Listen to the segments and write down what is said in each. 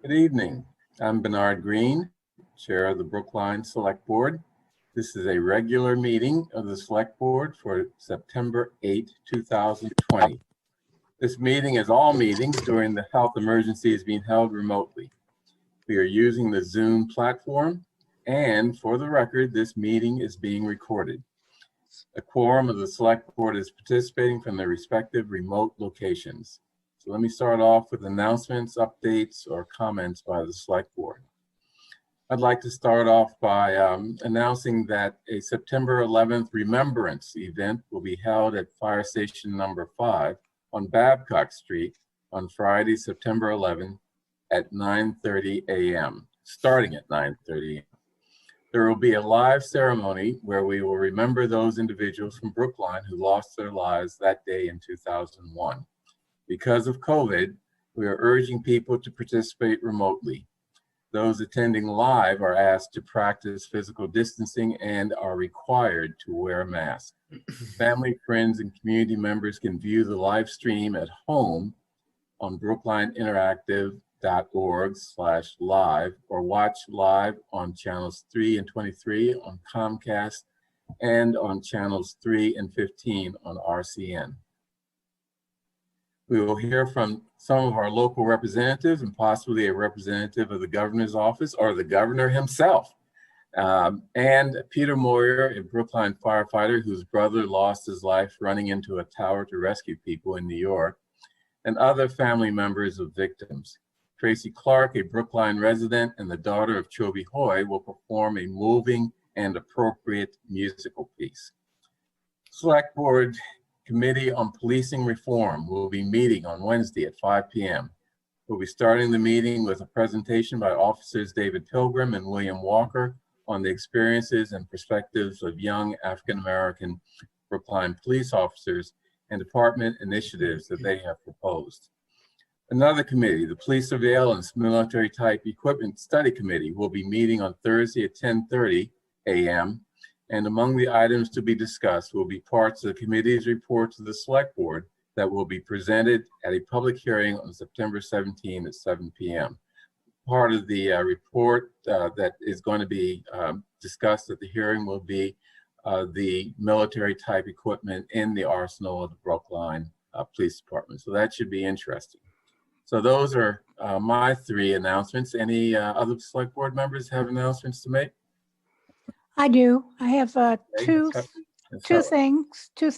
Good evening. I'm Bernard Green, Chair of the Brookline Select Board. This is a regular meeting of the Select Board for September 8, 2020. This meeting, as all meetings during the health emergency, is being held remotely. We are using the Zoom platform, and for the record, this meeting is being recorded. A quorum of the Select Board is participating from their respective remote locations. So let me start off with announcements, updates, or comments by the Select Board. I'd like to start off by announcing that a September 11th Remembrance event will be held at Fire Station number 5 on Babcock Street on Friday, September 11th at 9:30 a.m., starting at 9:30 a.m. There will be a live ceremony where we will remember those individuals from Brookline who lost their lives that day in 2001. Because of COVID, we are urging people to participate remotely. Those attending live are asked to practice physical distancing and are required to wear a mask. Family, friends, and community members can view the live stream at home on brooklineinteractive.org/live or watch live on channels 3 and 23 on Comcast and on channels 3 and 15 on RCN. We will hear from some of our local representatives and possibly a representative of the governor's office or the governor himself. And Peter Moyer, a Brookline firefighter whose brother lost his life running into a tower to rescue people in New York, and other family members of victims. Tracy Clark, a Brookline resident and the daughter of Chobe Hoy, will perform a moving and appropriate musical piece. Select Board Committee on Policing Reform will be meeting on Wednesday at 5 p.m. We'll be starting the meeting with a presentation by Officers David Pilgrim and William Walker on the experiences and perspectives of young African-American Brookline police officers and department initiatives that they have proposed. Another committee, the Police Surveillance Military Type Equipment Study Committee, will be meeting on Thursday at 10:30 a.m. And among the items to be discussed will be parts of the committee's report to the Select Board that will be presented at a public hearing on September 17 at 7 p.m. Part of the report that is going to be discussed at the hearing will be the military type equipment in the arsenal of the Brookline Police Department. So that should be interesting. So those are my 3 announcements. Any other Select Board members have announcements to make? I do. I have two things to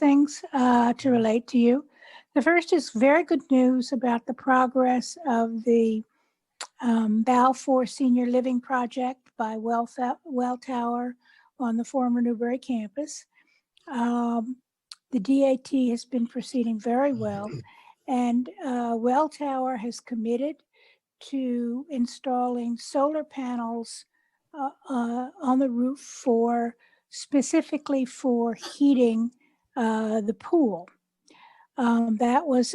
relate to you. The first is very good news about the progress of the Balfour Senior Living Project by Welltower on the former Newberry campus. The DAT has been proceeding very well, and Welltower has committed to installing solar panels on the roof specifically for heating the pool. That was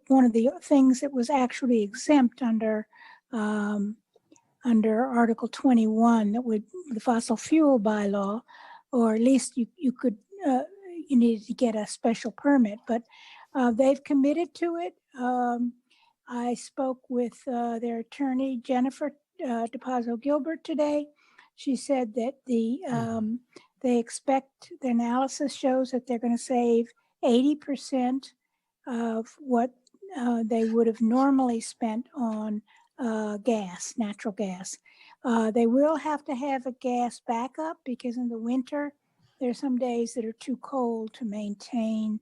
one of the things that was actually exempt under Article 21, that would the fossil fuel bylaw, or at least you needed to get a special permit, but they've committed to it. I spoke with their attorney, Jennifer Dpw Gilbert, today. She said that they expect, the analysis shows that they're going to save 80% of what they would have normally spent on natural gas. They will have to have a gas backup because in the winter, there's some days that are too cold to maintain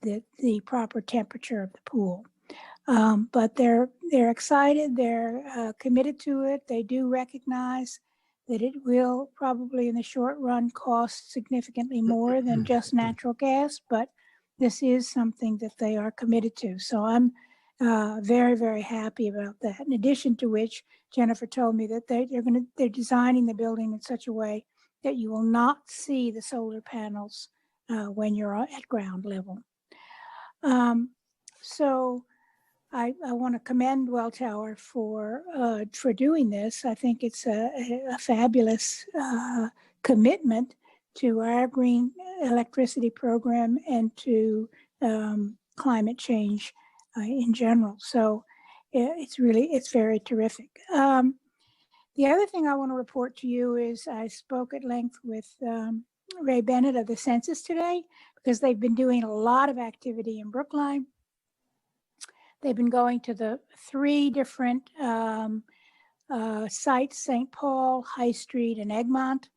the proper temperature of the pool. But they're excited, they're committed to it. They do recognize that it will probably in the short run cost significantly more than just natural gas, but this is something that they are committed to. So I'm very, very happy about that. In addition to which, Jennifer told me that they're designing the building in such a way that you will not see the solar panels when you're at ground level. So I want to commend Welltower for doing this. I think it's a fabulous commitment to our green electricity program and to climate change in general. So it's very terrific. The other thing I want to report to you is I spoke at length with Ray Bennett of the census today, because they've been doing a lot of activity in Brookline. They've been going to the 3 different sites, St. Paul, High Street, and Egmont,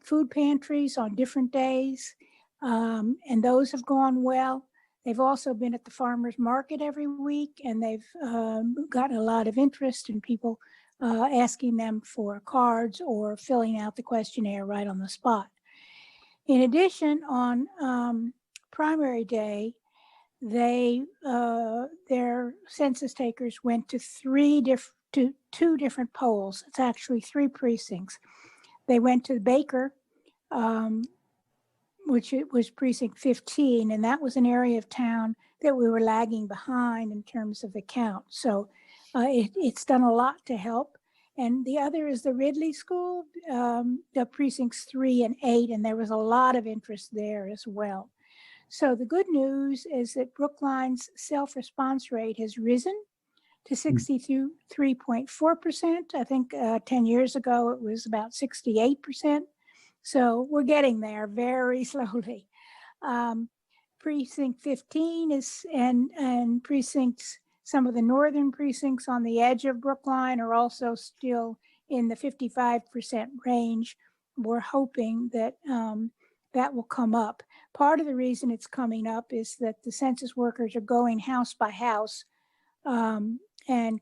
food pantries on different days, and those have gone well. They've also been at the farmers market every week, and they've gotten a lot of interest in people asking them for cards or filling out the questionnaire right on the spot. In addition, on primary day, their census takers went to 2 different polls. It's actually 3 precincts. They went to Baker, which it was precinct 15, and that was an area of town that we were lagging behind in terms of the count. So it's done a lot to help. And the other is the Ridley School, the precincts 3 and 8, and there was a lot of interest there as well. So the good news is that Brookline's self-response rate has risen to 63.4%. I think 10 years ago it was about 68%. So we're getting there very slowly. Precinct 15 is, and precincts, some of the northern precincts on the edge of Brookline are also still in the 55% range. We're hoping that that will come up. Part of the reason it's coming up is that the census workers are going house by house and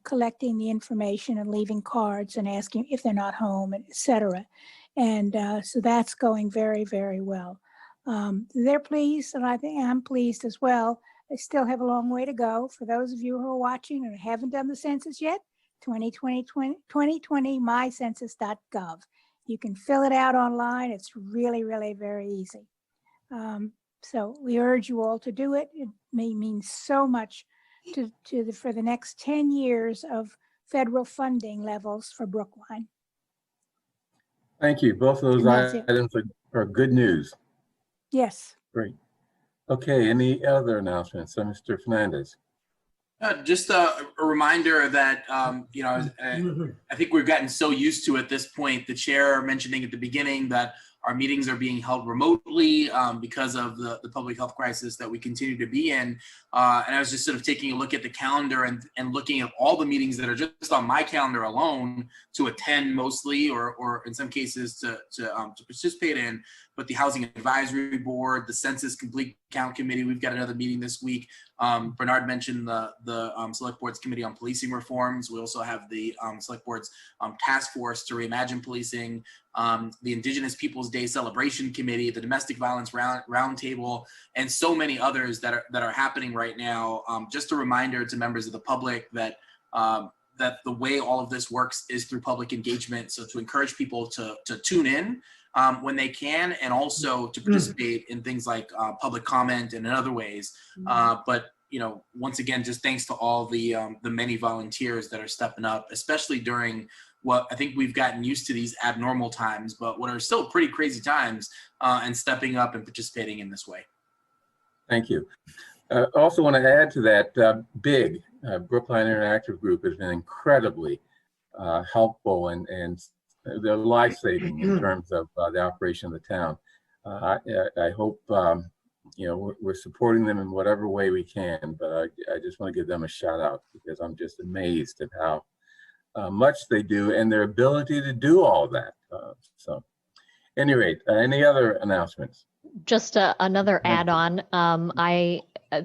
collecting the information and leaving cards and asking if they're not home, et cetera. And so that's going very, very well. They're pleased, and I think I'm pleased as well. They still have a long way to go. For those of you who are watching and haven't done the census yet, 2020 mycensus.gov. You can fill it out online. It's really, really very easy. So we urge you all to do it. It may mean so much for the next 10 years of federal funding levels for Brookline. Thank you. Both of those items are good news. Yes. Great. Okay, any other announcements? Mr. Fernandez. Just a reminder that, you know, I think we've gotten so used to at this point, the chair mentioning at the beginning that our meetings are being held remotely because of the public health crisis that we continue to be in. And I was just sort of taking a look at the calendar and looking at all the meetings that are just on my calendar alone to attend mostly, or in some cases to participate in. But the Housing Advisory Board, the Census Complete Count Committee, we've got another meeting this week. Bernard mentioned the Select Board's Committee on Policing Reforms. We also have the Select Board's Task Force to Reimagine Policing, the Indigenous Peoples Day Celebration Committee, the Domestic Violence Roundtable, and so many others that are happening right now. Just a reminder to members of the public that that the way all of this works is through public engagement. So to encourage people to tune in when they can, and also to participate in things like public comment and in other ways. But you know, once again, just thanks to all the many volunteers that are stepping up, especially during what I think we've gotten used to, these abnormal times, but what are still pretty crazy times, and stepping up and participating in this way. Thank you. Also want to add to that, Brookline Interactive Group has been incredibly helpful and they're life-saving in terms of the operation of the town. I hope you know, we're supporting them in whatever way we can, but I just want to give them a shout out because I'm just amazed at how much they do and their ability to do all that. So, at any rate, any other announcements? Just another add-on.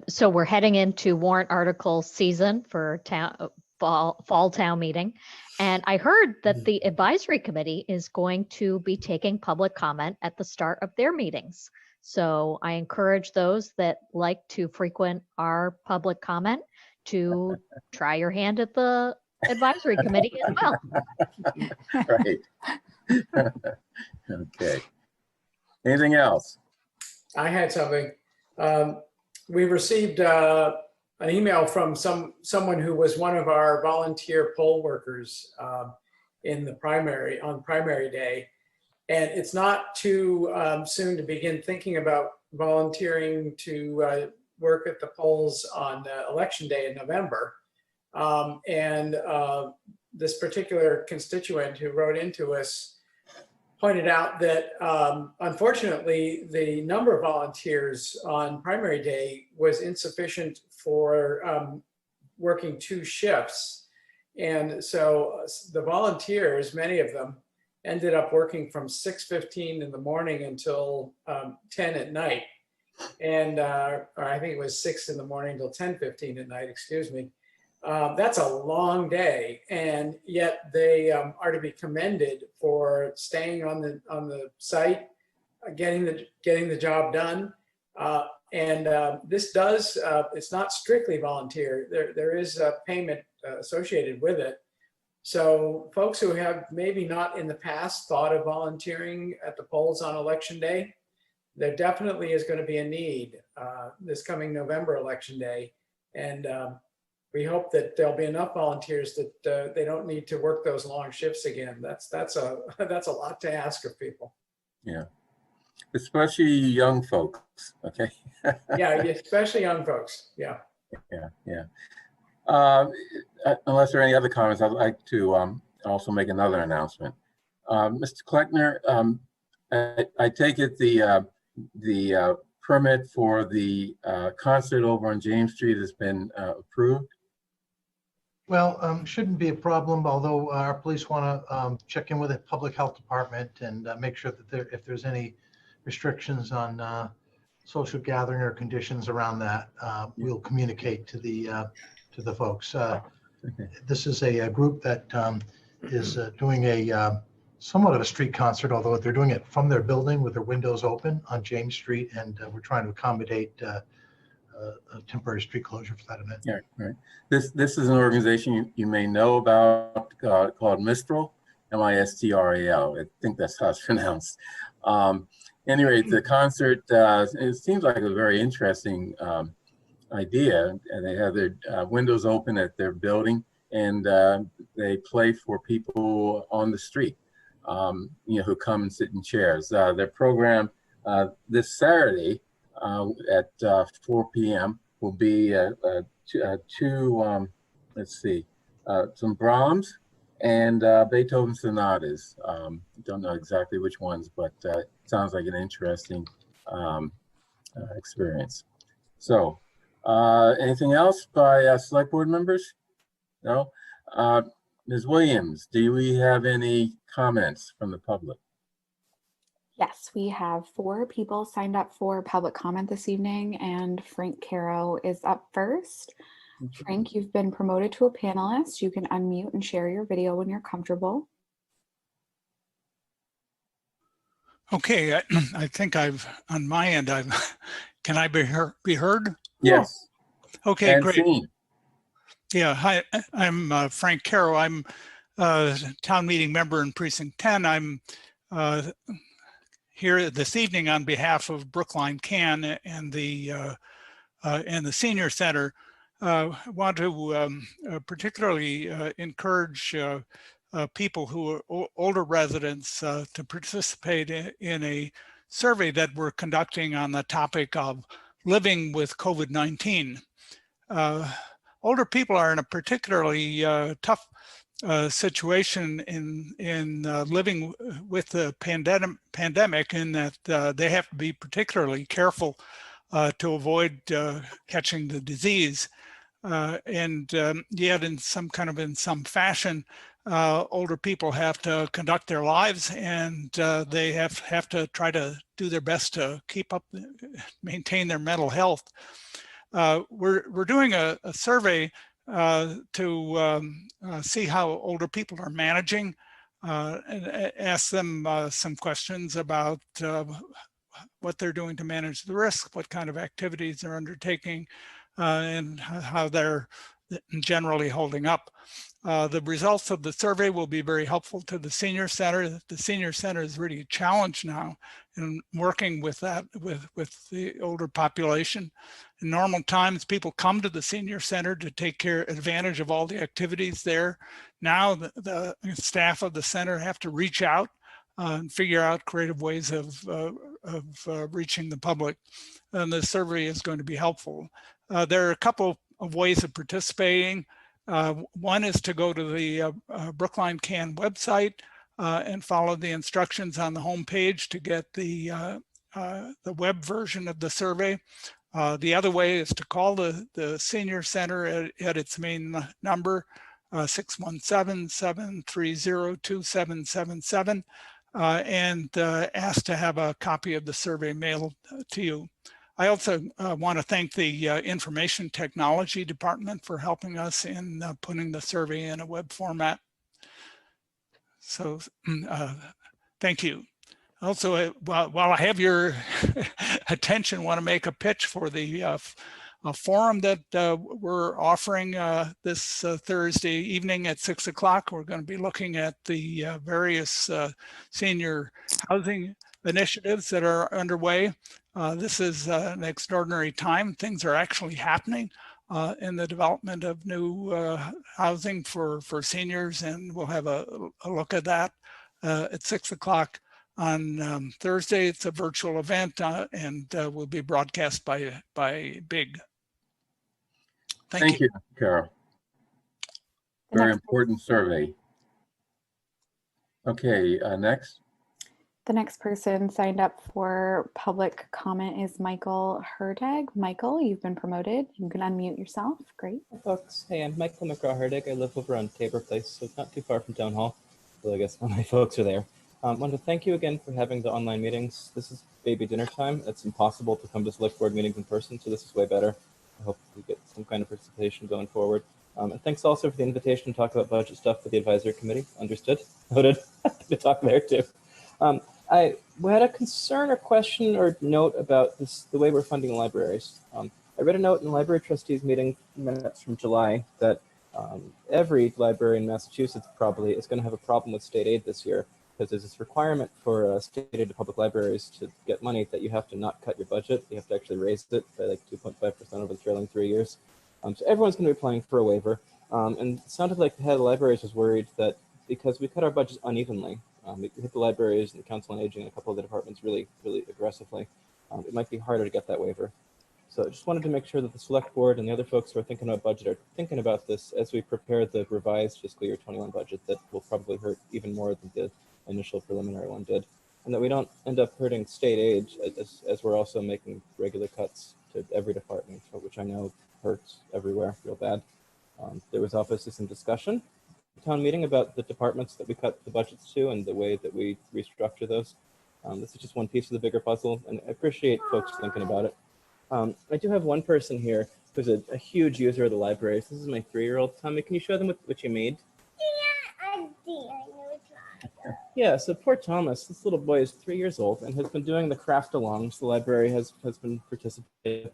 So we're heading into warrant article season for fall town meeting. And I heard that the advisory committee is going to be taking public comment at the start of their meetings. So I encourage those that like to frequent our public comment to try your hand at the advisory committee as well. Right. Okay. Anything else? I had something. We received an email from someone who was one of our volunteer poll workers in the primary, on primary day. And it's not too soon to begin thinking about volunteering to work at the polls on election day in November. This particular constituent who wrote into us pointed out that unfortunately the number of volunteers on primary day was insufficient for working 2 shifts. And so the volunteers, many of them, ended up working from 6:15 in the morning until 10 at night. And or I think it was 6 in the morning till 10:15 at night, excuse me. That's a long day, and yet they are to be commended for staying on the site, getting the job done. This does it's not strictly volunteer. There is a payment associated with it. So folks who have maybe not in the past thought of volunteering at the polls on election day, there definitely is going to be a need this coming November election day, and we hope that there'll be enough volunteers that they don't need to work those long shifts again. That's a lot to ask of people. Yeah, especially young folks. Okay. Yeah, especially young folks. Yeah. Yeah. Unless there are any other comments, I'd like to also make another announcement. Mr. Kleckner, I take it the permit for the concert over on James Street has been approved? Well, shouldn't be a problem, although our police want to check in with the public health department and make sure that if there's any restrictions on social gathering or conditions around that, we'll communicate to the folks. This is a group that is doing a somewhat of a street concert, although they're doing it from their building with their windows open on James Street, and we're trying to accommodate a temporary street closure for that event. Yeah, right. This is an organization you may know about called Mistral, M-I-S-T-R-A-L. I think that's how it's pronounced. Anyway, the concert, it seems like a very interesting idea, and they have their windows open at their building, and they play for people on the street, who come and sit in chairs. Their program this Saturday at 4 p.m. will be some Brahms and Beethoven sonatas. Don't know exactly which ones, but it sounds like an interesting experience. So, anything else by select board members? No? Ms. Williams, do we have any comments from the public? Yes, we have 4 people signed up for public comment this evening, and Frank Caro is up first. Frank, you've been promoted to a panelist. You can unmute and share your video when you're comfortable. Okay, I think on my end, can I be heard? Yes. Okay, and great. Seen. Yeah, hi, I'm Frank Caro. I'm a town meeting member in Precinct 10. I'm here this evening on behalf of Brookline Can and the Senior Center. I want to particularly encourage people who are older residents to participate in a survey that we're conducting on the topic of living with COVID-19. Older people are in a particularly tough situation in living with the pandemic, in that they have to be particularly careful to avoid catching the disease. And yet in some fashion, older people have to conduct their lives, and they have to try to do their best to keep up, maintain their mental health. We're doing a survey to see how older people are managing, and ask them some questions about what they're doing to manage the risk, what kind of activities they're undertaking, and how they're generally holding up. The results of the survey will be very helpful to the Senior Center. The Senior Center is really a challenge now in working with the older population. In normal times, people come to the Senior Center to take advantage of all the activities there. Now the staff of the center have to reach out and figure out creative ways of reaching the public. And the survey is going to be helpful. There are a couple of ways of participating. One is to go to the Brookline Can website and follow the instructions on the homepage to get the web version of the survey. The other way is to call the Senior Center at its main number, 617-730-2777, and ask to have a copy of the survey mailed to you. I also want to thank the Information Technology Department for helping us in putting the survey in a web format. So thank you. Also, while I have your attention, I want to make a pitch for the a forum that we're offering this Thursday evening at 6 o'clock. We're going to be looking at the various senior housing initiatives that are underway. This is an extraordinary time. Things are actually happening in the development of new housing for seniors, and we'll have a look at that at 6 o'clock on Thursday. It's a virtual event and will be broadcast by BIG. Thank you, Carol. Very important survey. Okay, next. The next person signed up for public comment is Michael Hertag. Michael, you've been promoted. You can unmute yourself. Great. Hi folks. Hey, I'm Michael McGraw-Herdig. I live over on Tabor Place, so it's not too far from Town Hall. So I guess all my folks are there. I want to thank you again for having the online meetings. This is baby dinner time. It's impossible to come to select board meetings in person, so this is way better. I hope we get some kind of participation going forward. And thanks also for the invitation to talk about budget stuff with the advisory committee. Understood. Noted. To talk there too. I had a concern or question or note about the way we're funding libraries. I read a note in the library trustees meeting minutes from July that every library in Massachusetts probably is going to have a problem with state aid this year, because there's this requirement for state aid public libraries to get money that you have to not cut your budget. You have to actually raise it by like 2.5% over the trailing 3 years. So everyone's going to be applying for a waiver. And it sounded like the head of the libraries was worried that because we cut our budgets unevenly, we hit the libraries and the Council on Aging and a couple of the departments really aggressively, it might be harder to get that waiver. So I just wanted to make sure that the select board and the other folks who are thinking about budget are thinking about this as we prepare the revised fiscal year 21 budget that will probably hurt even more than the initial preliminary one did, and that we don't end up hurting state aid as we're also making regular cuts to every department, which I know hurts everywhere real bad. There was obviously some discussion at the town meeting about the departments that we cut the budgets to and the way that we restructure those. This is just one piece of the bigger puzzle, and I appreciate folks thinking about it. I do have one person here who's a huge user of the libraries. This is my 3-year-old. Tommy, can you show them what you made? Yeah, so poor Thomas, this little boy is 3 years old and has been doing the craft alongs. The library has been participating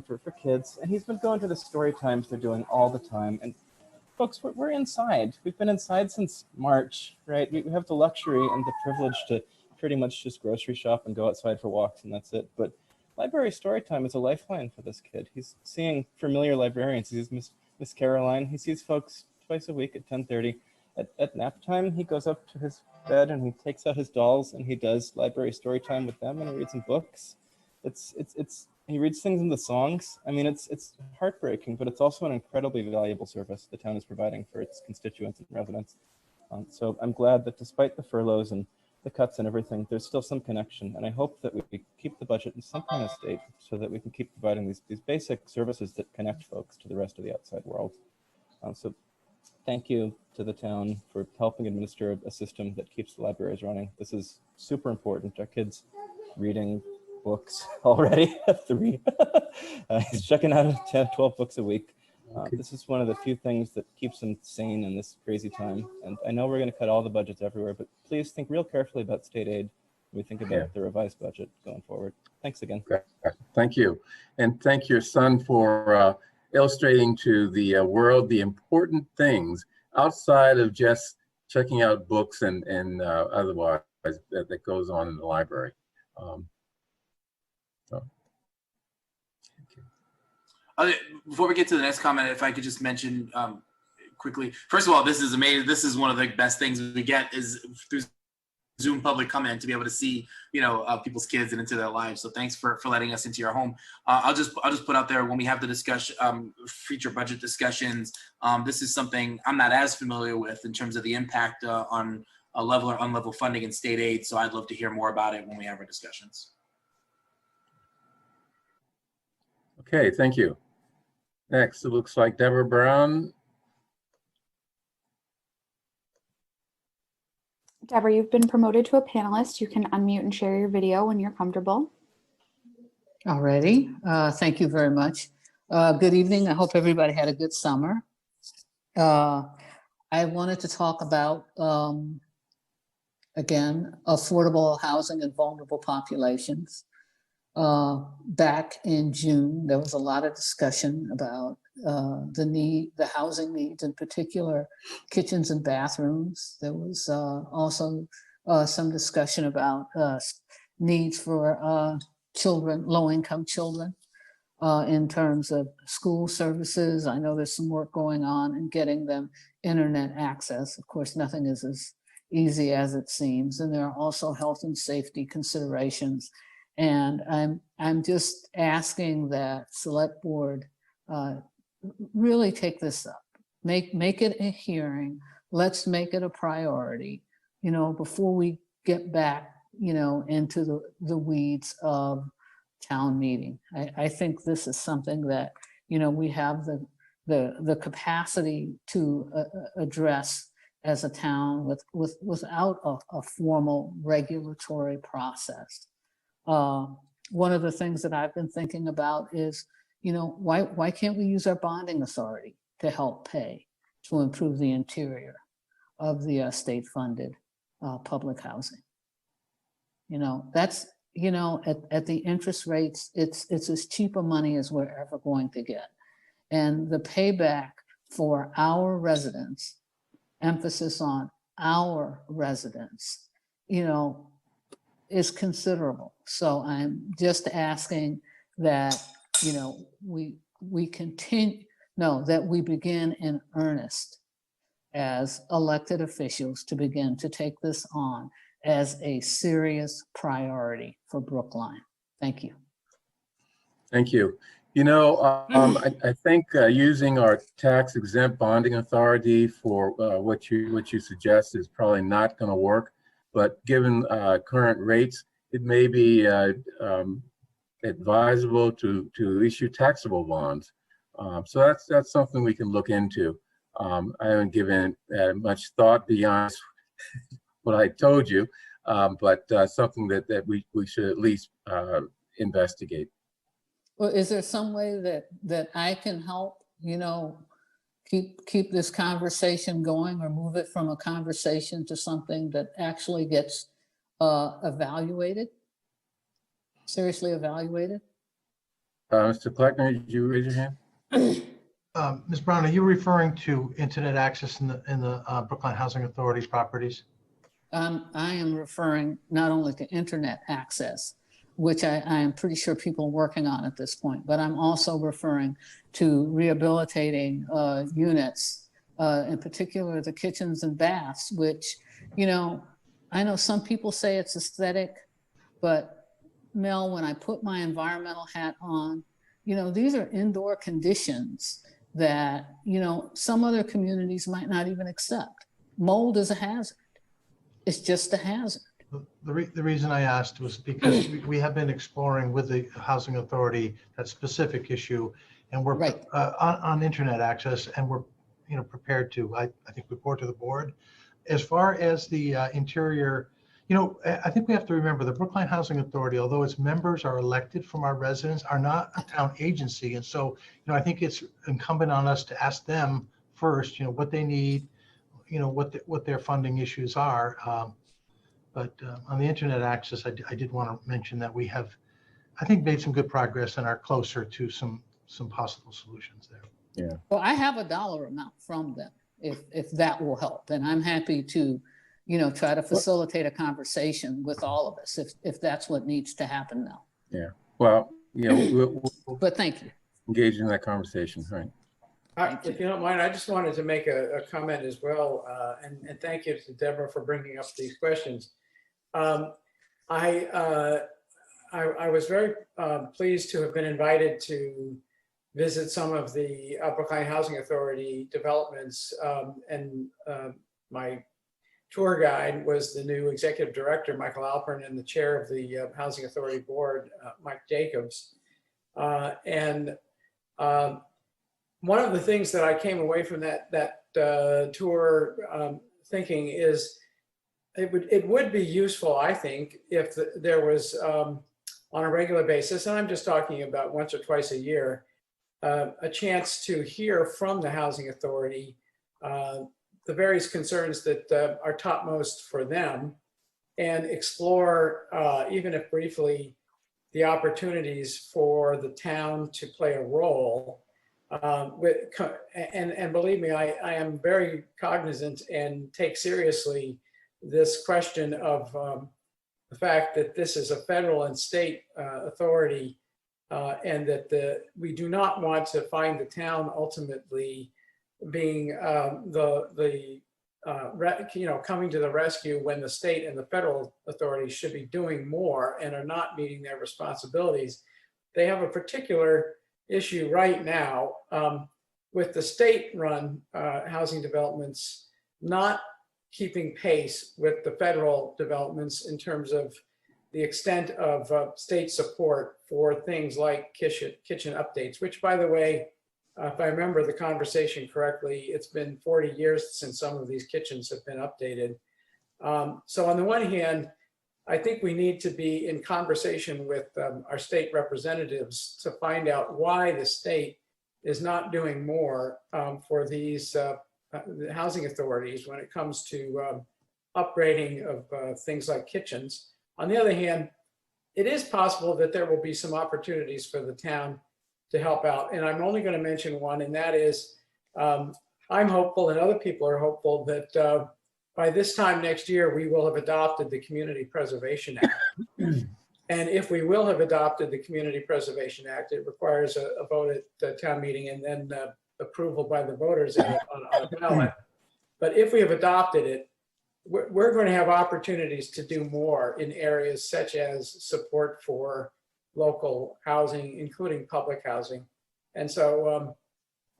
for kids, and he's been going to the story times they're doing all the time. And folks, we're inside. We've been inside since March, right? We have the luxury and the privilege to pretty much just grocery shop and go outside for walks, and that's it. But library story time is a lifeline for this kid. He's seeing familiar librarians. He sees Miss Caroline. He sees folks twice a week at 10:30. At nap time, he goes up to his bed and he takes out his dolls and he does library story time with them and he reads some books. He reads things in the songs. I mean, it's heartbreaking, but it's also an incredibly valuable service the town is providing for its constituents and residents. So I'm glad that despite the furloughs and the cuts and everything, there's still some connection. And I hope that we keep the budget in some kind of state so that we can keep providing these basic services that connect folks to the rest of the outside world. So thank you to the town for helping administer a system that keeps the libraries running. This is super important. Our kids reading books already at 3. He's checking out 10, 12 books a week. This is one of the few things that keeps them sane in this crazy time. And I know we're going to cut all the budgets everywhere, but please think real carefully about state aid when we think about the revised budget going forward. Thanks again. Thank you. And thank your son for illustrating to the world the important things outside of just checking out books and otherwise that goes on in the library. Before we get to the next comment, if I could just mention quickly, first of all, this is amazing. This is one of the best things we get is through Zoom public comment to be able to see, people's kids and into their lives. So thanks for letting us into your home. I'll just put out there, when we have the discussion, future budget discussions, this is something I'm not as familiar with in terms of the impact on a level or unlevel funding and state aid. So I'd love to hear more about it when we have our discussions. Okay, thank you. Next, it looks like Deborah Brown. Deborah, you've been promoted to a panelist. You can unmute and share your video when you're comfortable. Alrighty, thank you very much. Good evening. I hope everybody had a good summer. I wanted to talk about, again, affordable housing and vulnerable populations. Back in June, there was a lot of discussion about the housing needs, in particular, kitchens and bathrooms. There was also some discussion about needs for children, low-income children, in terms of school services. I know there's some work going on in getting them internet access. Of course, nothing is as easy as it seems. And there are also health and safety considerations. And I'm just asking that select board really take this up, make it a hearing. Let's make it a priority, before we get back, into the weeds of town meeting. I think this is something that, we have the capacity to address as a town without a formal regulatory process. One of the things that I've been thinking about is, why can't we use our bonding authority to help pay to improve the interior of the state-funded public housing? That's, at the interest rates, it's as cheap a money as we're ever going to get. And the payback for our residents, emphasis on our residents, is considerable. So I'm just asking that, we continue, that we begin in earnest as elected officials to begin to take this on as a serious priority for Brookline. Thank you. Thank you. I think using our tax exempt bonding authority for what you suggest is probably not going to work. But given current rates, it may be advisable to issue taxable bonds. So that's something we can look into. I haven't given much thought beyond what I told you, but something that we should at least investigate. Well, is there some way that I can help, keep this conversation going, or move it from a conversation to something that actually gets evaluated, seriously evaluated? Mr. Kleckner, did you raise your hand? Ms. Brown, are you referring to internet access in the Brookline Housing Authority properties? I am referring not only to internet access, which I am pretty sure people are working on at this point, but I'm also referring to rehabilitating units, in particular the kitchens and baths, which, I know some people say it's aesthetic, but Mel, when I put my environmental hat on, these are indoor conditions that, some other communities might not even accept. Mold is a hazard. It's just a hazard. The reason I asked was because we have been exploring with the Housing Authority that specific issue, and we're right on internet access, and we're prepared to, I think, report to the board. As far as the interior, I think we have to remember the Brookline Housing Authority, although its members are elected from our residents, are not a town agency, and so I think it's incumbent on us to ask them first, what they need, what their funding issues are. But on the internet access, I did want to mention that we have, I think, made some good progress and are closer to some possible solutions there. Yeah. Well, I have a dollar amount from them, if that will help, and I'm happy to, try to facilitate a conversation with all of us if that's what needs to happen now. Yeah. Well, we'll but thank you. Engage in that conversation, right? If you don't mind, I just wanted to make a comment as well, and thank you to Deborah for bringing up these questions. I was very pleased to have been invited to visit some of the Brookline Housing Authority developments, and my tour guide was the new executive director, Michael Alpern, and the chair of the Housing Authority Board, Mike Jacobs. And one of the things that I came away from that tour thinking is it would be useful, I think, if there was on a regular basis, and I'm just talking about once or twice a year, a chance to hear from the Housing Authority the various concerns that are topmost for them, and explore, even if briefly, the opportunities for the town to play a role. And believe me, I am very cognizant and take seriously this question of the fact that this is a federal and state authority, and that we do not want to find the town ultimately being coming to the rescue when the state and the federal authorities should be doing more and are not meeting their responsibilities. They have a particular issue right now with the state-run housing developments not keeping pace with the federal developments in terms of the extent of state support for things like kitchen updates, which, by the way, if I remember the conversation correctly, it's been 40 years since some of these kitchens have been updated. So on the one hand, I think we need to be in conversation with our state representatives to find out why the state is not doing more for these the housing authorities when it comes to upgrading of things like kitchens. On the other hand, it is possible that there will be some opportunities for the town to help out. And I'm only going to mention one, and that is I'm hopeful, and other people are hopeful, that by this time next year, we will have adopted the Community Preservation Act. And if we will have adopted the Community Preservation Act, it requires a vote at the town meeting and then approval by the voters on a ballot. But if we have adopted it, we're going to have opportunities to do more in areas such as support for local housing, including public housing. And so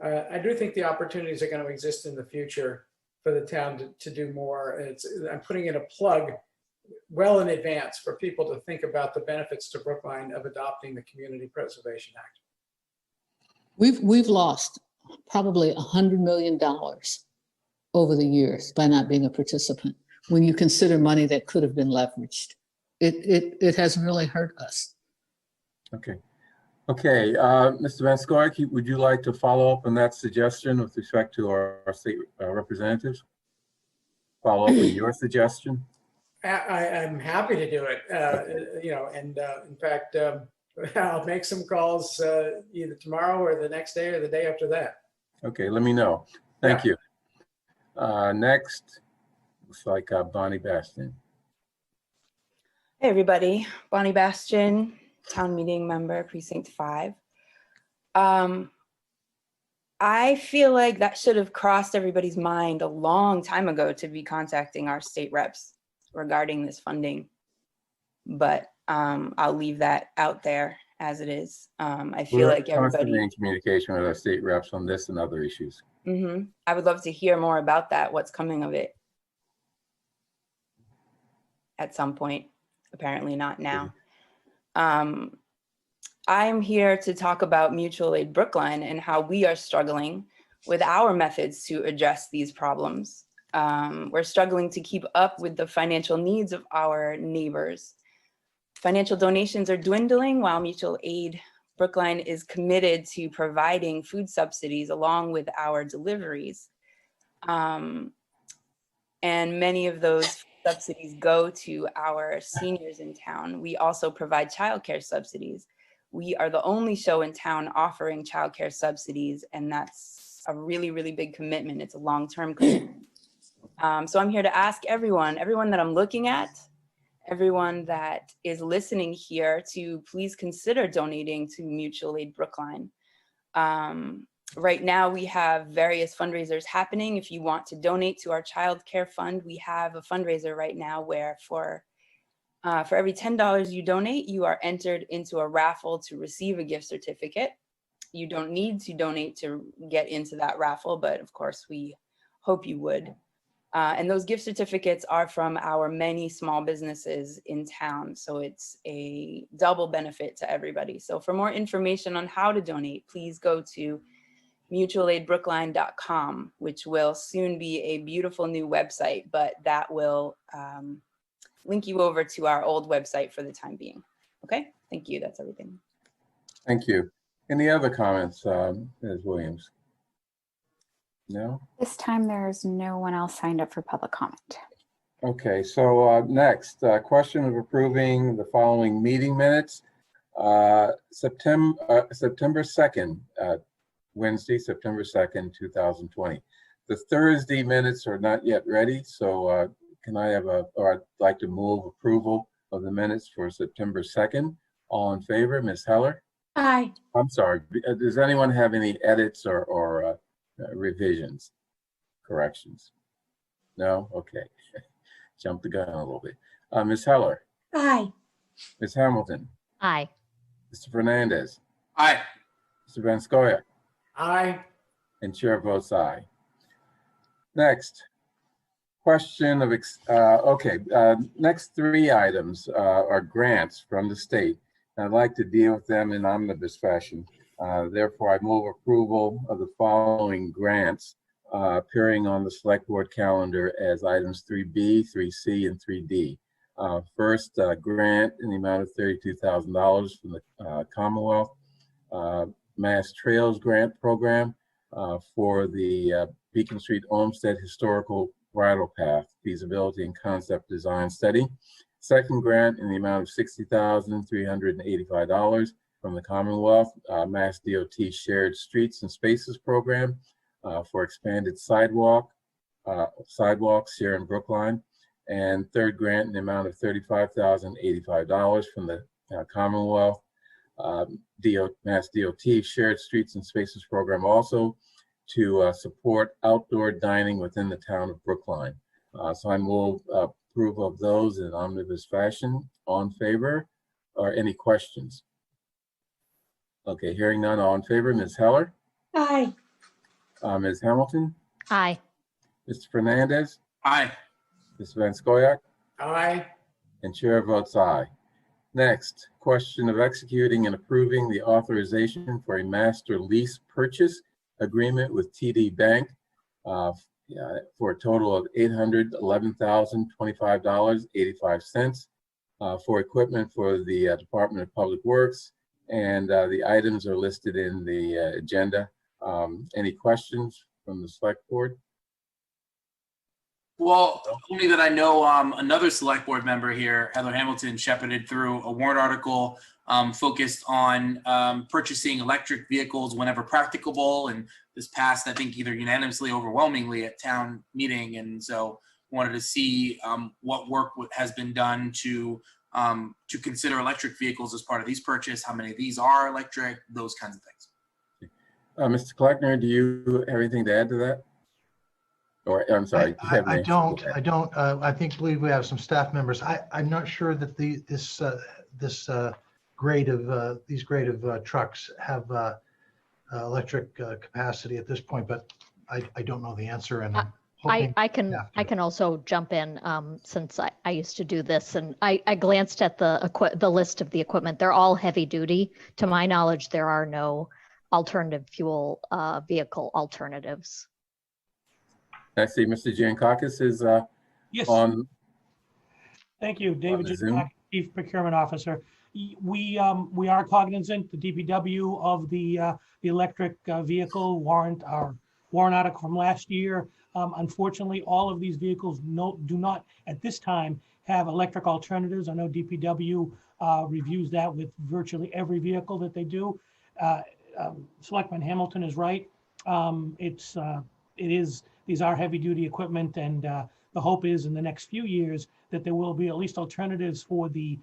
I do think the opportunities are going to exist in the future for the town to do more. I'm putting in a plug well in advance for people to think about the benefits to Brookline of adopting the Community Preservation Act. We've lost probably $100 million over the years by not being a participant. When you consider money that could have been leveraged, it has really hurt us. Okay. Okay, Mr. Van Scorck, would you like to follow up on that suggestion with respect to our state representatives? Follow up on your suggestion? I'm happy to do it, and in fact, I'll make some calls either tomorrow or the next day or the day after that. Okay, let me know. Thank you. Next, looks like Bonnie Bastion. Hey everybody, Bonnie Bastion, town meeting member, precinct 5. I feel like that should have crossed everybody's mind a long time ago to be contacting our state reps regarding this funding, but I'll leave that out there as it is. I feel like everybody in communication with our state reps on this and other issues. I would love to hear more about that, what's coming of it at some point, apparently not now. I'm here to talk about Mutual Aid Brookline and how we are struggling with our methods to address these problems. We're struggling to keep up with the financial needs of our neighbors. Financial donations are dwindling while Mutual Aid Brookline is committed to providing food subsidies along with our deliveries. And many of those subsidies go to our seniors in town. We also provide childcare subsidies. We are the only show in town offering childcare subsidies, and that's a really, really big commitment. It's a long-term commitment. So I'm here to ask everyone that I'm looking at, everyone that is listening here, to please consider donating to Mutual Aid Brookline. Right now we have various fundraisers happening. If you want to donate to our child care fund, we have a fundraiser right now where for For every $10 you donate, you are entered into a raffle to receive a gift certificate. You don't need to donate to get into that raffle, but of course we hope you would. And those gift certificates are from our many small businesses in town. So it's a double benefit to everybody. So for more information on how to donate, please go to mutualaidbrookline.com, which will soon be a beautiful new website, but that will link you over to our old website for the time being. Okay, thank you. That's everything. Thank you. Any other comments, Ms. Williams? No? This time there's no one else signed up for public comment. Okay, so next, question of approving the following meeting minutes. September 2nd, Wednesday, September 2nd, 2020. The Thursday minutes are not yet ready, so can I have or I'd like to move approval of the minutes for September 2nd. All in favor, Ms. Heller? Aye. I'm sorry, does anyone have any edits or revisions, corrections? No? Okay. Jumped the gun a little bit. Ms. Heller? Aye. Ms. Hamilton? Aye. Mr. Fernandez? Aye. Mr. Van Scoyac? Aye. And chair votes aye. Next, question of, next three items are grants from the state. I'd like to deal with them in omnibus fashion. Therefore, I move approval of the following grants appearing on the select board calendar as items 3B, 3C, and 3D. First, grant in the amount of $32,000 from the Commonwealth Mass Trails Grant Program for the Beacon Street Olmsted Historical Bridle Path Feasibility and Concept Design Study. Second grant in the amount of $60,385 from the Commonwealth Mass DOT Shared Streets and Spaces Program for expanded sidewalks here in Brookline. And third grant in the amount of $35,085 from the Commonwealth Mass DOT Shared Streets and Spaces Program also to support outdoor dining within the town of Brookline. So I move approval of those in omnibus fashion. All in favor or any questions? Okay, hearing none, all in favor, Ms. Heller? Aye. Ms. Hamilton? Aye. Mr. Fernandez? Aye. Mr. Van Scoyac? Aye. And chair votes aye. Next, question of executing and approving the authorization for a master lease purchase agreement with TD Bank for a total of $811,025.85 for equipment for the Department of Public Works. And the items are listed in the agenda. Any questions from the select board? Well, only that I know another select board member here, Heather Hamilton, shepherded through a warrant article focused on purchasing electric vehicles whenever practicable. And this passed, I think, either unanimously or overwhelmingly at town meeting. And so wanted to see what work has been done to consider electric vehicles as part of these purchase, how many of these are electric, those kinds of things. Mr. Kleckner, do you have anything to add to that? Or I'm sorry, I don't. I believe we have some staff members. I'm not sure that these grade of trucks have electric capacity at this point, but I don't know the answer. And I'm hoping I can also jump in since I used to do this, and I glanced at the list of the equipment. They're all heavy duty. To my knowledge, there are no alternative fuel vehicle alternatives. I see Mr. Giancakis is Yes. on. Thank you, David the Zoom. Giancakis, Chief Procurement Officer. We are cognizant, the DPW, of the electric vehicle warrant, our warrant article from last year. Unfortunately, all of these vehicles do not at this time have electric alternatives. I know DPW reviews that with virtually every vehicle that they do. Selectman Hamilton is right. These are heavy duty equipment, and the hope is in the next few years that there will be at least alternatives for the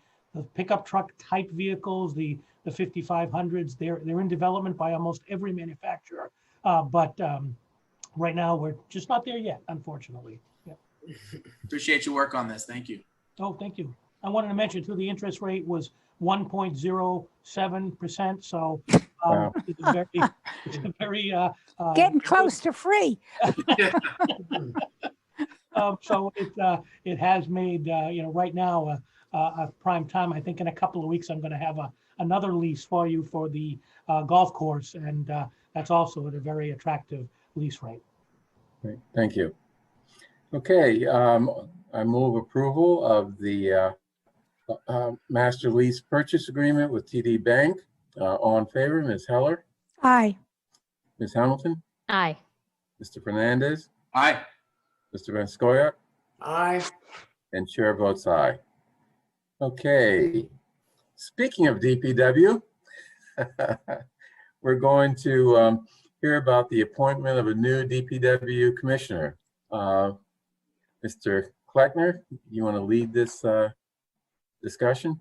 pickup truck type vehicles, the 5500s. They're in development by almost every manufacturer, but right now we're just not there yet, unfortunately. Yep. Appreciate your work on this. Thank you. Oh, thank you. I wanted to mention too, the interest rate was 1.07%. So Wow. it's a very Getting close to free. so it has made right now a prime time. I think in a couple of weeks I'm going to have another lease for you for the golf course, and that's also at a very attractive lease rate. Great. Thank you. Okay, I move approval of the master lease purchase agreement with TD Bank. All in favor, Ms. Heller, Aye. Ms. Hamilton, Aye. Mr. Fernandez, Aye. Mr. Vanskoya, Aye. and chair votes aye. Okay, speaking of DPW, we're going to hear about the appointment of a new DPW commissioner. Mr. Kleckner, you want to lead this discussion?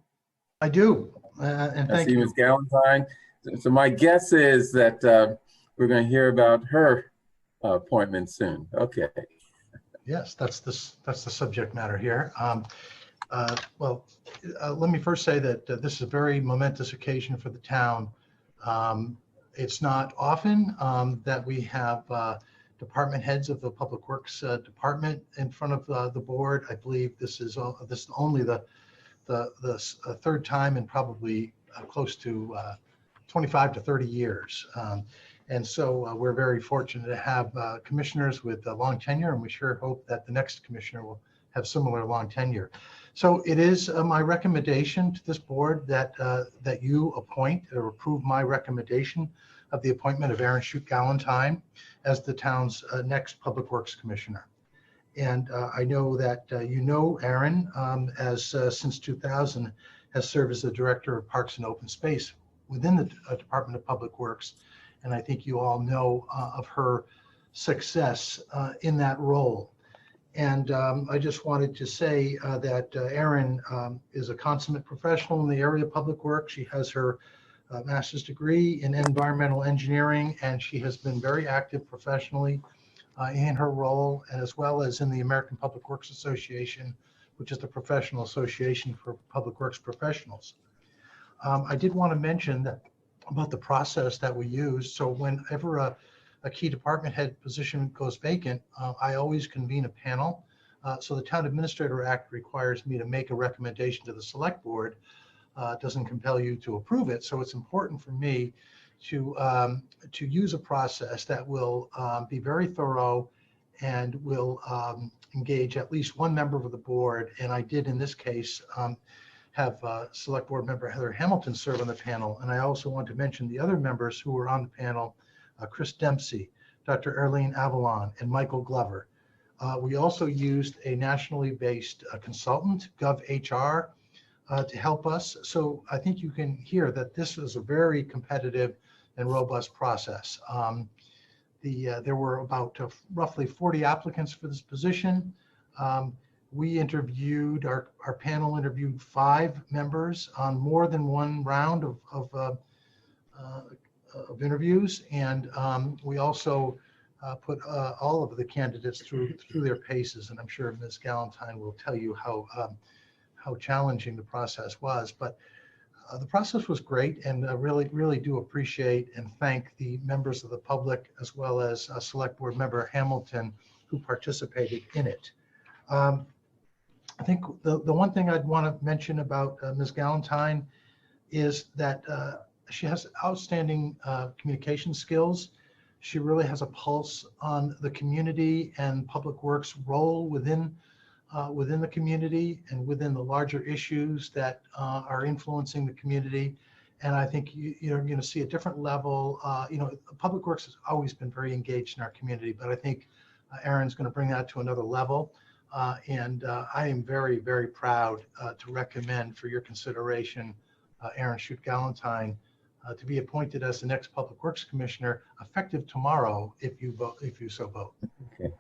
I do, and I thank see you. Ms. Galentine. So my guess is that we're going to hear about her appointment soon. Okay. Yes, that's the subject matter here. Well, let me first say that this is a very momentous occasion for the town. It's not often that we have department heads of the Public Works Department in front of the board. I believe this is only the third time in probably close to 25 to 30 years. And so we're very fortunate to have commissioners with a long tenure, and we sure hope that the next commissioner will have similar long tenure. So it is my recommendation to this board that that you appoint or approve my recommendation of the appointment of Aaron Shute-Galentine as the town's next Public Works Commissioner. And I know that you know Aaron, as since 2000 has served as the Director of Parks and Open Space within the Department of Public Works. And I think you all know of her success in that role. And I just wanted to say that Erin is a consummate professional in the area of public work. She has her master's degree in environmental engineering, and she has been very active professionally in her role, and as well as in the American Public Works Association, which is the professional association for public works professionals. I did want to mention that about the process that we use. So whenever a key department head position goes vacant, I always convene a panel. So the Town Administrator Act requires me to make a recommendation to the Select Board. It doesn't compel you to approve it. So it's important for me to use a process that will be very thorough and will engage at least one member of the board. And I did in this case have Select Board Member Heather Hamilton serve on the panel. And I also want to mention the other members who were on the panel, Chris Dempsey, Dr. Erlene Avalon, and Michael Glover. We also used a nationally based consultant, GovHR, to help us. So I think you can hear that this was a very competitive and robust process. There were about roughly 40 applicants for this position. We interviewed, our panel interviewed 5 members on more than one round of interviews, and we also put all of the candidates through their paces. And I'm sure Ms. Galentine will tell you how challenging the process was. But the process was great, and I really do appreciate and thank the members of the public as well as Select Board Member Hamilton who participated in it. I think the one thing I'd want to mention about Ms. Galentine is that she has outstanding communication skills. She really has a pulse on the community and Public Works role within the community and within the larger issues that are influencing the community. And I think you're going to see a different level. Public Works has always been very engaged in our community, but I think Erin's going to bring that to another level. And I am very, very proud to recommend for your consideration Aaron Shute-Galentine to be appointed as the next Public Works Commissioner, effective tomorrow, if you so vote. Okay.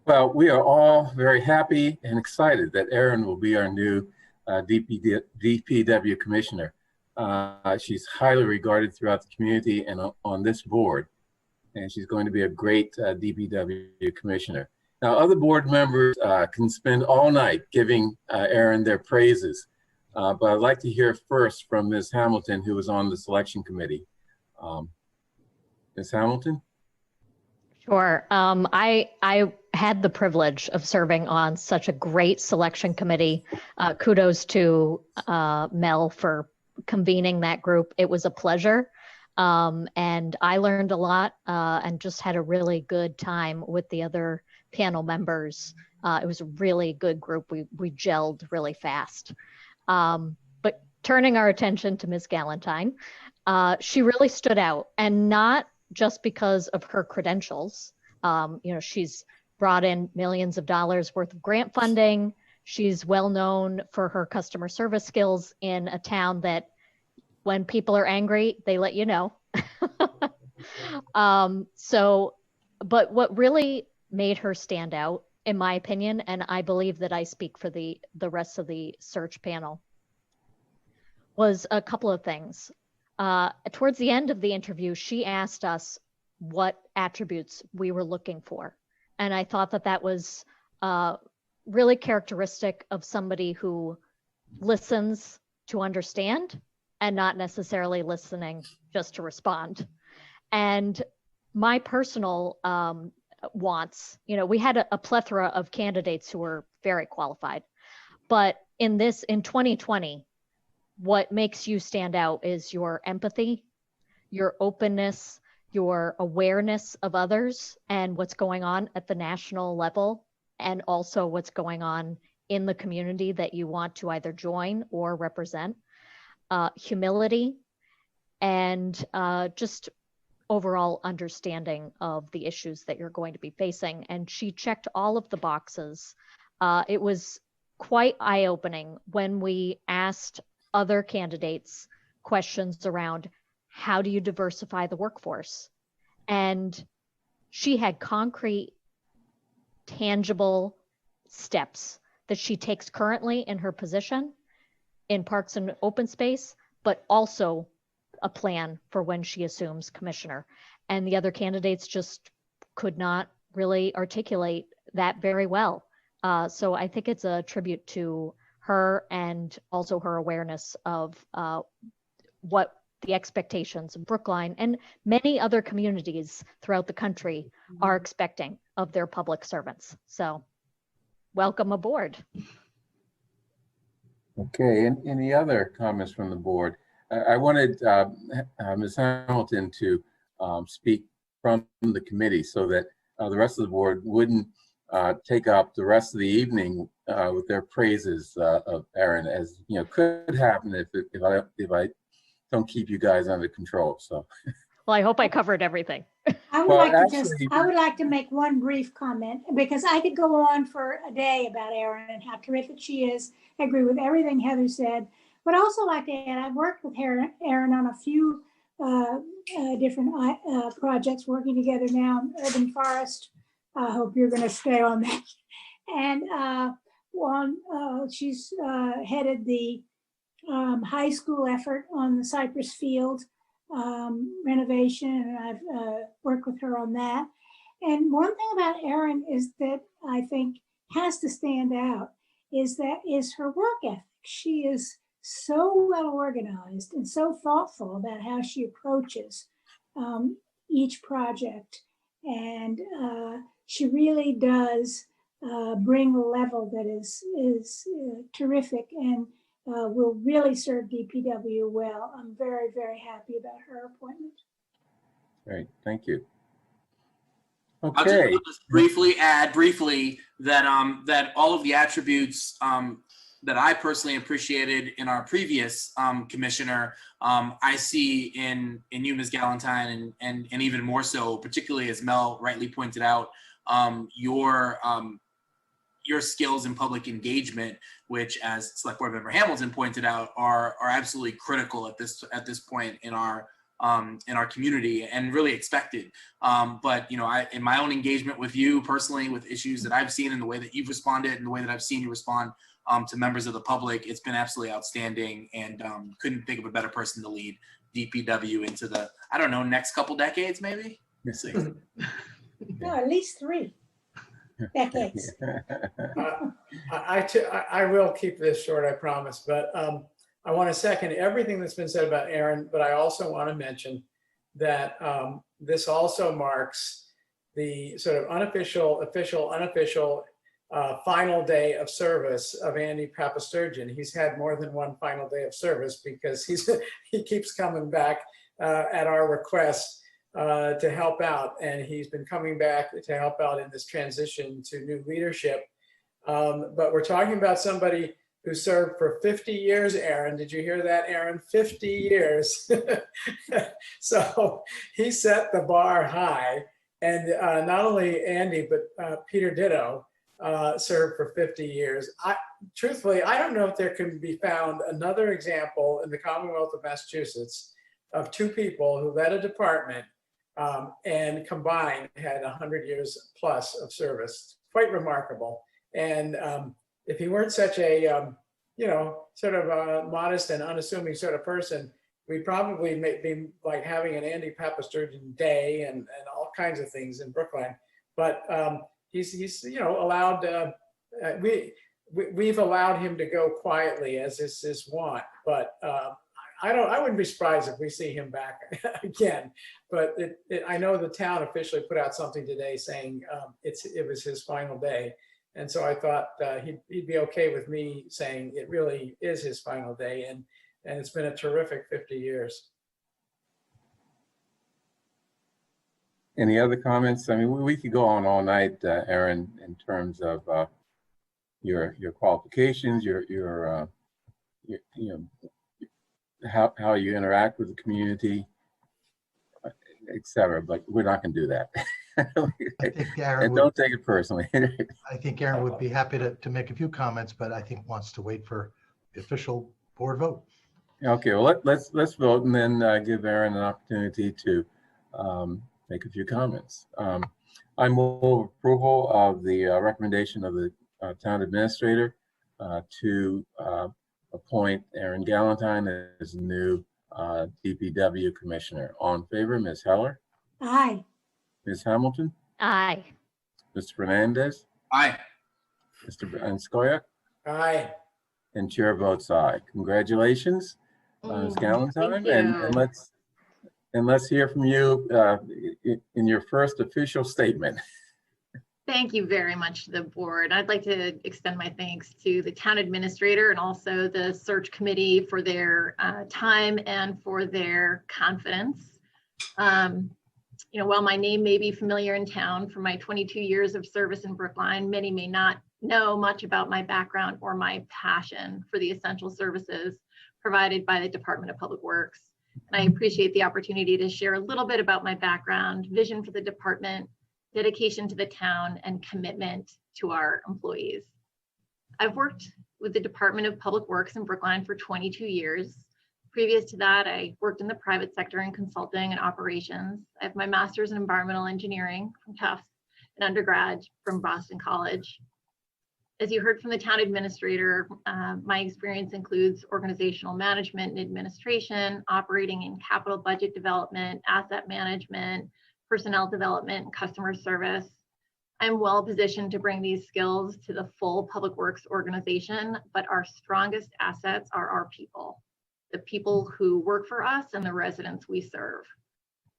Well, we are all very happy and excited that Erin will be our new DPW Commissioner. She's highly regarded throughout the community and on this board, and she's going to be a great DPW Commissioner. Now, other board members can spend all night giving Erin their praises, but I'd like to hear first from Ms. Hamilton, who was on the selection committee. Ms. Hamilton? Sure. I had the privilege of serving on such a great selection committee. Kudos to Mel for convening that group. It was a pleasure. And I learned a lot and just had a really good time with the other panel members. It was a really good group. We gelled really fast. But turning our attention to Ms. Galentine, she really stood out, and not just because of her credentials. She's brought in millions of dollars worth of grant funding. She's well known for her customer service skills in a town that when people are angry, they let you know. But what really made her stand out, in my opinion, and I believe that I speak for the rest of the search panel, was a couple of things. Towards the end of the interview, she asked us what attributes we were looking for. And I thought that was really characteristic of somebody who listens to understand and not necessarily listening just to respond. And my personal wants, we had a plethora of candidates who were very qualified, but in 2020, what makes you stand out is your empathy, your openness, your awareness of others and what's going on at the national level, and also what's going on in the community that you want to either join or represent, humility, and just overall understanding of the issues that you're going to be facing. And she checked all of the boxes. It was quite eye-opening when we asked other candidates questions around how do you diversify the workforce? And she had concrete, tangible steps that she takes currently in her position in Parks and Open Space, but also a plan for when she assumes commissioner. And the other candidates just could not really articulate that very well. So I think it's a tribute to her and also her awareness of what the expectations of Brookline and many other communities throughout the country are expecting of their public servants. Welcome aboard. Okay, and any other comments from the board? I wanted Ms. Hamilton to speak from the committee so that the rest of the board wouldn't take up the rest of the evening with their praises of Erin, as could happen if I don't keep you guys under control. So, well, I hope I covered everything. I would like to make one brief comment, because I could go on for a day about Erin and how terrific she is. I agree with everything Heather said, but also like to add, I've worked with Erin on a few different projects, working together now in Urban Forest. I hope you're going to stay on that. And she's headed the high school effort on the Cypress Field renovation, and I've worked with her on that. And one thing about Erin is that I think has to stand out is her work ethic. She is so well organized and so thoughtful about how she approaches each project, and she really does bring a level that is terrific and will really serve DPW well. I'm very, very happy about her appointment. Great, thank you. Okay. I'll just briefly add that that all of the attributes that I personally appreciated in our previous commissioner, I see in you, Ms. Galentine, and even more so, particularly as Mel rightly pointed out, your skills in public engagement, which, as Select Board Member Hamilton pointed out, are absolutely critical at this point in our community and really expected. But in my own engagement with you personally, with issues that I've seen and the way that you've responded and the way that I've seen you respond to members of the public, it's been absolutely outstanding, and couldn't think of a better person to lead DPW into the, I don't know, next couple decades maybe? Yes, no, at least 3. Decades. I will keep this short, I promise, but I want to second everything that's been said about Aaron, but I also want to mention that this also marks the sort of unofficial final day of service of Andy Papasturgeon. He's had more than one final day of service because he keeps coming back at our request to help out, and he's been coming back to help out in this transition to new leadership. But we're talking about somebody who served for 50 years, Aaron. Did you hear that, Aaron? 50 years. So he set the bar high. And not only Andy, but Peter Ditto served for 50 years. Truthfully, I don't know if there can be found another example in the Commonwealth of Massachusetts of two people who led a department and combined had 100 years plus of service. Quite remarkable. And if he weren't such a, sort of a modest and unassuming sort of person, we'd probably be like having an Andy Papasturgeon day and all kinds of things in Brookline. But he's allowed, we've allowed him to go quietly as is his want. But I wouldn't be surprised if we see him back again. But I know the town officially put out something today saying it was his final day. And so I thought he'd be okay with me saying it really is his final day. And it's been a terrific 50 years. Any other comments? I mean, we could go on all night, Aaron, in terms of your qualifications, your how you interact with the community, etc. But we're not going to do that. I think Aaron and don't take it personally. I think Aaron would be happy to make a few comments, but I think wants to wait for the official board vote. Okay, well, let's vote and then give Aaron an opportunity to make a few comments. I move approval of the recommendation of the town administrator to appoint Aaron Galantine as the new DPW Commissioner. All in favor, Ms. Heller? Aye. Ms. Hamilton? Aye. Mr. Fernandez? Aye. Mr. Anskoya? Aye. And chair votes aye. Congratulations, Ms. Galantine, and let's hear from you in your first official statement. Thank you very much to the board. I'd like to extend my thanks to the town administrator and also the search committee for their time and for their confidence. While my name may be familiar in town from my 22 years of service in Brookline, many may not know much about my background or my passion for the essential services provided by the Department of Public Works. And I appreciate the opportunity to share a little bit about my background, vision for the department, dedication to the town, and commitment to our employees. I've worked with the Department of Public Works in Brookline for 22 years. Previous to that, I worked in the private sector in consulting and operations. I have my master's in environmental engineering from Tufts and undergrad from Boston College. As you heard from the town administrator, my experience includes organizational management and administration, operating in capital budget development, asset management, personnel development, and customer service. I'm well positioned to bring these skills to the full public works organization, but our strongest assets are our people, the people who work for us and the residents we serve.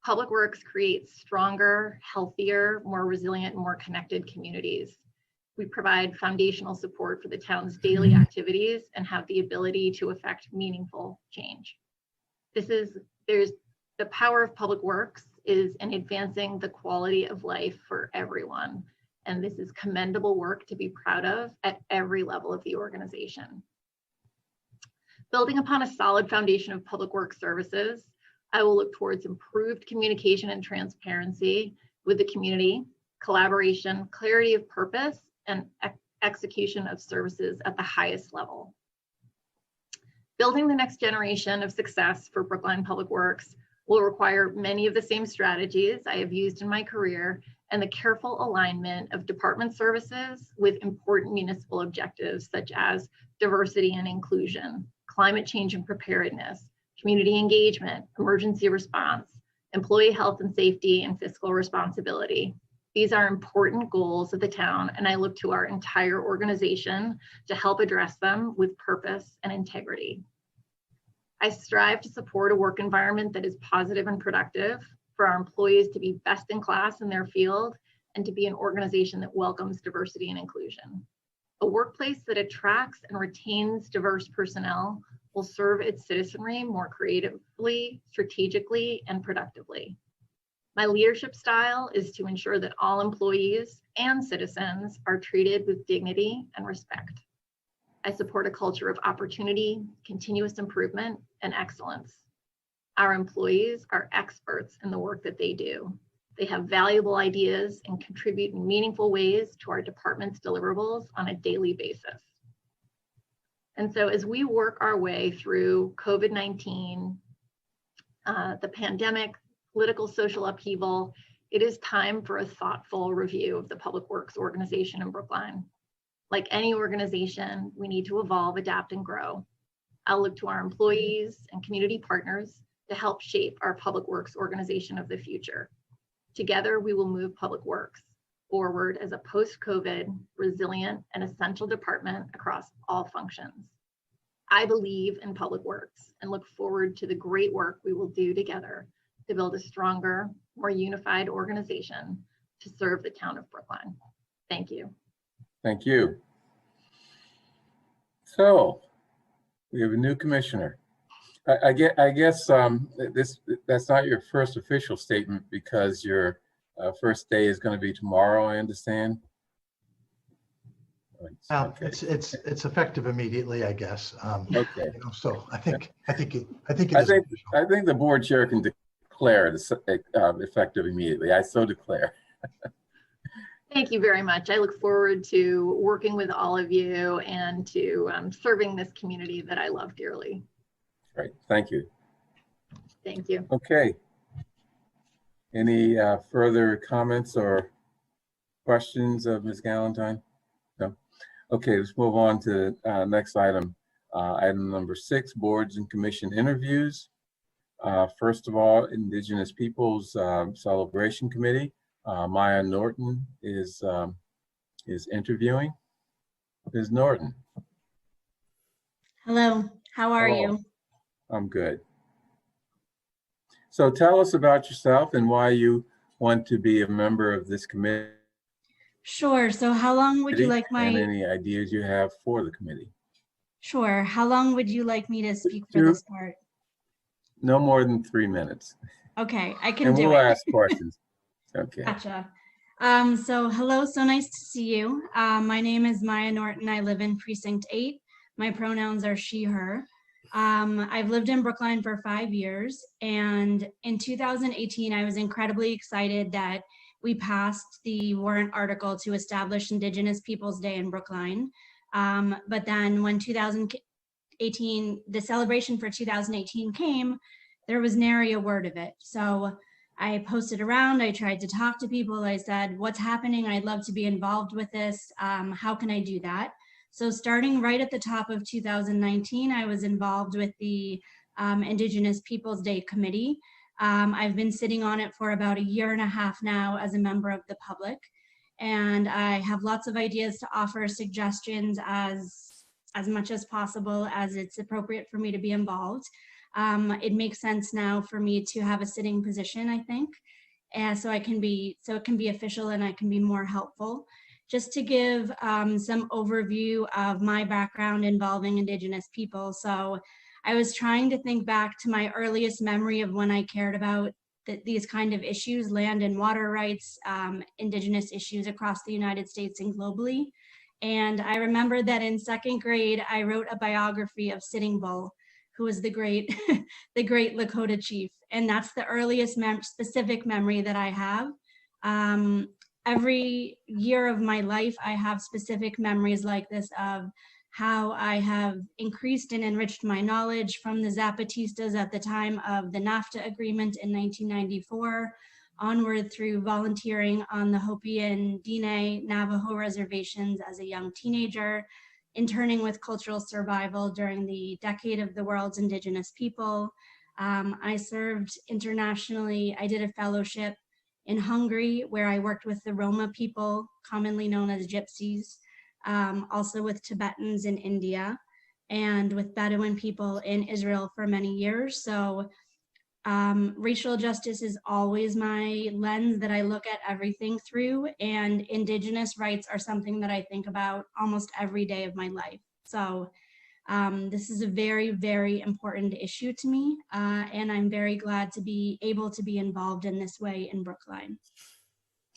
Public works creates stronger, healthier, more resilient, and more connected communities. We provide foundational support for the town's daily activities and have the ability to affect meaningful change. There's the power of public works is in advancing the quality of life for everyone. And this is commendable work to be proud of at every level of the organization. Building upon a solid foundation of public works services, I will look towards improved communication and transparency with the community, collaboration, clarity of purpose, and execution of services at the highest level. Building the next generation of success for Brookline Public Works will require many of the same strategies I have used in my career and the careful alignment of department services with important municipal objectives such as diversity and inclusion, climate change and preparedness, community engagement, emergency response, employee health and safety, and fiscal responsibility. These are important goals of the town, and I look to our entire organization to help address them with purpose and integrity. I strive to support a work environment that is positive and productive, for our employees to be best in class in their field, and to be an organization that welcomes diversity and inclusion. A workplace that attracts and retains diverse personnel will serve its citizenry more creatively, strategically, and productively. My leadership style is to ensure that all employees and citizens are treated with dignity and respect. I support a culture of opportunity, continuous improvement, and excellence. Our employees are experts in the work that they do. They have valuable ideas and contribute in meaningful ways to our department's deliverables on a daily basis. And so as we work our way through COVID-19, the pandemic, political social upheaval, it is time for a thoughtful review of the Public Works organization in Brookline. Like any organization, we need to evolve, adapt, and grow. I'll look to our employees and community partners to help shape our Public Works organization of the future. Together, we will move Public Works forward as a post-COVID, resilient, and essential department across all functions. I believe in Public Works and look forward to the great work we will do together to build a stronger, more unified organization to serve the town of Brookline. Thank you. Thank you. So we have a new commissioner. I guess that's not your first official statement, because your first day is going to be tomorrow, I understand. Okay. It's effective immediately, I guess. Okay. You know, so I think it is. I think the board chair can declare it effective immediately. I so declare. Thank you very much. I look forward to working with all of you and to serving this community that I love dearly. Great, thank you. Thank you. Okay. Any further comments or questions of Ms. Galentine? No? Okay, let's move on to next item. Item number 6, boards and commission interviews. First of all, Indigenous Peoples Celebration Committee. Maya Norton is interviewing. Ms. Norton. Hello, how are you? I'm good. So tell us about yourself and why you want to be a member of this committee. Sure, so how long would you like and any ideas you have for the committee? Sure, how long would you like me to speak for this part? No more than 3 minutes. Okay, I can and do it. we'll ask questions. Okay. Gotcha. So hello, so nice to see you. My name is Maya Norton. I live in Precinct 8. My pronouns are she, her. I've lived in Brookline for 5 years, and in 2018, I was incredibly excited that we passed the warrant article to establish Indigenous Peoples Day in Brookline. But then when 2018, the celebration for 2018 came, there was nary a word of it. So I posted around, I tried to talk to people. I said, what's happening? I'd love to be involved with this. How can I do that? So starting right at the top of 2019, I was involved with the Indigenous Peoples Day Committee. I've been sitting on it for about 1.5 years now as a member of the public. And I have lots of ideas to offer, suggestions as much as possible as it's appropriate for me to be involved. It makes sense now for me to have a sitting position, I think. And so it can be official and I can be more helpful. Just to give some overview of my background involving Indigenous people. So I was trying to think back to my earliest memory of when I cared about these kind of issues, land and water rights, Indigenous issues across the United States and globally. And I remember that in 2nd grade, I wrote a biography of Sitting Bull, who was the great Lakota chief. And that's the earliest specific memory that I have. Every year of my life, I have specific memories like this of how I have increased and enriched my knowledge from the Zapatistas at the time of the NAFTA agreement in 1994, onward through volunteering on the Hopi and Diné Navajo reservations as a young teenager, interning with cultural survival during the Decade of the World's Indigenous People. I served internationally. I did a fellowship in Hungary, where I worked with the Roma people, commonly known as Gypsies, also with Tibetans in India, and with Bedouin people in Israel for many years. So racial justice is always my lens that I look at everything through, and Indigenous rights are something that I think about almost every day of my life. So this is a very, very important issue to me, and I'm very glad to be able to be involved in this way in Brookline.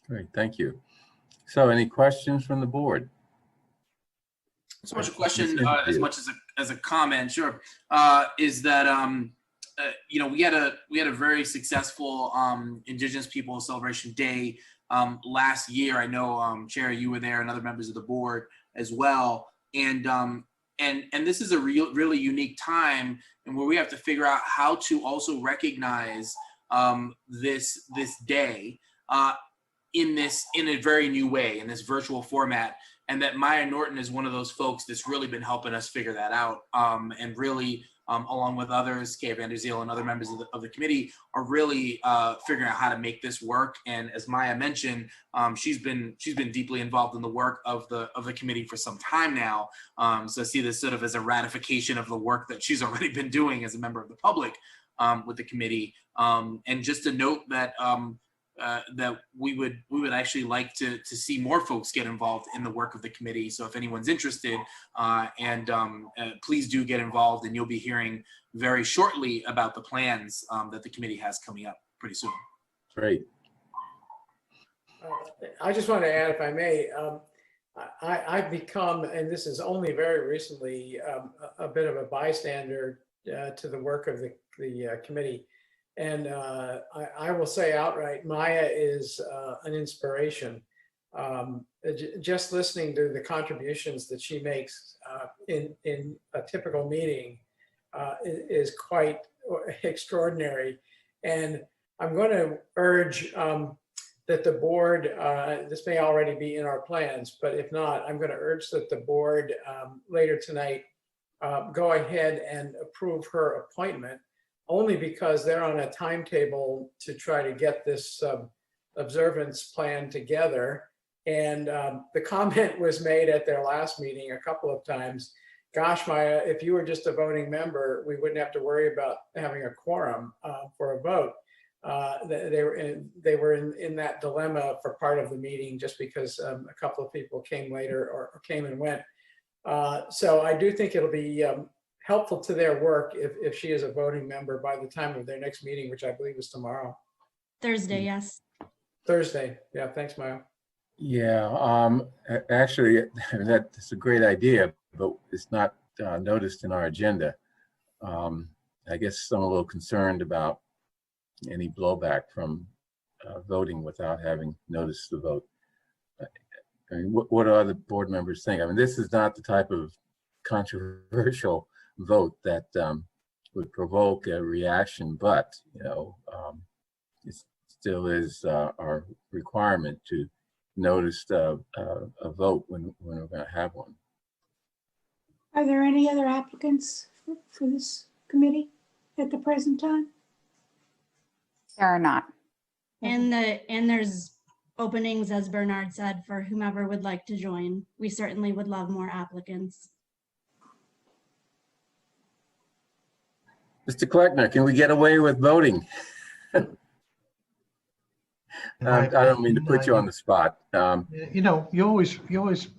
Great, thank you. So any questions from the board? So much a question as much as a comment, sure, is that you know, we had a very successful Indigenous People Celebration Day last year. I know Chair, you were there, and other members of the board as well. And this is a really unique time, and where we have to figure out how to also recognize this day in a very new way, in this virtual format. And that Maya Norton is one of those folks that's really been helping us figure that out, and really, along with others, Kay Van Der Zeel and other members of the committee, are really figuring out how to make this work. And as Maya mentioned, she's been deeply involved in the work of the committee for some time now. So I see this sort of as a ratification of the work that she's already been doing as a member of the public with the committee. And just to note that that we would actually like to see more folks get involved in the work of the committee. So if anyone's interested, please do get involved, and you'll be hearing very shortly about the plans that the committee has coming up pretty soon. Great. I just want to add, if I may, I've become, and this is only very recently, a bit of a bystander to the work of the committee. And I will say outright, Maya is an inspiration. Just listening to the contributions that she makes in a typical meeting is quite extraordinary. And I'm going to urge that the board, this may already be in our plans, but if not, I'm going to urge that the board later tonight go ahead and approve her appointment, only because they're on a timetable to try to get this observance plan together. And the comment was made at their last meeting a couple of times, gosh, Maya, if you were just a voting member, we wouldn't have to worry about having a quorum for a vote. They were in that dilemma for part of the meeting, just because a couple of people came later or came and went. So I do think it'll be helpful to their work if she is a voting member by the time of their next meeting, which I believe is tomorrow. Thursday, yes. Thursday. Yeah, thanks, Maya. Yeah, actually, that's a great idea, but it's not noticed in our agenda. I guess I'm a little concerned about any blowback from voting without having noticed the vote. I mean, what do other board members think? I mean, this is not the type of controversial vote that would provoke a reaction, but you know, it still is our requirement to notice a vote when we're going to have one. Are there any other applicants for this committee at the present time? There are not. And there's openings, as Bernard said, for whomever would like to join. We certainly would love more applicants. Mr. Kleckner, can we get away with voting? I don't mean to put you on the spot. You know, you always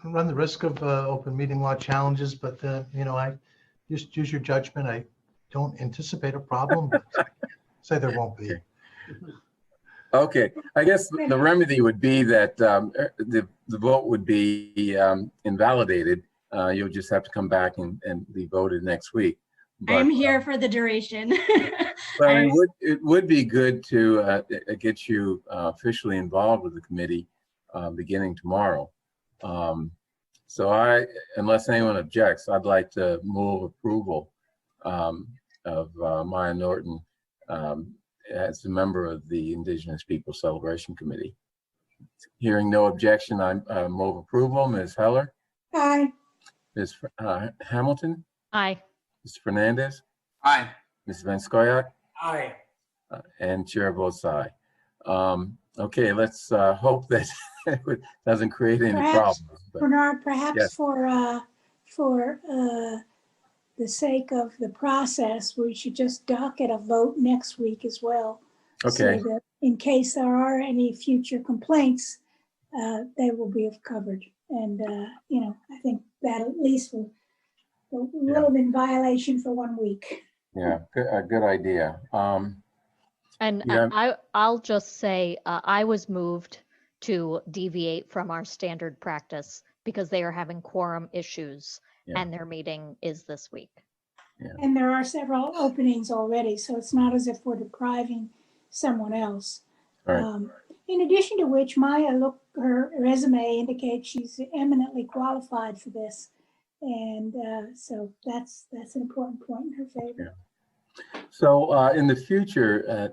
run the risk of open meeting law challenges, but you know, I just use your judgment. I don't anticipate a problem, but say there won't be. Okay, I guess the remedy would be that the vote would be invalidated. You'll just have to come back and be voted next week. But, I'm here for the duration. but it would be good to get you officially involved with the committee beginning tomorrow. So unless anyone objects, I'd like to move approval of Maya Norton as a member of the Indigenous People Celebration Committee. Hearing no objection, I move approval. Ms. Heller? Aye. Ms. Hamilton? Aye. Mr. Fernandez? Aye. Ms. Van Scoyoc? Aye. And chair votes aye. Okay, let's hope that it doesn't create any Perhaps, problems. But Bernard, perhaps yes. for the sake of the process, we should just docket a vote next week as well. Okay. So that in case there are any future complaints, they will be covered. And, you know, I think that at least will have been violation for 1 week. Yeah, a good idea. And Yeah. I'll just say, I was moved to deviate from our standard practice because they are having quorum issues and their meeting is this week. And there are several openings already, so it's not as if we're depriving someone else. Right. In addition to which, Maya, look, her resume indicates she's eminently qualified for this. And so that's an important point in her favor. Yeah. So in the future,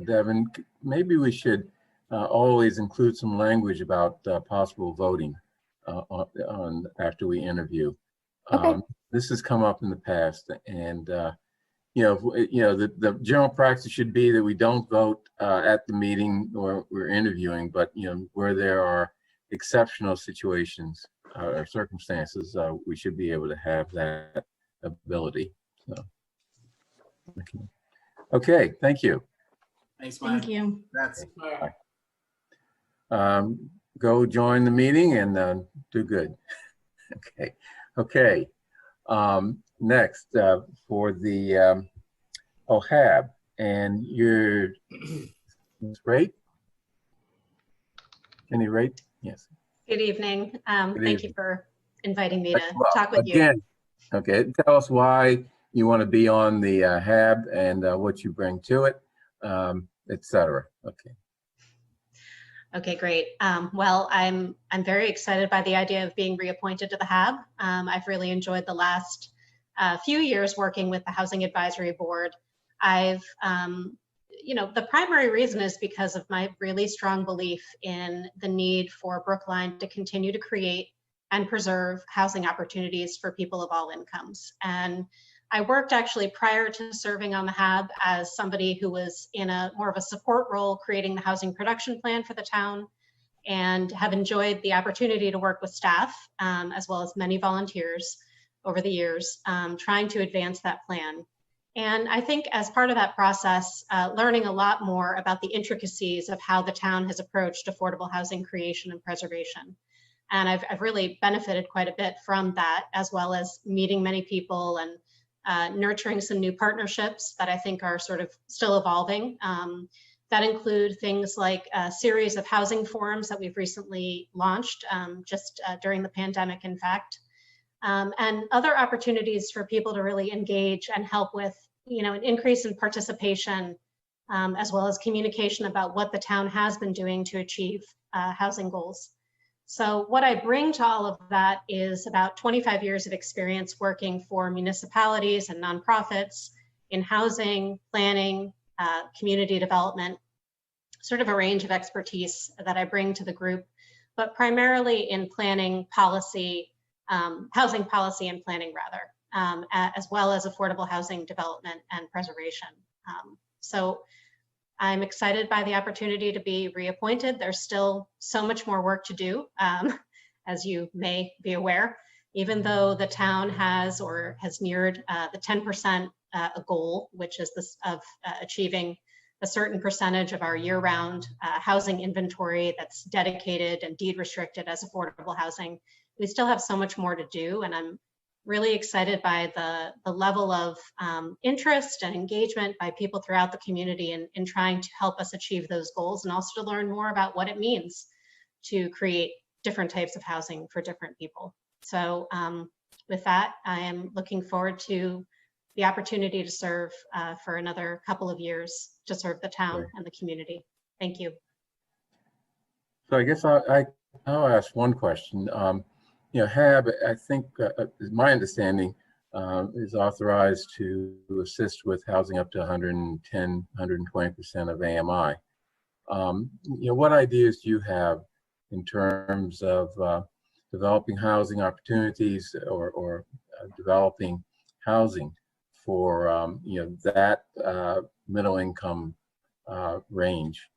Devin, maybe we should always include some language about possible voting on after we interview. Okay. This has come up in the past, and the general practice should be that we don't vote at the meeting or we're interviewing, but where there are exceptional situations or circumstances, we should be able to have that ability. So, okay, thank you. Thanks, Mike. Thank you. That's Go join the meeting and do good. Okay. Next for the OHAB, and you're great. Any rate? Yes. Good evening. Thank evening. you for inviting me to Well, talk with you. again, okay, tell us why you want to be on the HAB and what you bring to it, etc. Okay. Okay, great. Well, I'm very excited by the idea of being reappointed to the HAB. I've really enjoyed the last few years working with the Housing Advisory Board. I've, the primary reason is because of my really strong belief in the need for Brookline to continue to create and preserve housing opportunities for people of all incomes. And I worked actually prior to serving on the HAB as somebody who was in more of a support role, creating the housing production plan for the town, and have enjoyed the opportunity to work with staff as well as many volunteers over the years, trying to advance that plan. And I think as part of that process, learning a lot more about the intricacies of how the town has approached affordable housing creation and preservation. And I've really benefited quite a bit from that, as well as meeting many people and nurturing some new partnerships that I think are sort of still evolving. That include things like a series of housing forums that we've recently launched just during the pandemic, in fact, and other opportunities for people to really engage and help with, an increase in participation, as well as communication about what the town has been doing to achieve housing goals. So what I bring to all of that is about 25 years of experience working for municipalities and nonprofits in housing, planning, community development, sort of a range of expertise that I bring to the group, but primarily in planning policy, housing policy and planning rather, as well as affordable housing development and preservation. So I'm excited by the opportunity to be reappointed. There's still so much more work to do, as you may be aware, even though the town has neared the 10% goal, which is this of achieving a certain percentage of our year-round housing inventory that's dedicated and deed restricted as affordable housing. We still have so much more to do, and I'm really excited by the level of interest and engagement by people throughout the community in trying to help us achieve those goals, and also to learn more about what it means to create different types of housing for different people. So with that, I am looking forward to the opportunity to serve for another couple of years to serve the town and the community. Thank you. So I guess I'll ask one question. HAB, I think, is my understanding, is authorized to assist with housing up to 110, 120% of AMI. What ideas do you have in terms of developing housing opportunities or developing housing for that middle income range?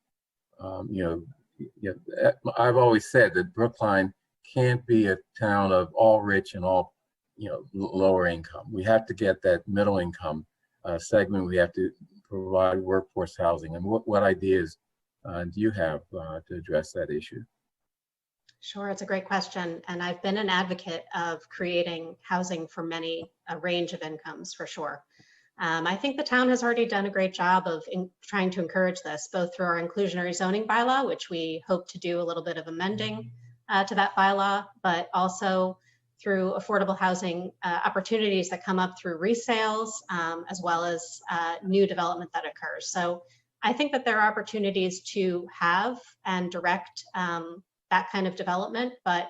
I've always said that Brookline can't be a town of all rich and all, lower income. We have to get that middle income segment. We have to provide workforce housing. And what ideas do you have to address that issue? Sure, it's a great question. And I've been an advocate of creating housing for a range of incomes, for sure. I think the town has already done a great job of trying to encourage this, both through our inclusionary zoning bylaw, which we hope to do a little bit of amending to that bylaw, but also through affordable housing opportunities that come up through resales, as well as new development that occurs. So I think that there are opportunities to have and direct that kind of development, but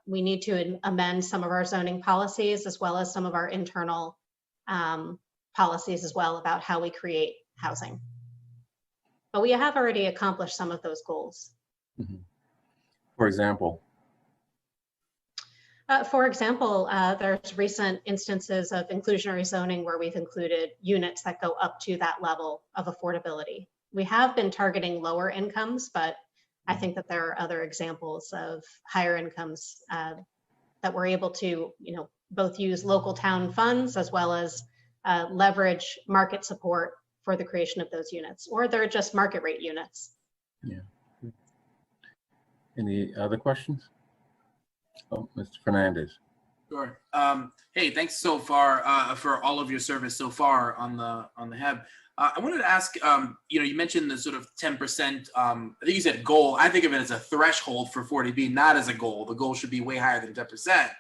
we need to amend some of our zoning policies as well as some of our internal policies as well about how we create housing. But we have already accomplished some of those goals. Mm-hmm. For example? There's recent instances of inclusionary zoning where we've included units that go up to that level of affordability. We have been targeting lower incomes, but I think that there are other examples of higher incomes that we're able to, both use local town funds as well as leverage market support for the creation of those units, or they're just market rate units. Yeah. Any other questions? Oh, Mr. Fernandez. Sure. Hey, thanks so far for all of your service so far on the HEB. I wanted to ask, you mentioned the sort of 10%, I think you said goal. I think of it as a threshold for 40B, not as a goal. The goal should be way higher than 10%.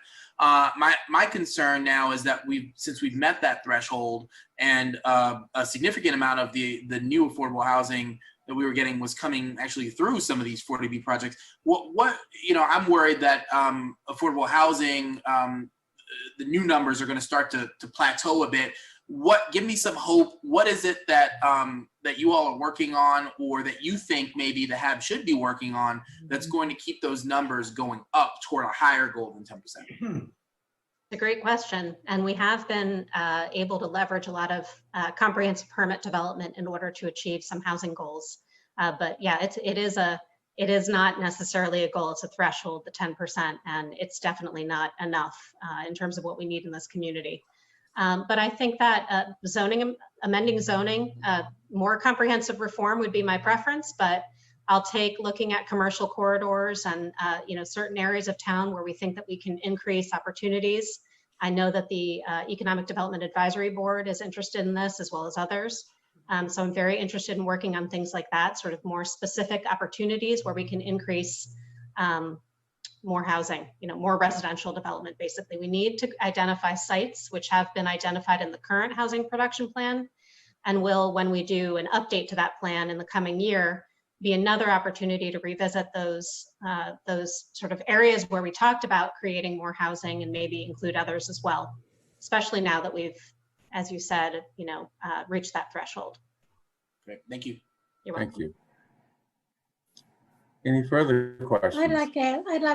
My concern now is that since we've met that threshold and a significant amount of the new affordable housing that we were getting was coming actually through some of these 40B projects. I'm worried that affordable housing, the new numbers are going to start to plateau a bit. Give me some hope. What is it that that you all are working on, or that you think maybe the HAB should be working on, that's going to keep those numbers going up toward a higher goal than 10%? It's a great question. And we have been able to leverage a lot of comprehensive permit development in order to achieve some housing goals. But yeah, it is not necessarily a goal, it's a threshold, the 10%, and it's definitely not enough in terms of what we need in this community. But I think that amending zoning, more comprehensive reform would be my preference, but I'll take looking at commercial corridors and certain areas of town where we think that we can increase opportunities. I know that the Economic Development Advisory Board is interested in this, as well as others. So I'm very interested in working on things like that, sort of more specific opportunities where we can increase more housing, more residential development. Basically, we need to identify sites which have been identified in the current housing production plan, and will, when we do an update to that plan in the coming year, be another opportunity to revisit those sort of areas where we talked about creating more housing, and maybe include others as well, especially now that we've, as you said, reached that threshold. Great, thank you. You're welcome. Thank you. Any further questions? I'd like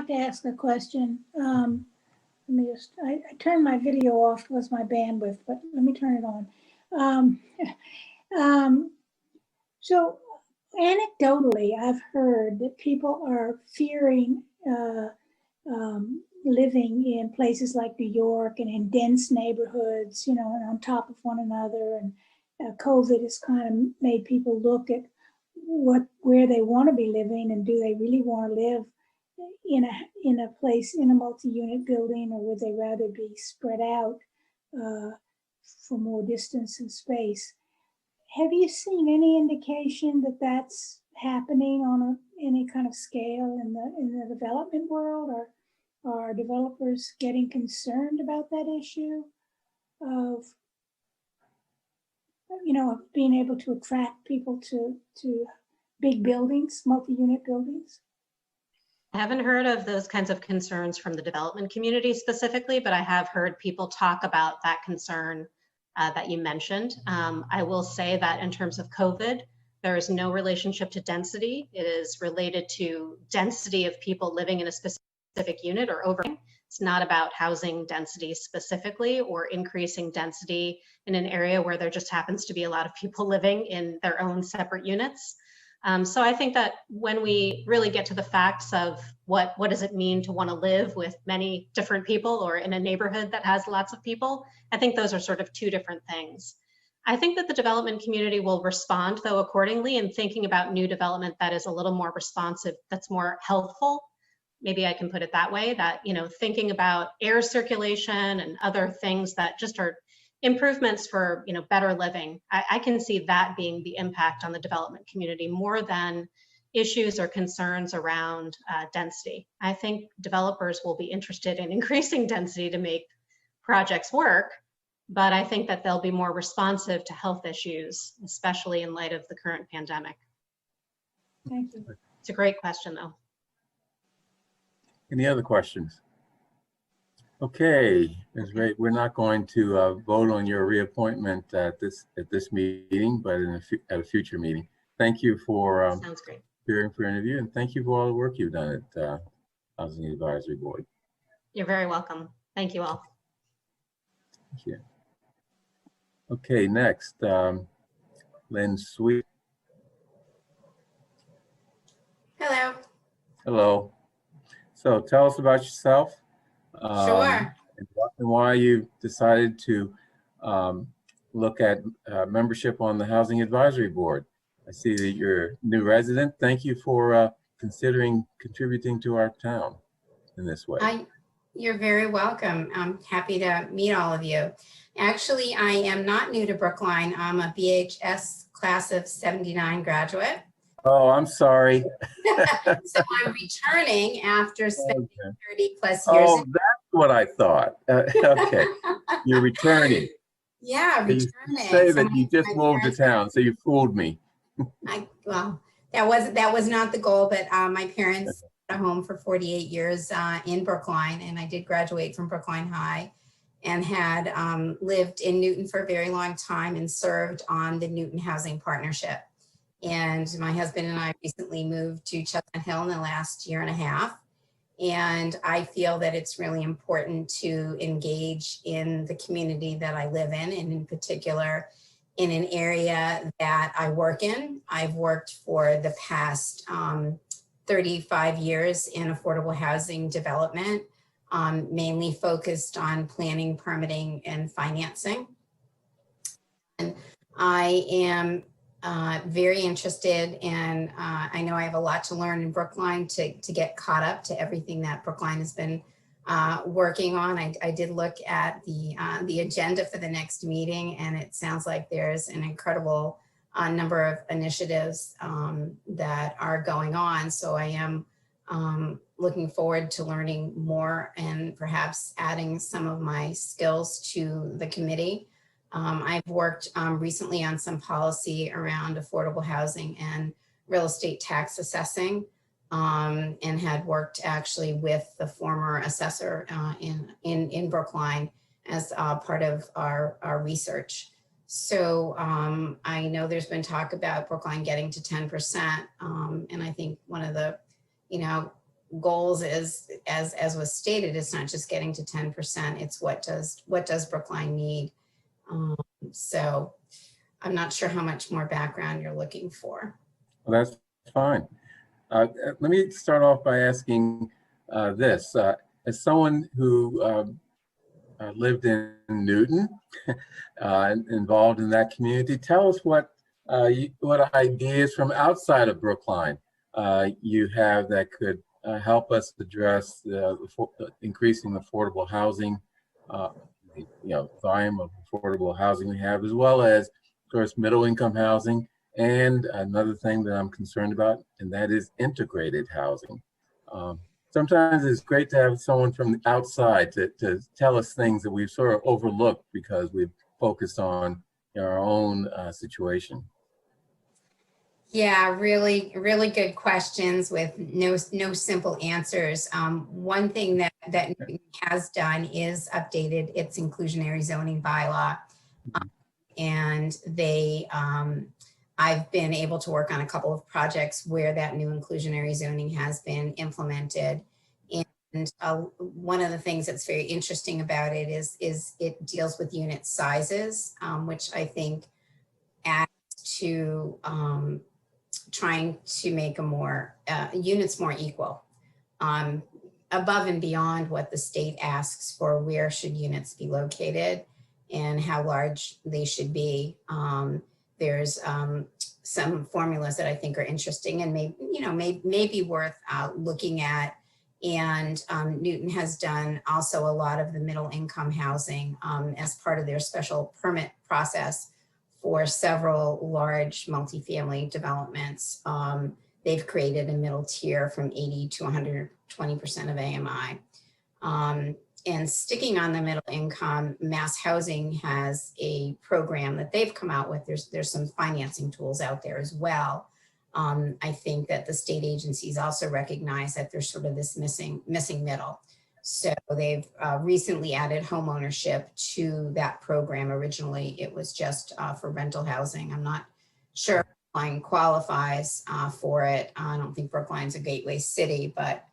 to ask a question. Let me I turned my video off, was my bandwidth, but let me turn it on. So anecdotally, I've heard that people are fearing living in places like New York and in dense neighborhoods, and on top of one another. And COVID has kind of made people look at where they want to be living, and do they really want to live in a place, in a multi-unit building, or would they rather be spread out for more distance and space? Have you seen any indication that that's happening on any kind of scale in the development world, or are developers getting concerned about that issue of being able to attract people to big buildings, multi-unit buildings? I haven't heard of those kinds of concerns from the development community specifically, but I have heard people talk about that concern that you mentioned. I will say that in terms of COVID, there is no relationship to density. It is related to density of people living in a specific unit or over. It's not about housing density specifically, or increasing density in an area where there just happens to be a lot of people living in their own separate units. So I think that when we really get to the facts of what does it mean to want to live with many different people or in a neighborhood that has lots of people, I think those are sort of two different things. I think that the development community will respond though accordingly in thinking about new development that is a little more responsive, that's more healthful. Maybe I can put it that way, that, you know, thinking about air circulation and other things that just are improvements for, you know, better living. I can see that being the impact on the development community more than issues or concerns around density. I think developers will be interested in increasing density to make projects work, but I think that they'll be more responsive to health issues, especially in light of the current pandemic. Thank you. It's a great question though. Any other questions? Okay, Ms. Ray, we're not going to vote on your reappointment at this meeting, but at a future meeting. Thank you for Sounds great. appearing for your interview, and thank you for all the work you've done at Housing Advisory Board. You're very welcome. Thank you all. Thank you. Okay, next, Lynn Sweet. Hello. Hello. So tell us about yourself. Sure. And why you decided to look at membership on the Housing Advisory Board. I see that you're a new resident. Thank you for considering contributing to our town in this way. You're very welcome. I'm happy to meet all of you. Actually, I am not new to Brookline. I'm a BHS class of 79 graduate. Oh, I'm sorry. So I'm returning after spending 30 plus years. Oh, that's what I thought. Okay, you're returning. Yeah, returning. You say that you just moved to town, so you fooled me. Well, that was not the goal, but my parents had a home for 48 years in Brookline, and I did graduate from Brookline High and had lived in Newton for a very long time and served on the Newton Housing Partnership. And my husband and I recently moved to Chestnut Hill in the last year and a half. And I feel that it's really important to engage in the community that I live in, and in particular, in an area that I work in. I've worked for the past 35 years in affordable housing development, mainly focused on planning, permitting, and financing. And I am very interested, and I know I have a lot to learn in Brookline to get caught up to everything that Brookline has been working on. I did look at the agenda for the next meeting, and it sounds like there's an incredible number of initiatives that are going on. So I am looking forward to learning more and perhaps adding some of my skills to the committee. I've worked recently on some policy around affordable housing and real estate tax assessing, and had worked actually with the former assessor in Brookline as part of our research. So I know there's been talk about Brookline getting to 10%, and I think one of the goals is, as was stated, it's not just getting to 10%, it's what does Brookline need. So I'm not sure how much more background you're looking for. Well, that's fine. Let me start off by asking this. As someone who lived in Newton, involved in that community, tell us what ideas from outside of Brookline you have that could help us address increasing affordable housing, volume of affordable housing we have, as well as, of course, middle income housing, and another thing that I'm concerned about, and that is integrated housing. Sometimes it's great to have someone from the outside to tell us things that we've sort of overlooked because we've focused on our own situation. Yeah, really, really good questions with no simple answers. One thing that Newton has done is updated its inclusionary zoning bylaw, and I've been able to work on a couple of projects where that new inclusionary zoning has been implemented. And one of the things that's very interesting about it is it deals with unit sizes, which I think adds to trying to make a more units more equal, above and beyond what the state asks for where should units be located and how large they should be. There's some formulas that I think are interesting and maybe worth looking at. And Newton has done also a lot of the middle income housing as part of their special permit process for several large multifamily developments. They've created a middle tier from 80 to 120% of AMI. And sticking on the middle income, Mass Housing has a program that they've come out with. There's some financing tools out there as well. I think that the state agencies also recognize that there's sort of this missing middle. So they've recently added home ownership to that program. Originally, it was just for rental housing. I'm not sure if Brookline qualifies for it. I don't think Brookline's a gateway city, but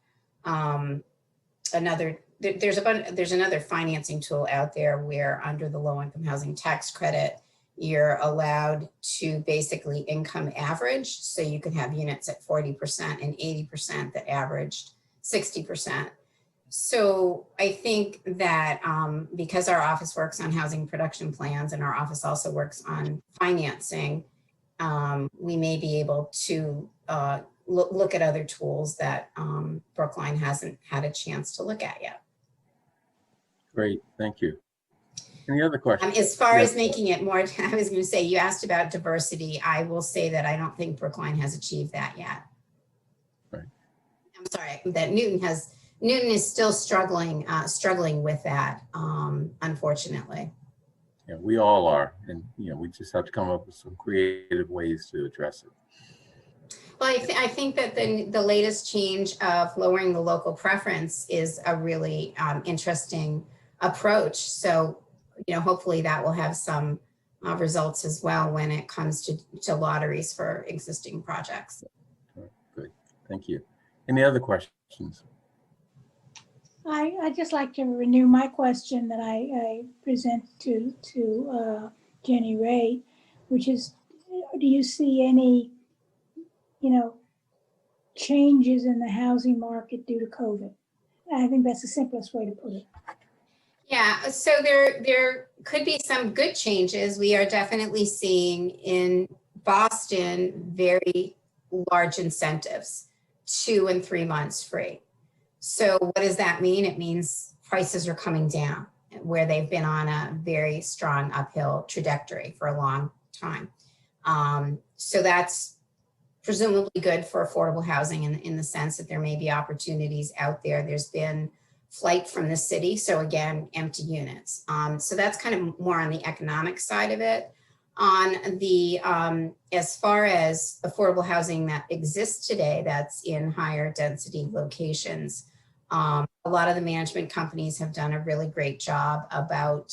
there's another financing tool out there where under the low income housing tax credit, you're allowed to basically income average. So you could have units at 40% and 80% that averaged 60%. So I think that because our office works on housing production plans and our office also works on financing, we may be able to look at other tools that Brookline hasn't had a chance to look at yet. Great, thank you. Any other questions? As far as making it more, I was going to say, you asked about diversity. I will say that I don't think Brookline has achieved that yet. Right. I'm sorry, that Newton is still struggling with that, unfortunately. Yeah, we all are, and we just have to come up with some creative ways to address it. Well, I think that the latest change of lowering the local preference is a really interesting approach. So, hopefully that will have some results as well when it comes to lotteries for existing projects. Good, thank you. Any other questions? I'd just like to renew my question that I present to Jenny Ray, which is, do you see any, changes in the housing market due to COVID? I think that's the simplest way to put it. Yeah, so there could be some good changes. We are definitely seeing in Boston very large incentives, 2 and 3 months free. So what does that mean? It means prices are coming down where they've been on a very strong uphill trajectory for a long time. So that's presumably good for affordable housing in the sense that there may be opportunities out there. There's been flight from the city. So again, empty units. So that's kind of more on the economic side of it. On the, as far as affordable housing that exists today, that's in higher density locations, a lot of the management companies have done a really great job about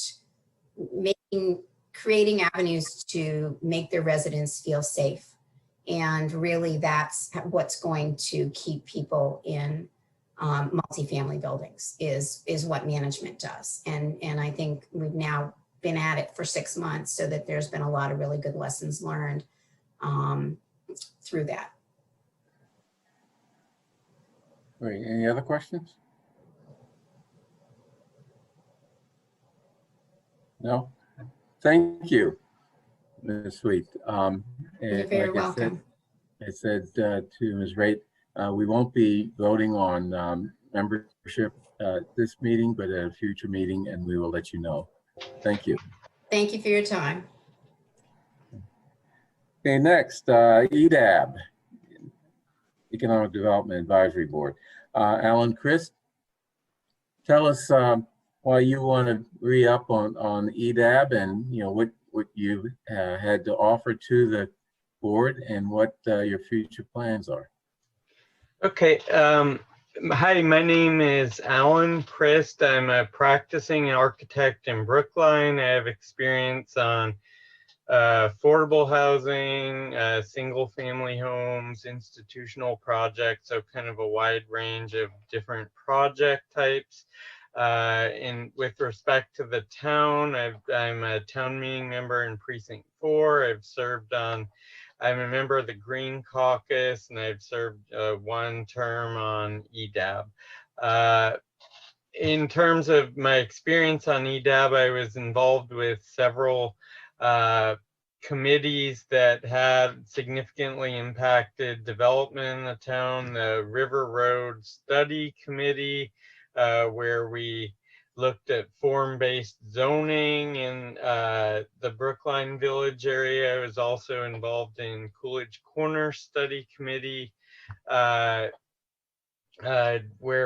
creating avenues to make their residents feel safe. And really that's what's going to keep people in multifamily buildings is what management does. And I think we've now been at it for 6 months, so that there's been a lot of really good lessons learned through that. Great. Any other questions? No? Thank you, Ms. Sweet. You're very welcome. I said to Ms. Raitt, we won't be voting on membership this meeting, but at a future meeting, and we will let you know. Thank you. Thank you for your time. Okay, next, EDAB, Economic Development Advisory Board. Alan Christ, tell us why you want to re-up on EDAB and what you had to offer to the board and what your future plans are. Okay. Hi, my name is Alan Christ. I'm a practicing architect in Brookline. I have experience on affordable housing, single family homes, institutional projects, so kind of a wide range of different project types. And with respect to the town, I'm a town meeting member in Precinct 4. I've served on I'm a member of the Green Caucus, and I've served 1 term on EDAB. In terms of my experience on EDAB, I was involved with several committees that had significantly impacted development in the town. The River Road Study Committee, where we looked at form-based zoning in the Brookline Village area. I was also involved in Coolidge Corner Study Committee, where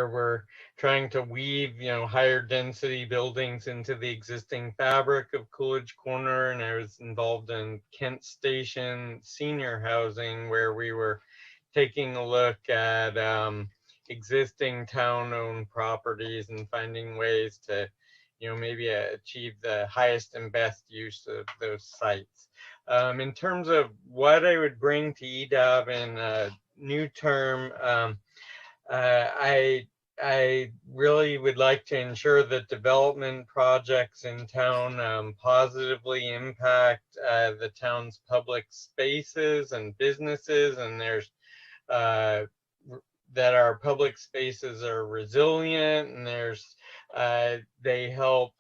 we're trying to weave, higher density buildings into the existing fabric of Coolidge Corner. And I was involved in Kent Station senior housing, where we were taking a look at existing town-owned properties and finding ways to, maybe achieve the highest and best use of those sites. In terms of what I would bring to EDAB in a new term, I really would like to ensure that development projects in town positively impact the town's public spaces and businesses, and there's that our public spaces are resilient, and they help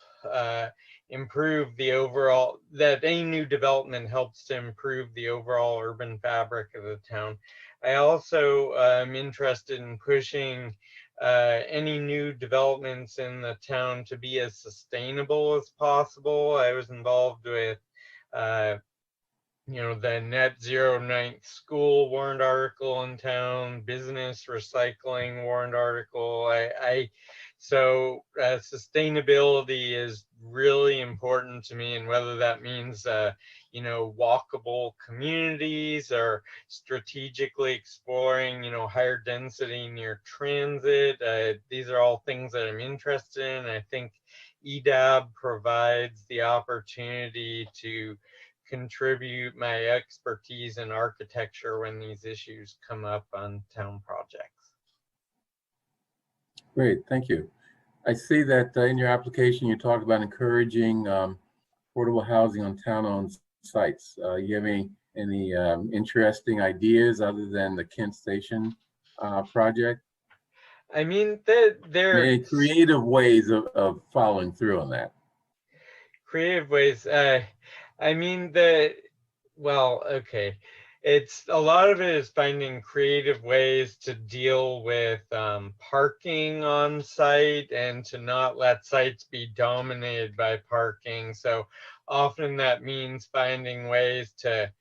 improve the overall, that any new development helps to improve the overall urban fabric of the town. I also am interested in pushing any new developments in the town to be as sustainable as possible. I was involved with the net zero ninth school warrant article in town, business recycling warrant article. So sustainability is really important to me, and whether that means walkable communities or strategically exploring higher density near transit, these are all things that I'm interested in. I think EDAB provides the opportunity to contribute my expertise in architecture when these issues come up on town projects. Great, thank you. I see that in your application, you talk about encouraging affordable housing on town-owned sites. You have any interesting ideas other than the Kent Station project? I mean, there are creative ways of following through on that. Creative ways. I mean, okay. It's a lot of it is finding creative ways to deal with parking on site and to not let sites be dominated by parking. So often that means finding ways to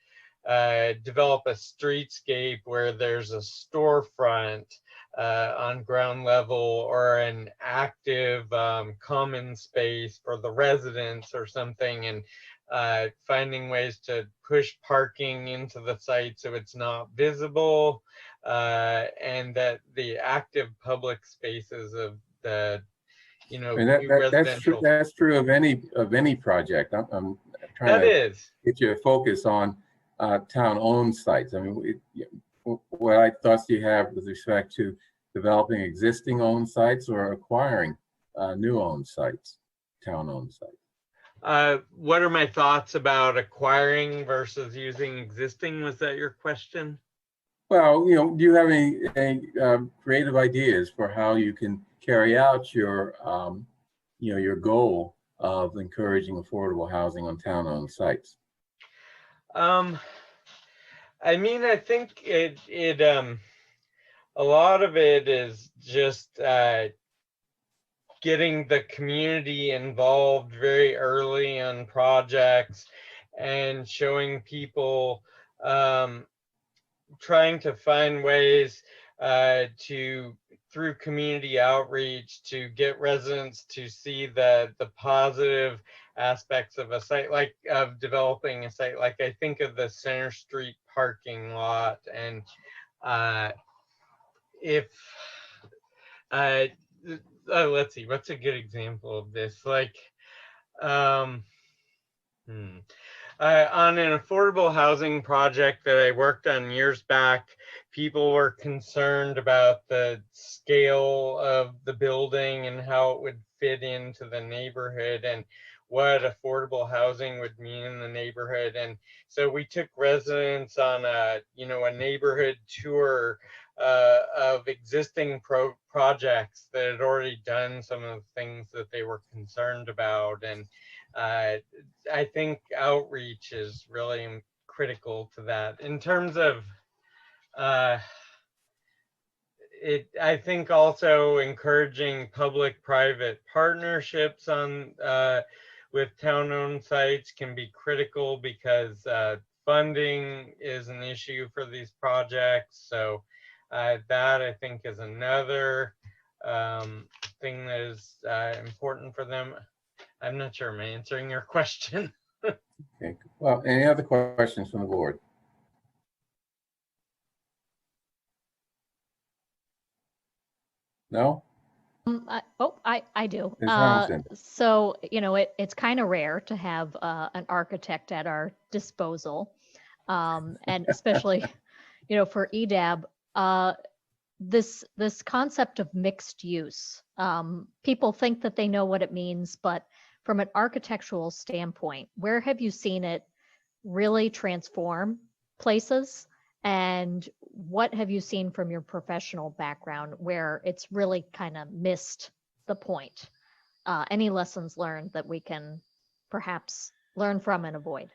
develop a streetscape where there's a storefront on ground level, or an active common space for the residents or something, and finding ways to push parking into the site so it's not visible, and that the active public spaces of the that's true of any project. I'm trying to get you to focus on town-owned sites. I mean, what thoughts do you have with respect to developing existing owned sites or acquiring new owned sites, town-owned sites? What are my thoughts about acquiring versus using existing? Was that your question? Well, do you have any creative ideas for how you can carry out your, your goal of encouraging affordable housing on town-owned sites? I mean, I think a lot of it is just getting the community involved very early on projects and showing people, trying to find ways through community outreach to get residents to see the positive aspects of a site, like of developing a site. Like I think of the Center Street parking lot, and let's see, what's a good example of this? Like, on an affordable housing project that I worked on years back, people were concerned about the scale of the building and how it would fit into the neighborhood. And what affordable housing would mean in the neighborhood. And so we took residents on a neighborhood tour of existing projects that had already done some of the things that they were concerned about. And I think outreach is really critical to that. In terms of I think also encouraging public-private partnerships on with town-owned sites can be critical, because funding is an issue for these projects. So that, I think, is another thing that is important for them. I'm not sure I'm answering your question. Okay. Well, any other questions from the board? No? I do. Ms. Hamilton. So, it's kind of rare to have an architect at our disposal. And especially, for EDAB, this concept of mixed use. People think that they know what it means, but from an architectural standpoint, where have you seen it really transform places? And what have you seen from your professional background where it's really kind of missed the point? Any lessons learned that we can perhaps learn from and avoid?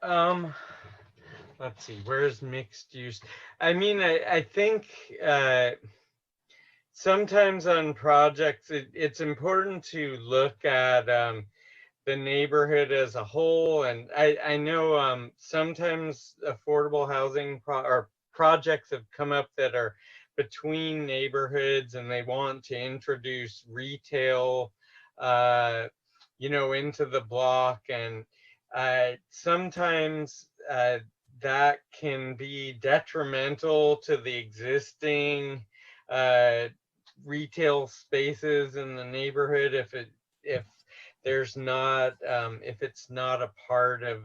Let's see, where's mixed use? I mean, I think sometimes on projects, it's important to look at the neighborhood as a whole. And I know sometimes affordable housing projects have come up that are between neighborhoods, and they want to introduce retail, into the block. And sometimes that can be detrimental to the existing retail spaces in the neighborhood if there's not if it's not a part of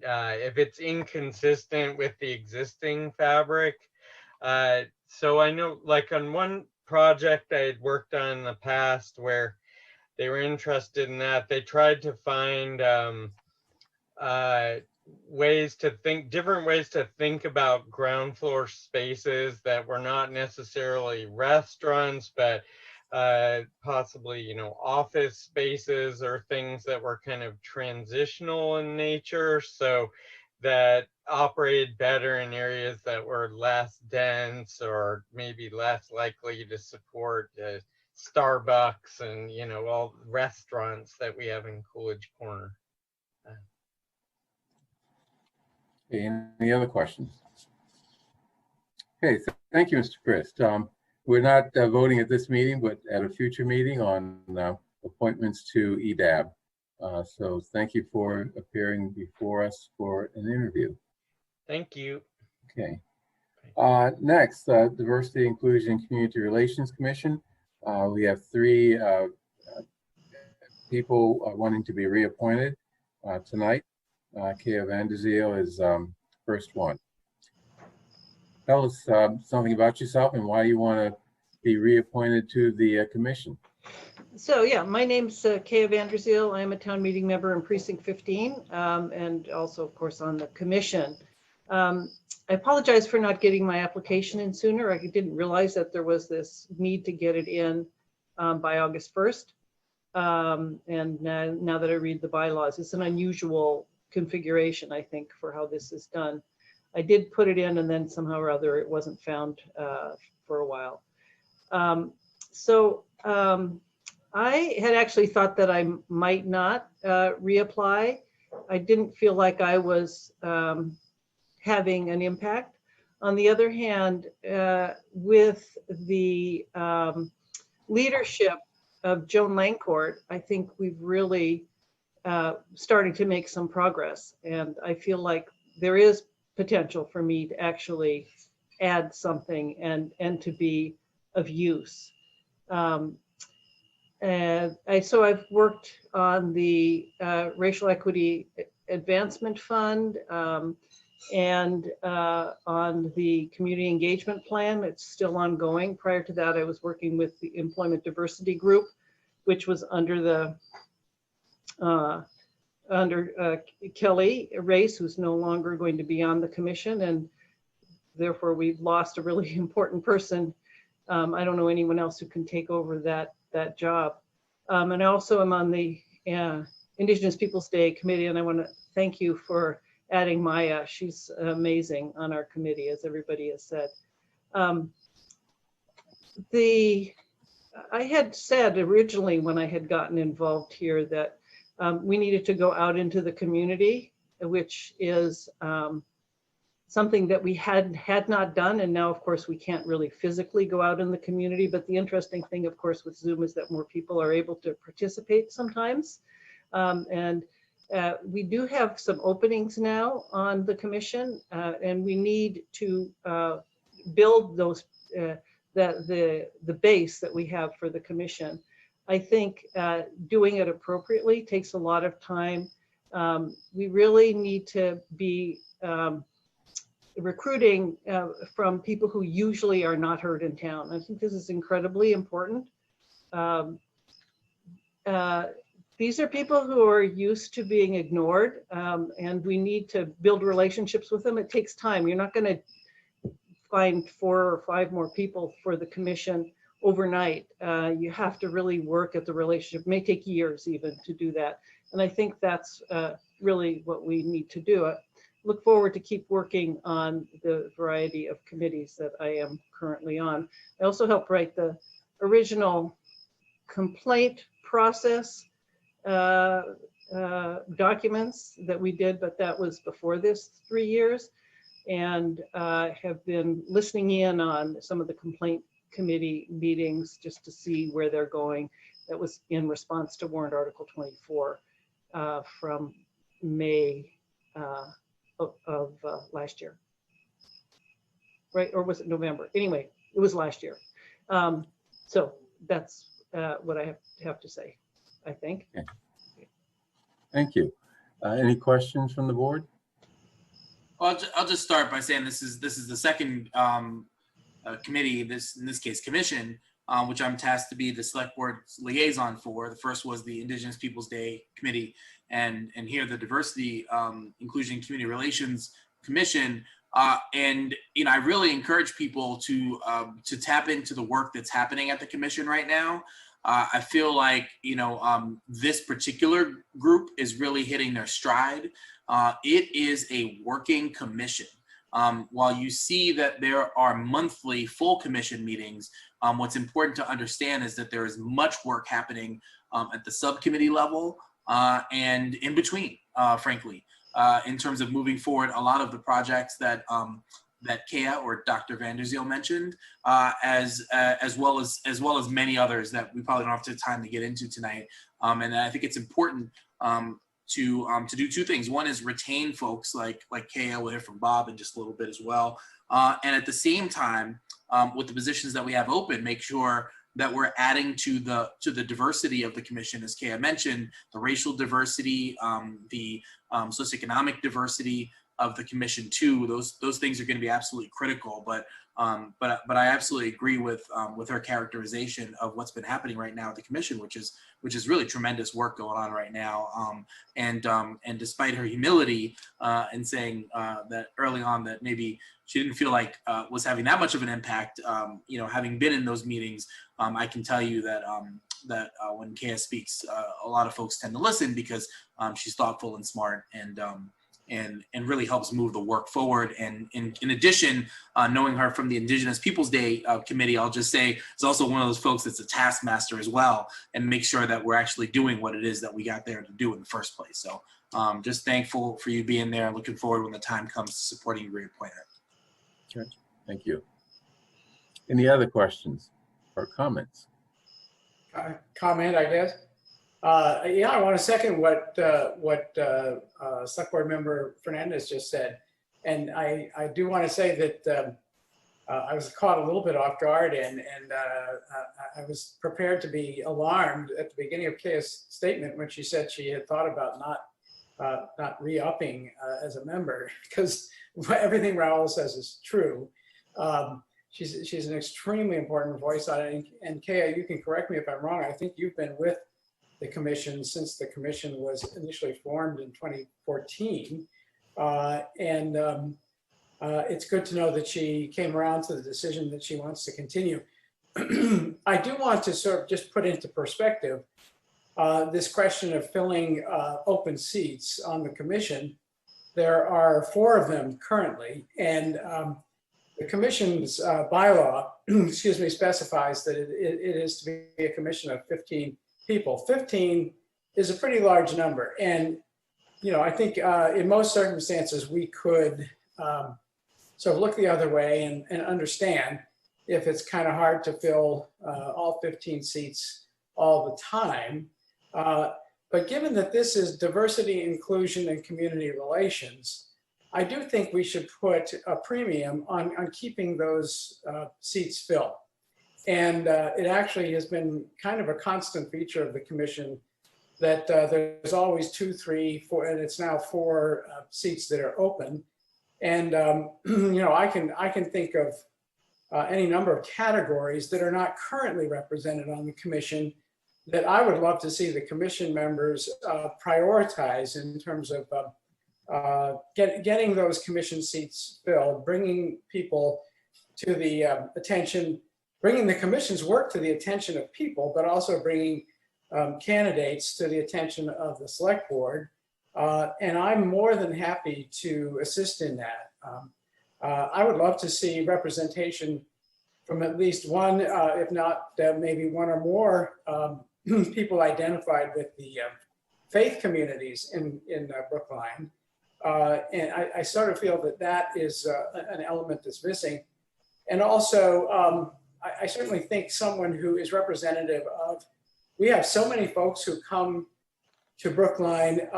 if it's inconsistent with the existing fabric. So I know, like on one project I had worked on in the past where they were interested in that, they tried to find different ways to think about ground floor spaces that were not necessarily restaurants, but possibly, office spaces or things that were kind of transitional in nature, so that operated better in areas that were less dense or maybe less likely to support Starbucks and, all restaurants that we have in Coolidge Corner. Okay, any other questions? Okay, thank you, Mr. Christ. We're not voting at this meeting, but at a future meeting on appointments to EDAB. So thank you for appearing before us for an interview. Thank you. Okay. Next, Diversity, Inclusion, and Community Relations Commission. We have 3 people wanting to be reappointed tonight. Kea Vanderzeel is first one. Tell us something about yourself and why you want to be reappointed to the commission. So yeah, my name's Kea Vanderzeel. I'm a town meeting member in Precinct 15 and also, of course, on the commission. I apologize for not getting my application in sooner. I didn't realize that there was this need to get it in by August 1st. And now that I read the bylaws, it's an unusual configuration, I think, for how this is done. I did put it in, and then somehow or other it wasn't found for a while. I had actually thought that I might not reapply. I didn't feel like I was having an impact. On the other hand, with the leadership of Joan Langcourt, I think we've really starting to make some progress. And I feel like there is potential for me to actually add something and to be of use. So I've worked on the Racial Equity Advancement Fund and on the Community Engagement Plan. It's still ongoing. Prior to that, I was working with the Employment Diversity Group, which was under the under Kelly Race, who's no longer going to be on the commission, and therefore we've lost a really important person. I don't know anyone else who can take over that job. And I also am on the Indigenous Peoples Day committee, and I want to thank you for adding Maya. She's amazing on our committee, as everybody has said. I had said originally when I had gotten involved here that we needed to go out into the community, which is something that we had not done. And now, of course, we can't really physically go out in the community. But the interesting thing, of course, with Zoom is that more people are able to participate sometimes. We do have some openings now on the commission, and we need to build those the base that we have for the commission. I think doing it appropriately takes a lot of time. We really need to be recruiting from people who usually are not heard in town. I think this is incredibly important. These are people who are used to being ignored, and we need to build relationships with them. It takes time. You're not going to find 4 or 5 more people for the commission overnight. You have to really work at the relationship. It may take years even to do that. And I think that's really what we need to do. I look forward to keep working on the variety of committees that I am currently on. I also helped write the original complaint process documents that we did, but that was before this 3 years, and have been listening in on some of the complaint committee meetings just to see where they're going. That was in response to warrant article 24 from May of last year, right? Or was it November? Anyway, it was last year. So that's what I have to say, I think. Okay. Thank you. Any questions from the board? Well, I'll just start by saying this is the second committee, in this case commission, which I'm tasked to be the select board's liaison for. The first was the Indigenous Peoples Day Committee, and here the Diversity, Inclusion, Community Relations Commission. And I really encourage people to tap into the work that's happening at the commission right now. I feel like this particular group is really hitting their stride. It is a working commission. While you see that there are monthly full commission meetings, what's important to understand is that there is much work happening at the subcommittee level and in between, frankly, in terms of moving forward a lot of the projects that Kea or Dr. Vanderzeel mentioned, as well as many others that we probably don't have the time to get into tonight. And I think it's important to do 2 things. One is retain folks like Kea, we'll hear from Bob in just a little bit as well. And at the same time, with the positions that we have open, make sure that we're adding to the diversity of the commission, as Kea mentioned, the racial diversity, the socioeconomic diversity of the commission too. Those things are going to be absolutely critical. But I absolutely agree with her characterization of what's been happening right now at the commission, which is really tremendous work going on right now. And despite her humility in saying that early on that maybe she didn't feel like was having that much of an impact, having been in those meetings, I can tell you that when Kea speaks, a lot of folks tend to listen because she's thoughtful and smart and really helps move the work forward. And in addition, knowing her from the Indigenous Peoples Day Committee, I'll just say is also one of those folks that's a taskmaster as well, and make sure that we're actually doing what it is that we got there to do in the first place. So just thankful for you being there and looking forward when the time comes to supporting your reappointment. Okay, thank you. Any other questions or comments? Comment, I guess. Yeah, I want to second what Select Board Member Fernandez just said. And I do want to say that I was caught a little bit off guard, and I was prepared to be alarmed at the beginning of Kea's statement when she said she had thought about not re-upping as a member, because everything Raul says is true. She's an extremely important voice on it. And Kea, you can correct me if I'm wrong. I think you've been with the commission since the commission was initially formed in 2014. It's good to know that she came around to the decision that she wants to continue. I do want to sort of just put into perspective this question of filling open seats on the commission. There are 4 of them currently, and the commission's bylaw, excuse me, specifies that it is to be a commission of 15 people. 15 is a pretty large number, and I think in most circumstances we could sort of look the other way and understand if it's kind of hard to fill all 15 seats all the time. But given that this is diversity, inclusion, and community relations, I do think we should put a premium on keeping those seats filled. And it actually has been kind of a constant feature of the commission that there's always 2, 3, 4, and it's now 4 seats that are open. And I can think of any number of categories that are not currently represented on the commission that I would love to see the commission members prioritize in terms of getting those commission seats filled, bringing people to the attention, bringing the commission's work to the attention of people, but also bringing candidates to the attention of the select board. And I'm more than happy to assist in that. I would love to see representation from at least one, if not maybe one or more people identified with the faith communities in Brookline. And I sort of feel that that is an element that's missing. And also, I certainly think someone who is representative of, we have so many folks who come to Brookline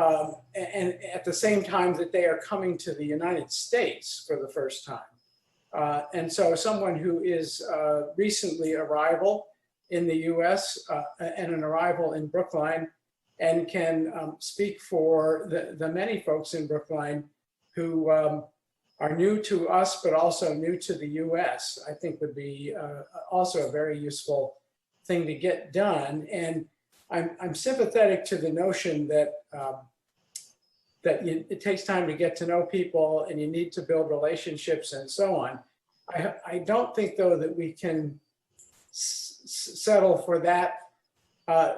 and at the same time that they are coming to the United States for the first time. And so someone who is recently arrival in the US and an arrival in Brookline and can speak for the many folks in Brookline who are new to us, but also new to the US, I think would be also a very useful thing to get done. And I'm sympathetic to the notion that it takes time to get to know people and you need to build relationships and so on. I don't think, though, that we can settle for that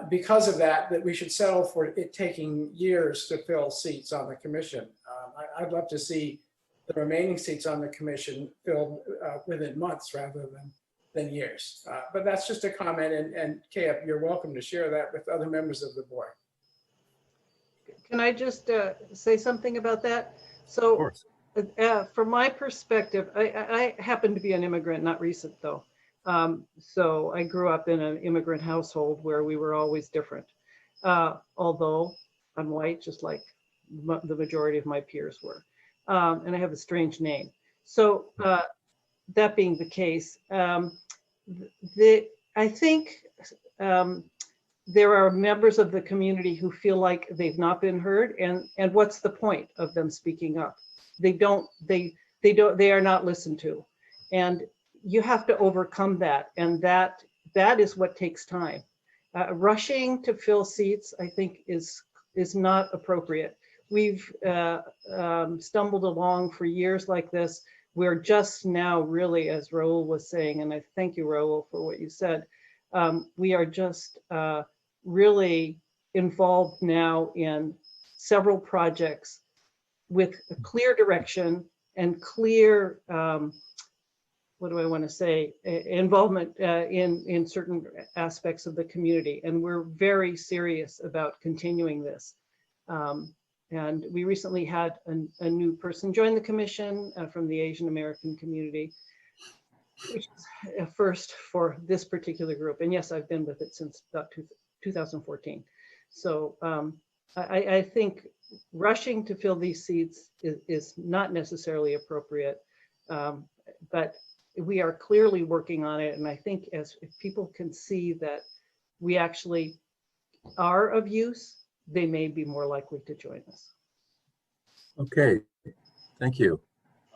because of that we should settle for it taking years to fill seats on the commission. I'd love to see the remaining seats on the commission filled within months rather than years. But that's just a comment, and Kaya, you're welcome to share that with other members of the board. Can I just say something about that? So from my perspective, I happen to be an immigrant, not recent though. So I grew up in an immigrant household where we were always different. Although I'm white, just like the majority of my peers were. And I have a strange name. So that being the case, I think there are members of the community who feel like they've not been heard, and what's the point of them speaking up? They are not listened to, and you have to overcome that, and that is what takes time. Rushing to fill seats, I think, is not appropriate. We've stumbled along for years like this. We're just now really, as Raul was saying, and I thank you, Raul, for what you said, we are just really involved now in several projects with a clear direction and clear, what do I want to say, involvement in certain aspects of the community. And we're very serious about continuing this. And we recently had a new person join the commission from the Asian American community, which is a first for this particular group. And yes, I've been with it since about 2014. So I think rushing to fill these seats is not necessarily appropriate, but we are clearly working on it. And I think if people can see that we actually are of use, they may be more likely to join us. Okay, thank you.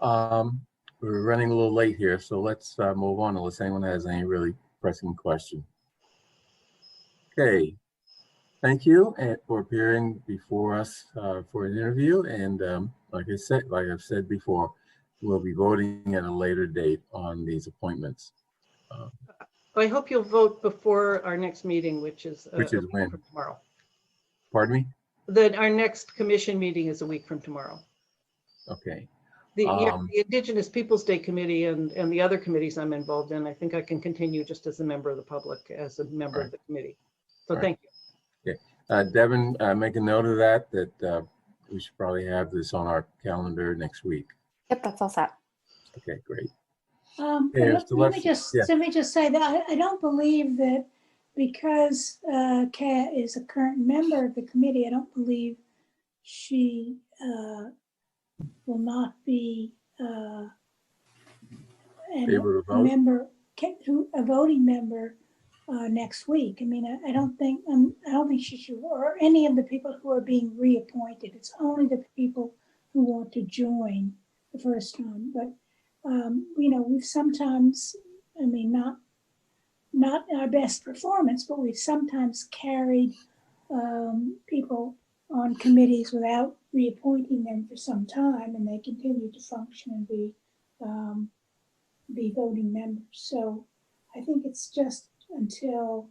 We're running a little late here, so let's move on unless anyone has any really pressing question. Okay, thank you for appearing before us for an interview. And like I've said before, we'll be voting at a later date on these appointments. I hope you'll vote before our next meeting, which is a week when? from tomorrow. Pardon me? Our next commission meeting is a week from tomorrow. Okay. The Indigenous Peoples Day Committee and the other committees I'm involved in, I think I can continue just as a member of the public, as a member of the committee. So thank you. Okay. Devin, make a note of that we should probably have this on our calendar next week. Yep, that's all set. Okay, great. Let me just say that I don't believe that because Kat is a current member of the committee, I don't believe she will not be a voting member next week. I mean, I don't think she should, or any of the people who are being reappointed. It's only the people who want to join the first time. But we've sometimes, I mean, not our best performance, but we've sometimes carried people on committees without reappointing them for some time, and they continue to function and be voting members. So I think it's just until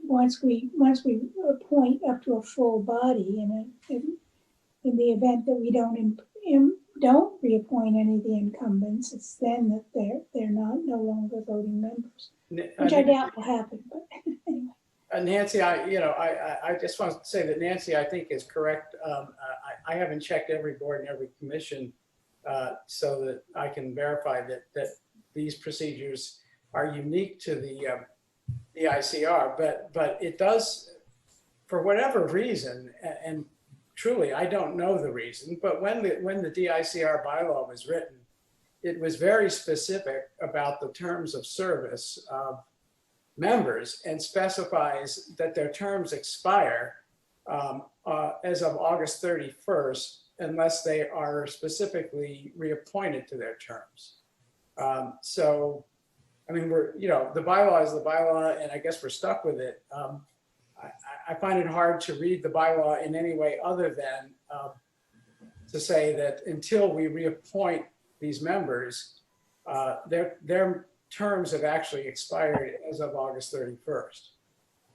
once we appoint up to a full body, and in the event that we don't reappoint any of the incumbents, it's then that they're no longer voting members, which I doubt will happen. But anyway. Nancy, I just want to say that Nancy, I think, is correct. I haven't checked every board and every commission so that I can verify that these procedures are unique to the ICR, but it does, for whatever reason, and truly I don't know the reason, but when the DICR bylaw was written, it was very specific about the terms of service of members and specifies that their terms expire as of August 31st, unless they are specifically reappointed to their terms. So, I mean, the bylaw is the bylaw, and I guess we're stuck with it. I find it hard to read the bylaw in any way other than to say that until we reappoint these members, their terms have actually expired as of August 31st.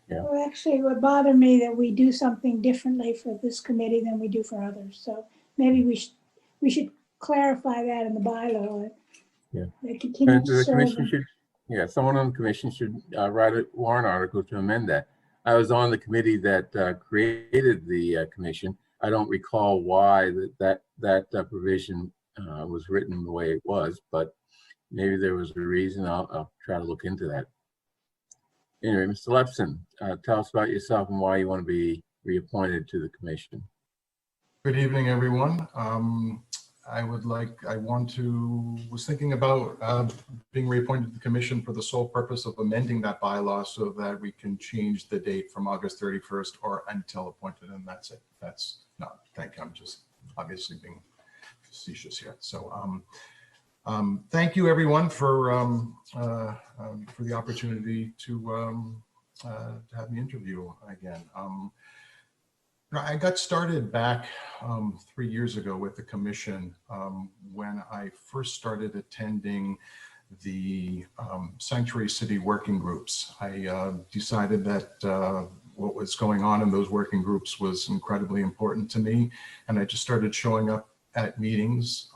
Yeah. Well, actually, it would bother me that we do something differently for this committee than we do for others. So maybe we should clarify that in the bylaw. Yeah. They continue to the serve. commission should, someone on the commission should write a warrant article to amend that. I was on the committee that created the commission. I don't recall why that provision was written the way it was, but maybe there was a reason. I'll try to look into that. Anyway, Mr. Lepson, tell us about yourself and why you want to be reappointed to the commission. Good evening, everyone. Was thinking about being reappointed to the commission for the sole purpose of amending that bylaw so that we can change the date from August 31st or until appointed, and that's it. Thank you. I'm just obviously being facetious here. So thank you, everyone, for the opportunity to have the interview again. I got started back 3 years ago with the commission when I first started attending the Sanctuary City working groups. I decided that what was going on in those working groups was incredibly important to me, and I just started showing up at meetings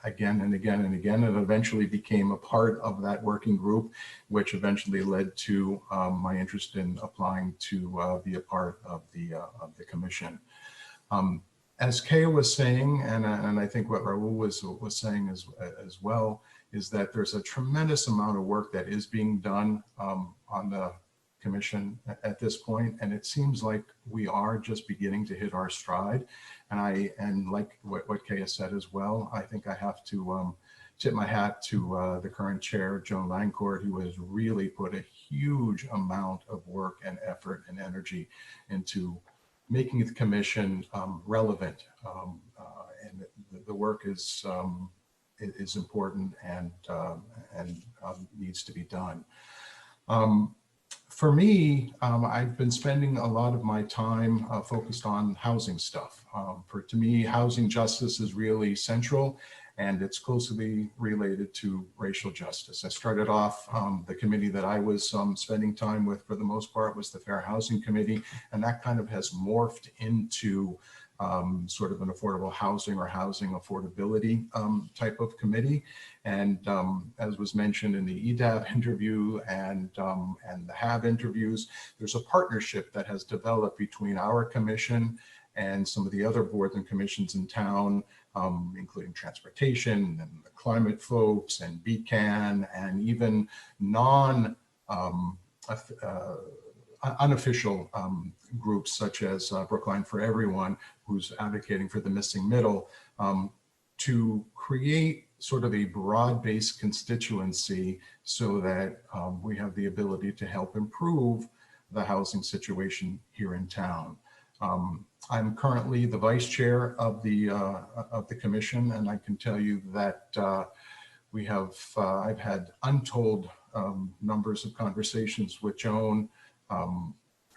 again and again and again, and eventually became a part of that working group, which eventually led to my interest in applying to be a part of the commission. As Kaya was saying, and I think what Raul was saying as well, is that there's a tremendous amount of work that is being done on the commission at this point, and it seems like we are just beginning to hit our stride. And like what Kaya said as well, I think I have to tip my hat to the current chair, Joan Langcourt, who has really put a huge amount of work and effort and energy into making the commission relevant. And the work is important and needs to be done. For me, I've been spending a lot of my time focused on housing stuff. To me, housing justice is really central, and it's closely related to racial justice. I started off, the committee that I was spending time with for the most part was the Fair Housing Committee, and that kind of has morphed into sort of an affordable housing or housing affordability type of committee. And as was mentioned in the EDAB interview and the HAB interviews, there's a partnership that has developed between our commission and some of the other boards and commissions in town, including transportation and the climate folks and BCAN and even unofficial groups such as Brookline for Everyone, who's advocating for the missing middle, to create sort of a broad-based constituency so that we have the ability to help improve the housing situation here in town. I'm currently the vice chair of the commission, and I can tell you that I've had untold numbers of conversations with Joan,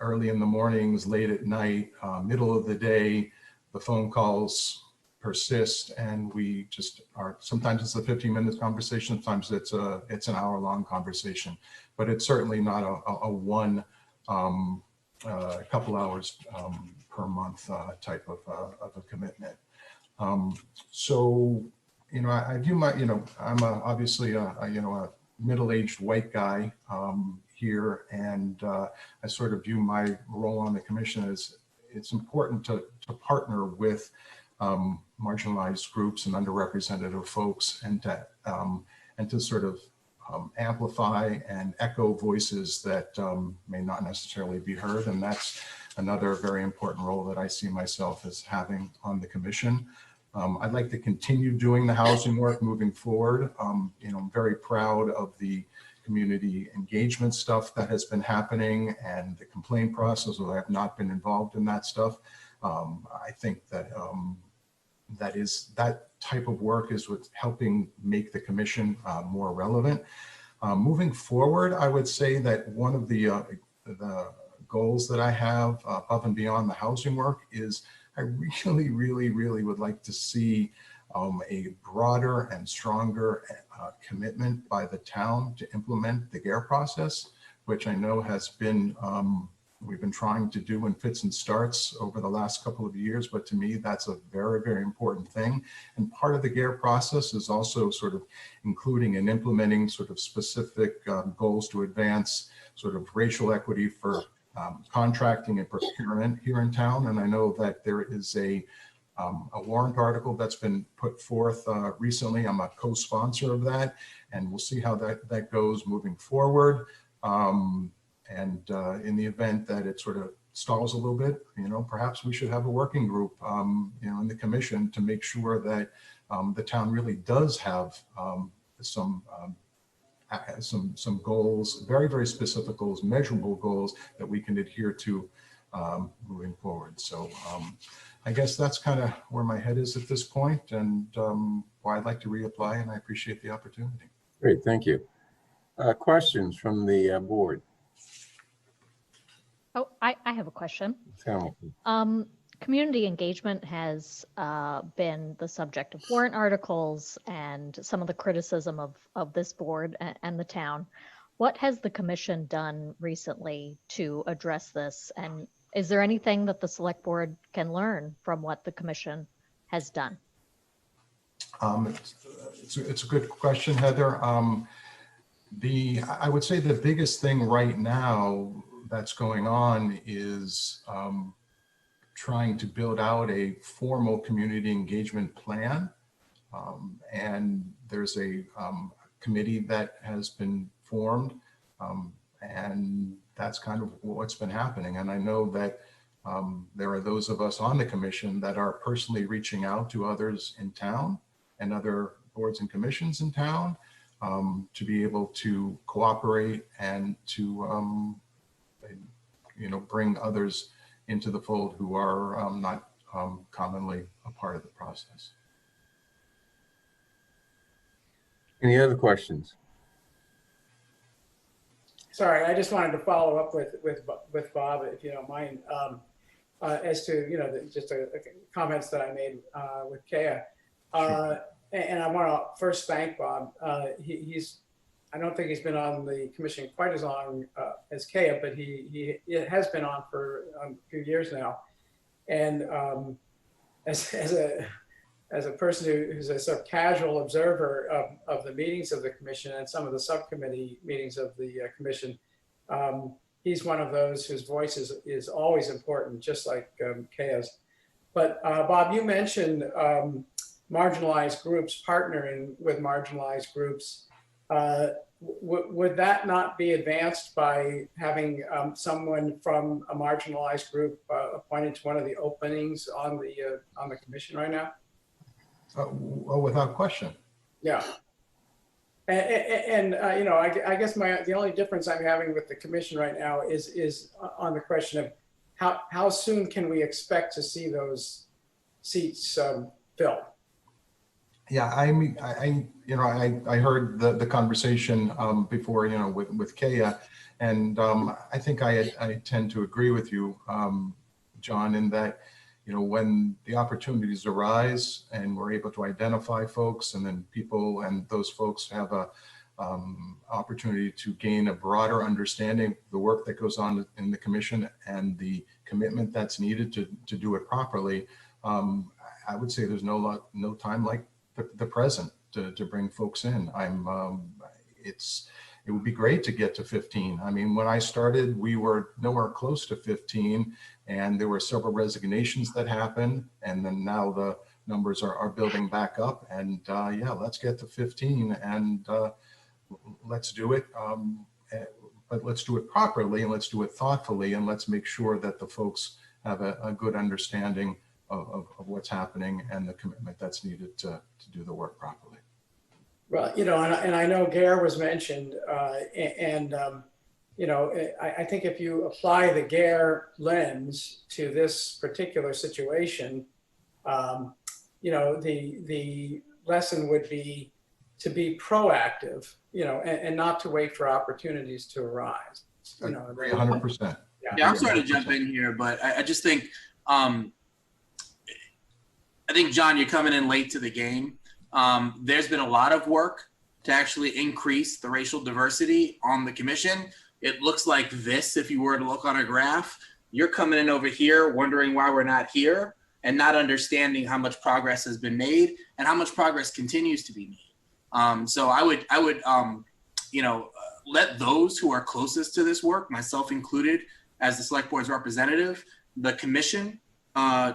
early in the mornings, late at night, middle of the day. The phone calls persist, and we just are. Sometimes it's a 15-minute conversation. Sometimes it's an hour-long conversation. But it's certainly not a one couple hours per month type of a commitment. So, you know, I view my, you know, I'm obviously a middle-aged white guy here, and I sort of view my role on the commission as it's important to partner with marginalized groups and underrepresented folks, and to sort of amplify and echo voices that may not necessarily be heard. And that's another very important role that I see myself as having on the commission. I'd like to continue doing the housing work moving forward. You know, I'm very proud of the community engagement stuff that has been happening and the complaint process, although I have not been involved in that stuff. I think that that type of work is what's helping make the commission more relevant. Moving forward, I would say that one of the goals that I have above and beyond the housing work is I really would like to see a broader and stronger commitment by the town to implement the GARE process, which I know has been, we've been trying to do in fits and starts over the last couple of years, but to me, that's a very important thing. And part of the GARE process is also sort of including and implementing sort of specific goals to advance sort of racial equity for contracting and procurement here in town. And I know that there is a warrant article that's been put forth recently. I'm a co-sponsor of that, and we'll see how that goes moving forward. And in the event that it sort of stalls a little bit, you know, perhaps we should have a working group, you know, in the commission to make sure that the town really does have some goals, very specific goals, measurable goals that we can adhere to moving forward. So I guess that's kind of where my head is at this point, and why I'd like to reapply, and I appreciate the opportunity. Great, thank you. Questions from the board? Oh, I have a question. Hamilton. Community engagement has been the subject of warrant articles and some of the criticism of this board and the town. What has the commission done recently to address this? And is there anything that the select board can learn from what the commission has done? It's a good question, Heather. I would say the biggest thing right now that's going on is trying to build out a formal community engagement plan. And there's a committee that has been formed, and that's kind of what's been happening. And I know that there are those of us on the commission that are personally reaching out to others in town and other boards and commissions in town to be able to cooperate and to you know, bring others into the fold who are not commonly a part of the process. Any other questions? sorry, I just wanted to follow up with Bob, if you don't mind, as to, you know, just comments that I made with Kea. And I want to first thank Bob. I don't think he's been on the commission quite as long as Kea, but he has been on for a few years now. And as a person who's a sort of casual observer of the meetings of the commission and some of the subcommittee meetings of the commission, he's one of those whose voice is always important, just like Kea's. But Bob, you mentioned marginalized groups, partnering with marginalized groups. Would that not be advanced by having someone from a marginalized group appointed to one of the openings on the commission right now? Well, without question. Yeah. And you know, I guess the only difference I'm having with the commission right now is on the question of how soon can we expect to see those seats filled? Yeah, I mean, I heard the conversation before, you know, with Kea, and I think I tend to agree with you, John, in that, you know, when the opportunities arise and we're able to identify folks, and then people and those folks have a opportunity to gain a broader understanding of the work that goes on in the commission and the commitment that's needed to do it properly, I would say there's no time like the present to bring folks in. It would be great to get to 15. I mean, when I started, we were nowhere close to 15, and there were several resignations that happened, and then now the numbers are building back up, and yeah, let's get to 15, and let's do it, but let's do it properly, and let's do it thoughtfully, and let's make sure that the folks have a good understanding of what's happening and the commitment that's needed to do the work properly. Well, you know, and I know GARE was mentioned, and you know, I think if you apply the GARE lens to this particular situation, you know, the lesson would be to be proactive, you know, and not to wait for opportunities to arise. You know, 100%. Yeah, I'm sorry to jump in here, but I just think, I think, John, you're coming in late to the game. There's been a lot of work to actually increase the racial diversity on the commission. It looks like this, if you were to look on a graph. You're coming in over here wondering why we're not here and not understanding how much progress has been made and how much progress continues to be made. So I would you know, let those who are closest to this work, myself included as the select board's representative, the commission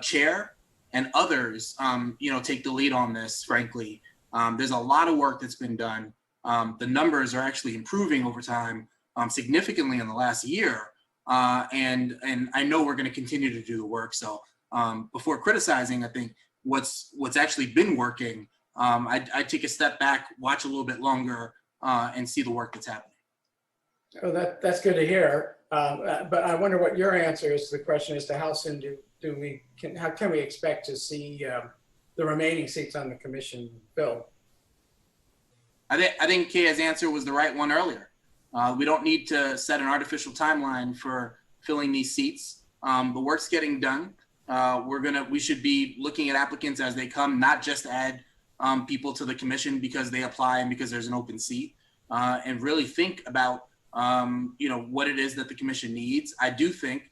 chair, and others, you know, take the lead on this, frankly. There's a lot of work that's been done. The numbers are actually improving over time significantly in the last year. And I know we're gonna continue to do the work. So before criticizing, I think what's actually been working, I'd take a step back, watch a little bit longer, and see the work that's happening. Oh, that's good to hear. But I wonder what your answer is to the question as to how soon how can we expect to see the remaining seats on the commission filled? I think Kea's answer was the right one earlier. We don't need to set an artificial timeline for filling these seats. The work's getting done. We should be looking at applicants as they come, not just add people to the commission because they apply and because there's an open seat, and really think about you know, what it is that the commission needs. I do think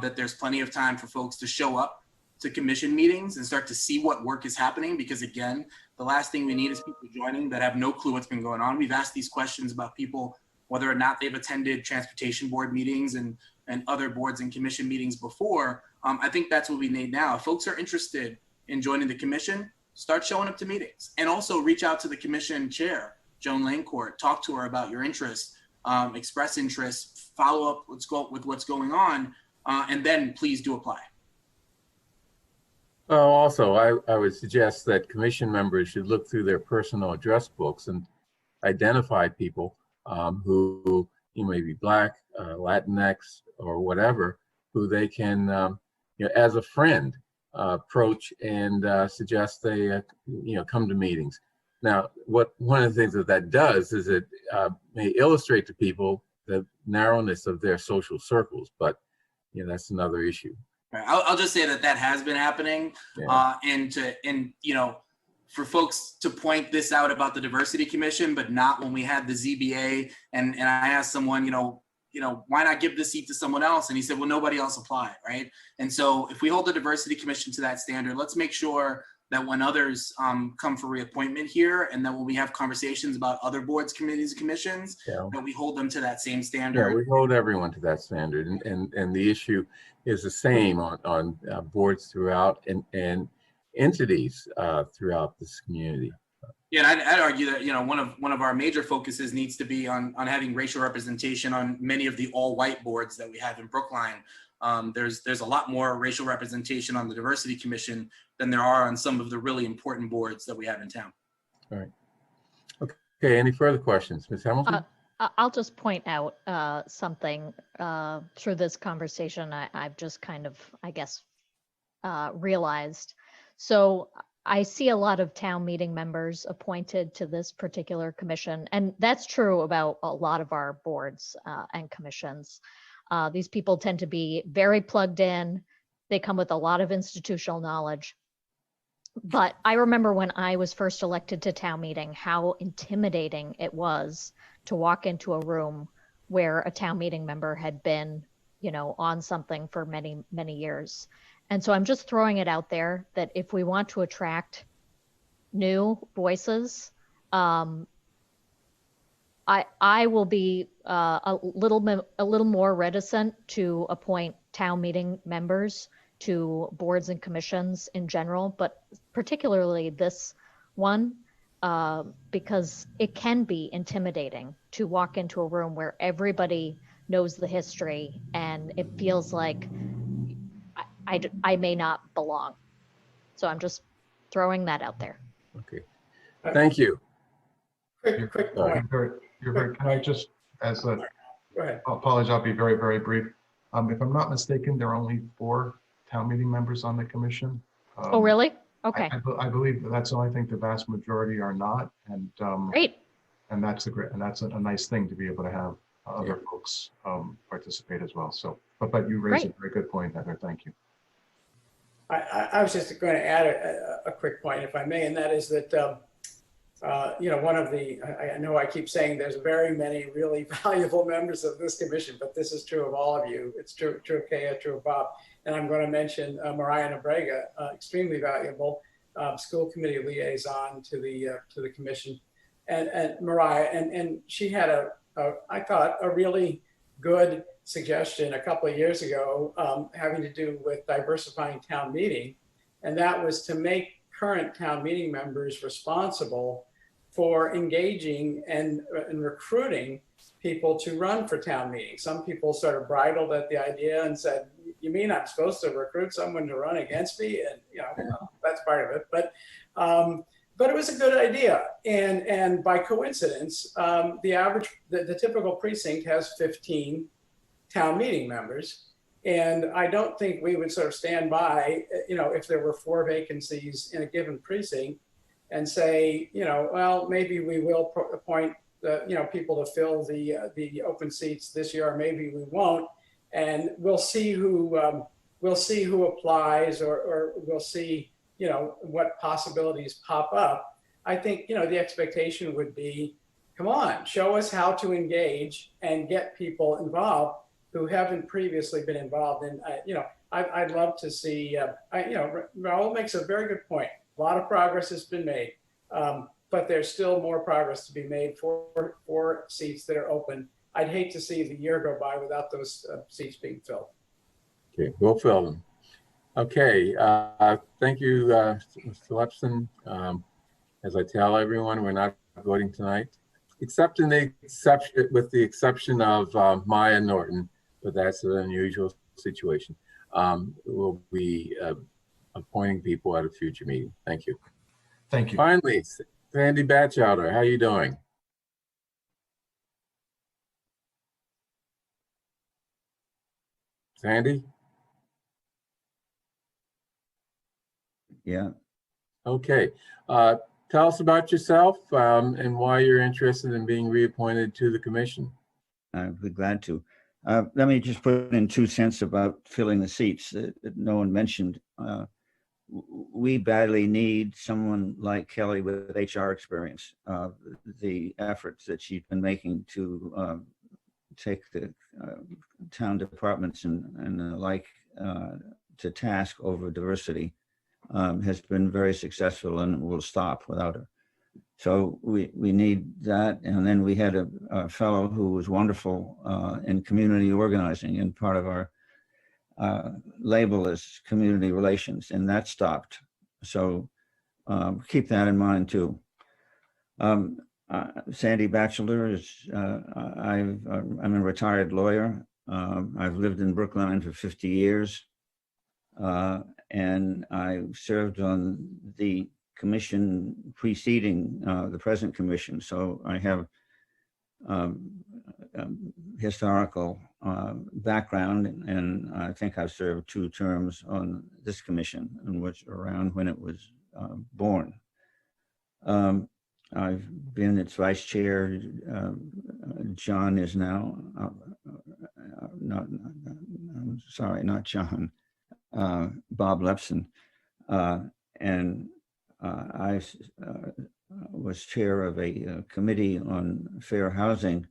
that there's plenty of time for folks to show up to commission meetings and start to see what work is happening, because again, the last thing we need is people joining that have no clue what's been going on. We've asked these questions about people, whether or not they've attended transportation board meetings and other boards and commission meetings before. I think that's what we need now. If folks are interested in joining the commission, start showing up to meetings, and also reach out to the commission chair, Joan Lanecourt, talk to her about your interest, express interest, follow up with what's going on, and then please do apply. Also, I would suggest that commission members should look through their personal address books and identify people who may be Black, Latinx, or whatever, who they can, you know, as a friend, approach and suggest they, you know, come to meetings. Now, one of the things that does is it may illustrate to people the narrowness of their social circles, but you know, that's another issue. Right. I'll just say that has been happening, Yeah. and you know, for folks to point this out about the Diversity Commission, but not when we had the ZBA. And I asked someone, you know, why not give the seat to someone else? And he said, well, nobody else applied, right? And so if we hold the Diversity Commission to that standard, let's make sure that when others come for reappointment here, and then when we have conversations about other boards, committees, and commissions, that we hold them to that same standard. Yeah, we hold everyone to that standard, and the issue is the same on boards throughout and entities throughout this community. Yeah, and I'd argue that, you know, one of our major focuses needs to be on having racial representation on many of the all-white boards that we have in Brookline. There's a lot more racial representation on the Diversity Commission than there are on some of the really important boards that we have in town. All right. Okay. Any further questions, Ms. Hamilton? I'll just point out something through this conversation I've just kind of, I guess, realized. So I see a lot of town meeting members appointed to this particular commission, and that's true about a lot of our boards and commissions. These people tend to be very plugged in. They come with a lot of institutional knowledge. But I remember when I was first elected to town meeting, how intimidating it was to walk into a room where a town meeting member had been, you know, on something for many, many years. And so I'm just throwing it out there that if we want to attract new voices, I will be a little more reticent to appoint town meeting members to boards and commissions in general, but particularly this one, because it can be intimidating to walk into a room where everybody knows the history and it feels like I may not belong. So I'm just throwing that out there. Okay, thank you. Quick point. You're very, can I just, as a, Go ahead. apologize, I'll be very, very brief. If I'm not mistaken, there are only 4 town meeting members on the commission. Oh, really? Okay. I believe that's the only thing. The vast majority are not, and great. And that's a nice thing to be able to have other folks participate as well. So, but you raised a very good point, Heather. Thank you. I was just going to add a quick point, if I may, and that is that, you know, one of the, I know I keep saying there's very many really valuable members of this commission, but this is true of all of you. It's true of Kaya, true of Bob. And I'm going to mention Mariah Nabrega, extremely valuable school committee liaison to the commission. And Mariah, and she had I thought, a really good suggestion a couple of years ago having to do with diversifying town meeting. And that was to make current town meeting members responsible for engaging and recruiting people to run for town meeting. Some people sort of bridled at the idea and said, you mean I'm supposed to recruit someone to run against me? And, you know, that's part of it. But it was a good idea. And by coincidence, the typical precinct has 15 town meeting members. And I don't think we would sort of stand by, you know, if there were 4 vacancies in a given precinct and say, you know, well, maybe we will appoint you know, people to fill the open seats this year, or maybe we won't. And we'll see who applies, or we'll see, you know, what possibilities pop up. I think, you know, the expectation would be, come on, show us how to engage and get people involved who haven't previously been involved. And, you know, I'd love to see, you know, Raul makes a very good point. A lot of progress has been made, but there's still more progress to be made for seats that are open. I'd hate to see the year go by without those seats being filled. Okay, we'll fill them. Okay, thank you, Mr. Lepson. As I tell everyone, we're not voting tonight, except with the exception of Maya Norton, but that's an unusual situation. We'll be appointing people at a future meeting. Thank you. Thank you. Finally, Sandy Batchelder, how are you doing? Sandy? Yeah. Okay. Tell us about yourself and why you're interested in being reappointed to the commission. I'd be glad to. Let me just put in 2 cents about filling the seats that no one mentioned. We badly need someone like Kelly with HR experience. The efforts that she's been making to take the town departments and the like to task over diversity has been very successful and will stop without her. So we need that. And then we had a fellow who was wonderful in community organizing, and part of our label is community relations, and that stopped. So keep that in mind too. Sandy Batchelor is, I'm a retired lawyer. I've lived in Brookline for 50 years. And I served on the commission preceding the present commission. So I have historical background, and I think I've served 2 terms on this commission, and was around when it was born. I've been its vice chair. John is now, I'm sorry, not John, Bob Lepson. And I was chair of a committee on fair housing,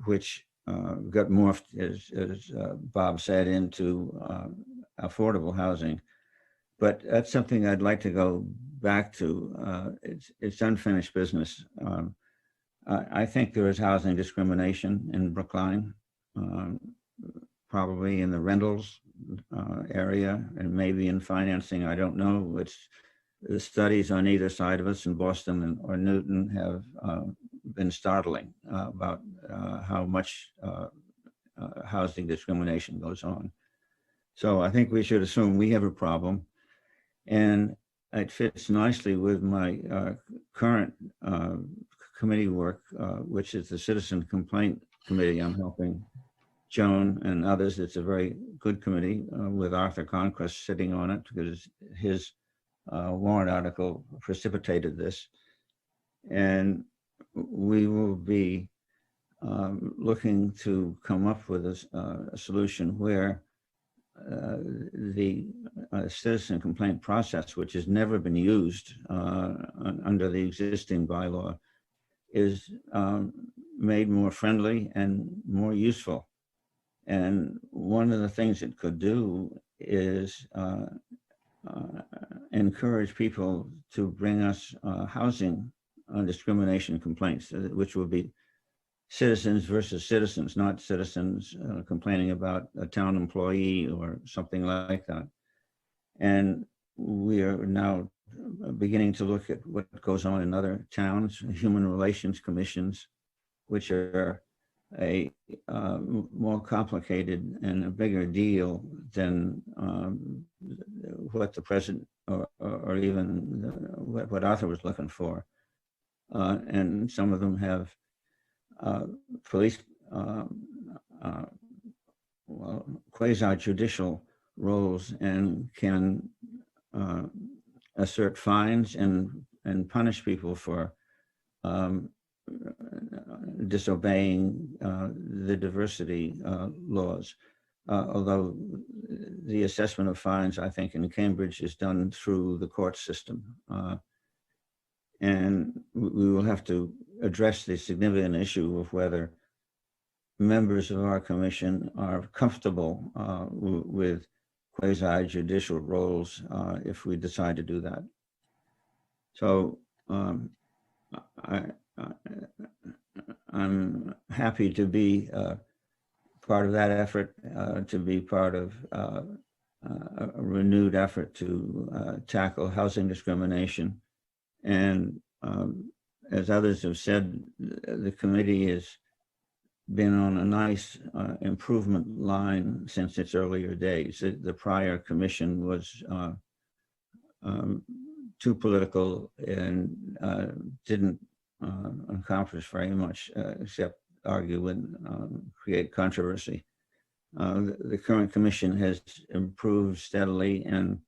which got morphed, as Bob said, into affordable housing. But that's something I'd like to go back to. It's unfinished business. I think there is housing discrimination in Brookline, probably in the rentals area, and maybe in financing. I don't know. The studies on either side of us in Boston or Newton have been startling about how much housing discrimination goes on. So I think we should assume we have a problem, and it fits nicely with my current committee work, which is the Citizen Complaint Committee. I'm helping Joan and others. It's a very good committee with Arthur Conquest sitting on it, because his warrant article precipitated this. And we will be looking to come up with a solution where the citizen complaint process, which has never been used under the existing bylaw, is made more friendly and more useful. And one of the things it could do is encourage people to bring us housing discrimination complaints, which will be citizens versus citizens, not citizens complaining about a town employee or something like that. And we are now beginning to look at what goes on in other towns, human relations commissions, which are a more complicated and a bigger deal than what the president or even what Arthur was looking for. And some of them have police, well, quasi-judicial roles, and can assert fines and punish people for disobeying the diversity laws. Although the assessment of fines, I think, in Cambridge is done through the court system. And we will have to address the significant issue of whether members of our commission are comfortable with quasi-judicial roles if we decide to do that. So I'm happy to be part of that effort, to be part of a renewed effort to tackle housing discrimination. And as others have said, the committee has been on a nice improvement line since its earlier days. The prior commission was too political and didn't accomplish very much except argue and create controversy. The current commission has improved steadily, and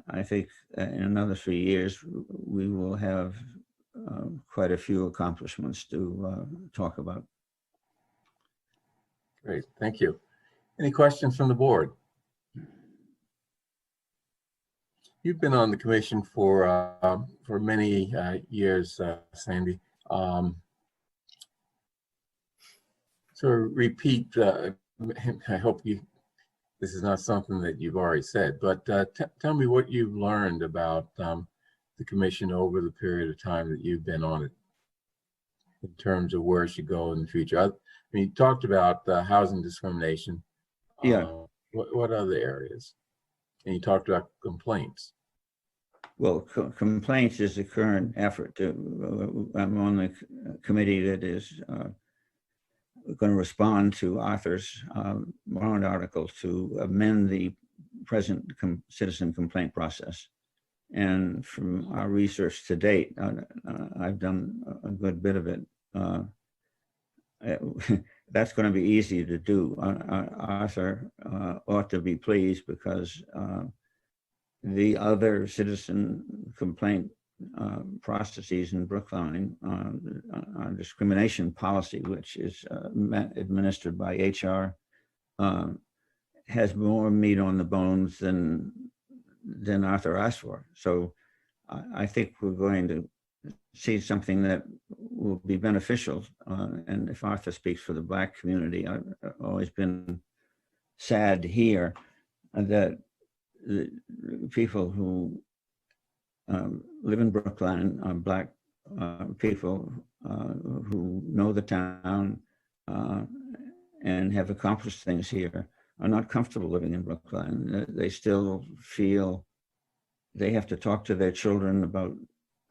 I think in another 3 years, we will have quite a few accomplishments to talk about. Great, thank you. Any questions from the board? You've been on the commission for many years, Sandy. So repeat, I hope this is not something that you've already said, but tell me what you've learned about the commission over the period of time that you've been on it, in terms of where it should go in the future. I mean, you talked about housing discrimination. Yeah. What other areas? And you talked about complaints. Well, complaints is the current effort to, I'm on the committee that is going to respond to Arthur's warrant article to amend the present citizen complaint process. And from our research to date, I've done a good bit of it. That's going to be easy to do. Arthur ought to be pleased because the other citizen complaint processes in Brookline on discrimination policy, which is administered by HR, has more meat on the bones than Arthur asked for. So I think we're going to see something that will be beneficial. And if Arthur speaks for the Black community, I've always been sad to hear that the people who live in Brookline are Black people who know the town and have accomplished things here are not comfortable living in Brookline. They still feel they have to talk to their children about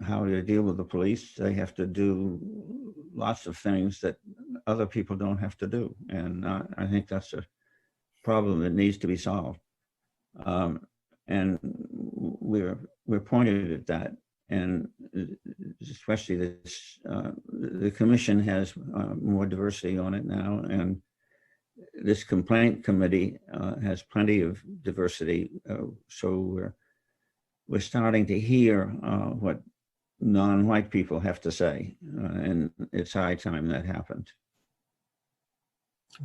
how to deal with the police. They have to do lots of things that other people don't have to do. And I think that's a problem that needs to be solved. And we're pointed at that. And especially this, the commission has more diversity on it now. And this complaint committee has plenty of diversity. So we're starting to hear what non-white people have to say. And it's high time that happened.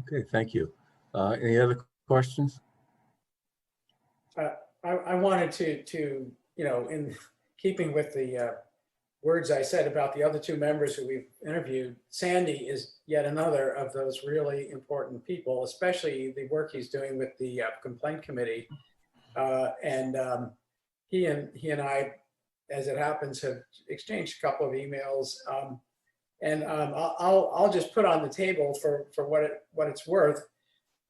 Okay, thank you. Any other questions? I wanted to, in keeping with the words I said about the other two members who we've interviewed, Sandy is yet another of those really important people, especially the work he's doing with the complaint committee. He and I, as it happens, have exchanged a couple of emails. I'll just put on the table for what it's worth.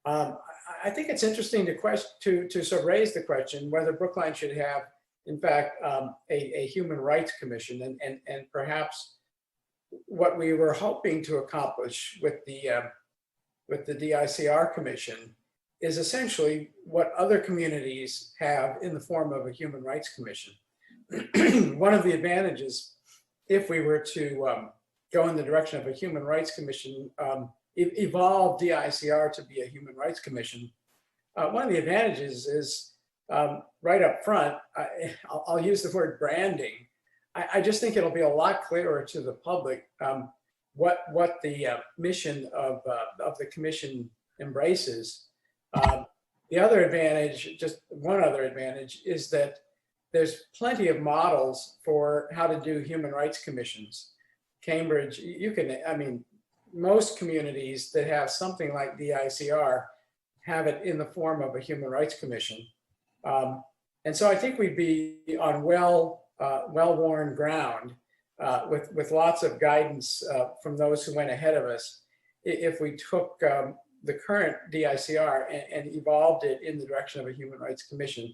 I think it's interesting to sort of raise the question whether Brookline should have, in fact, a human rights commission, and perhaps what we were hoping to accomplish with the DICR commission is essentially what other communities have in the form of a human rights commission. One of the advantages, if we were to go in the direction of a human rights commission, evolve DICR to be a human rights commission, one of the advantages is right up front, I'll use the word branding. I just think it'll be a lot clearer to the public what the mission of the commission embraces. The other advantage, just one other advantage, is that there's plenty of models for how to do human rights commissions. Cambridge, most communities that have something like DICR have it in the form of a human rights commission. And so I think we'd be on well-worn ground with lots of guidance from those who went ahead of us if we took the current DICR and evolved it in the direction of a human rights commission.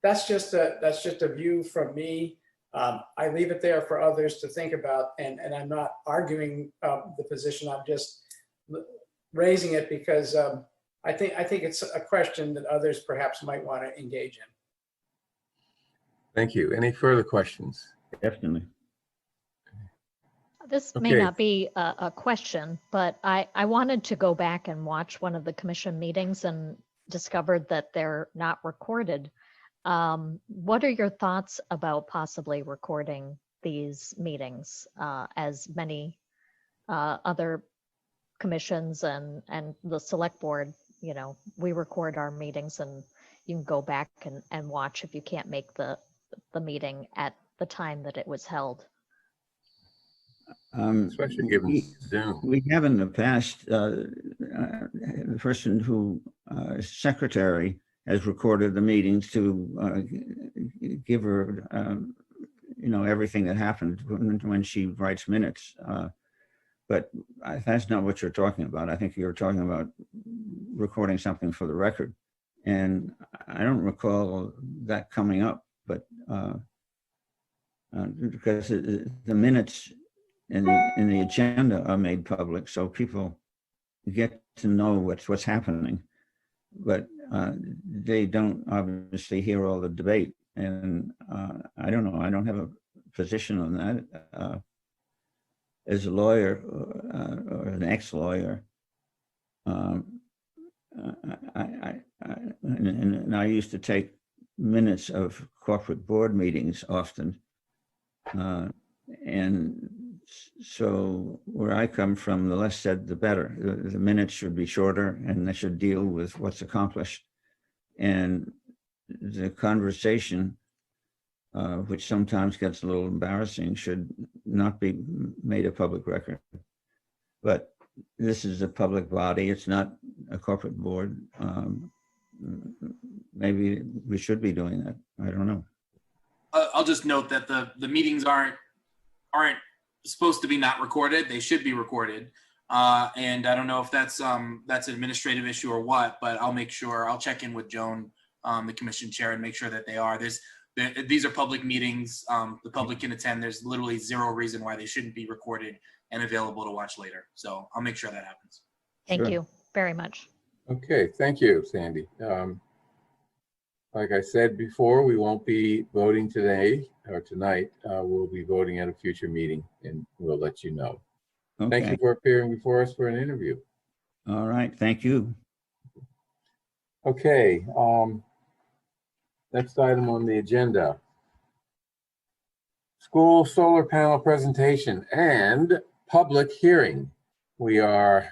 That's just a view from me. I leave it there for others to think about, and I'm not arguing the position. I'm just raising it because I think it's a question that others perhaps might want to engage in. Thank you. Any further questions? Definitely. This may not be a question, but I wanted to go back and watch one of the commission meetings and discovered that they're not recorded. What are your thoughts about possibly recording these meetings, as many other commissions and the select board, you know, we record our meetings and you can go back and watch if you can't make the meeting at the time that it was held. Especially given Zoom. We have in the past, the person who secretary has recorded the meetings to give her, you know, everything that happened when she writes minutes. But that's not what you're talking about. I think you're talking about recording something for the record. And I don't recall that coming up, but because the minutes in the agenda are made public, so people get to know what's happening, but they don't obviously hear all the debate. And I don't know, I don't have a position on that. As a lawyer or an ex-lawyer, and I used to take minutes of corporate board meetings often. And so where I come from, the less said, the better. The minutes should be shorter and they should deal with what's accomplished. And the conversation, which sometimes gets a little embarrassing, should not be made a public record. But this is a public body. It's not a corporate board. Maybe we should be doing that. I don't know. I'll just note that the meetings aren't supposed to be not recorded. They should be recorded. And I don't know if that's an administrative issue or what, but I'll make sure, I'll check in with Joan, the commission chair, and make sure that they are. These are public meetings. The public can attend. There's literally zero reason why they shouldn't be recorded and available to watch later. So I'll make sure that happens. Thank Sure. you very much. Okay, thank you, Sandy. Like I said before, we won't be voting today or tonight. We'll be voting at a future meeting and we'll let you know. Okay. Thank you for appearing before us for an interview. All right, thank you. Okay, next item on the agenda. School solar panel presentation and public hearing. We are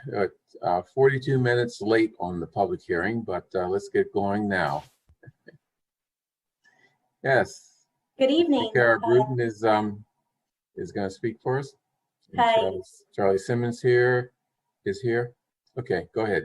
42 minutes late on the public hearing, but let's get going now. Yes. Good evening. Kara Bruton is going to speak for us. And Hi. Charlie Simmons is here. Okay, go ahead.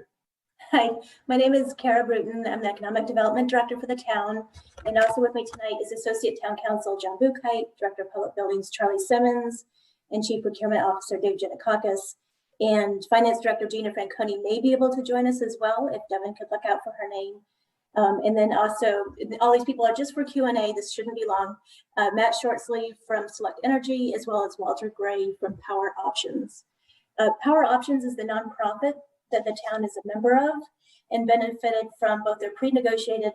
Hi, my name is Kara Bruton. I'm the Economic Development Director for the town. And also with me tonight is Associate Town Council John Buchheit, Director of Public Buildings Charlie Simmons, and Chief Procurement Officer Dave Giannakakis. And Finance Director Gina Franconi may be able to join us as well if Devin could look out for her name. And then also, all these people are just for Q&A. This shouldn't be long. Matt Shortsleeve from Select Energy, as well as Walter Gray from Power Options. Power Options is the nonprofit that the town is a member of and benefited from both their pre-negotiated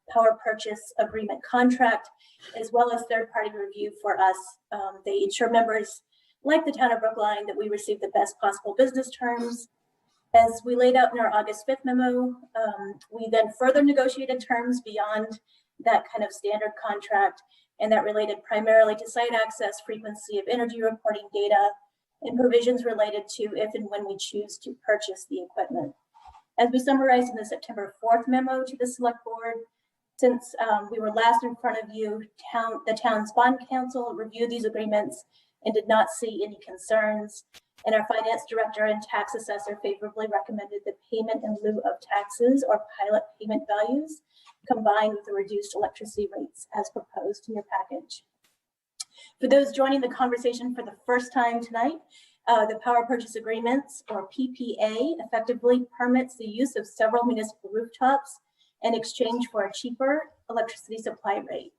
power purchase agreement contract, as well as third-party review for us. They ensure members like the town of Brookline that we receive the best possible business terms. As we laid out in our August 5th memo, we then further negotiated terms beyond that kind of standard contract, and that related primarily to site access, frequency of energy reporting data, and provisions related to if and when we choose to purchase the equipment. As we summarized in the September 4th memo to the select board, since we were last in front of you, the town's bond council reviewed these agreements and did not see any concerns. And our finance director and tax assessor favorably recommended the payment in lieu of taxes or pilot payment values combined with the reduced electricity rates as proposed in your package. For those joining the conversation for the first time tonight, the power purchase agreements, or PPA, effectively permits the use of several municipal rooftops in exchange for a cheaper electricity supply rate.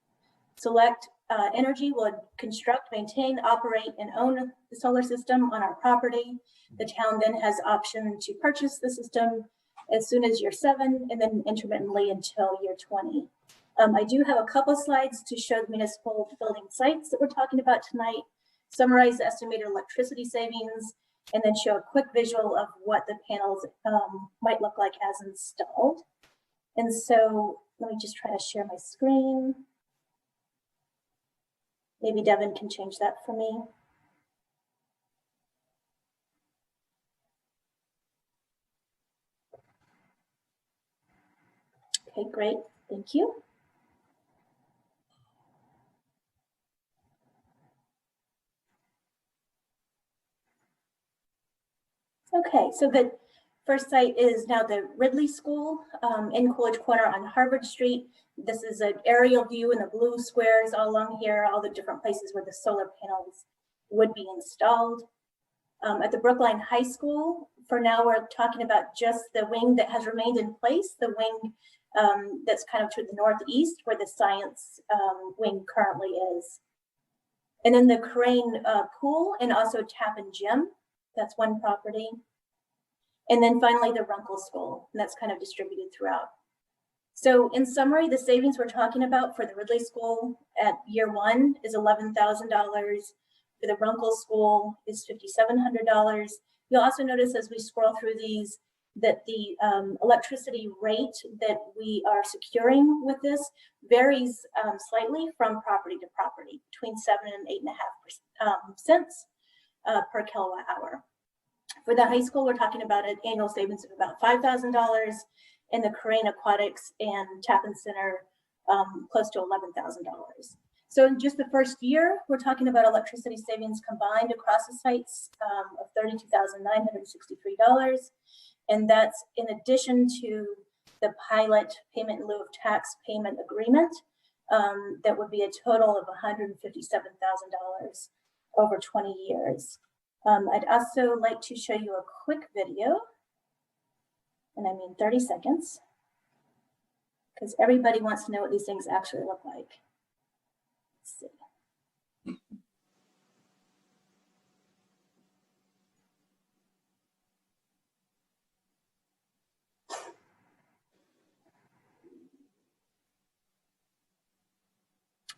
Select Energy will construct, maintain, operate, and own the solar system on our property. The town then has option to purchase the system as soon as year 7 and then intermittently until year 20. I do have a couple slides to show the municipal building sites that we're talking about tonight, summarize the estimated electricity savings, and then show a quick visual of what the panels might look like as installed. And so let me just try to share my screen. Maybe Devin can change that for me. Okay, great, thank you. Okay, so the first site is now the Ridley School in Coolidge Corner on Harvard Street. This is an aerial view in the blue squares all along here, all the different places where the solar panels would be installed. At the Brookline High School, for now, we're talking about just the wing that has remained in place, the wing that's kind of to the northeast where the science wing currently is. And then the Crane pool and also tap and gym, that's one property. And then finally the Runkle School, and that's kind of distributed throughout. So in summary, the savings we're talking about for the Ridley School at year one is $11,000. For the Runkle School is $5,700. You'll also notice as we scroll through these that the electricity rate that we are securing with this varies slightly from property to property, between 7 and 8.5 cents per kilowatt hour. For the high school, we're talking about an annual savings of about $5,000, and the Crane Aquatics and Tappan Center close to $11,000. So in just the first year, we're talking about electricity savings combined across the sites of $32,963. And that's in addition to the pilot payment in lieu of tax payment agreement. That would be a total of $157,000 over 20 years. I'd also like to show you a quick video, and I mean 30 seconds, because everybody wants to know what these things actually look like. Let's see.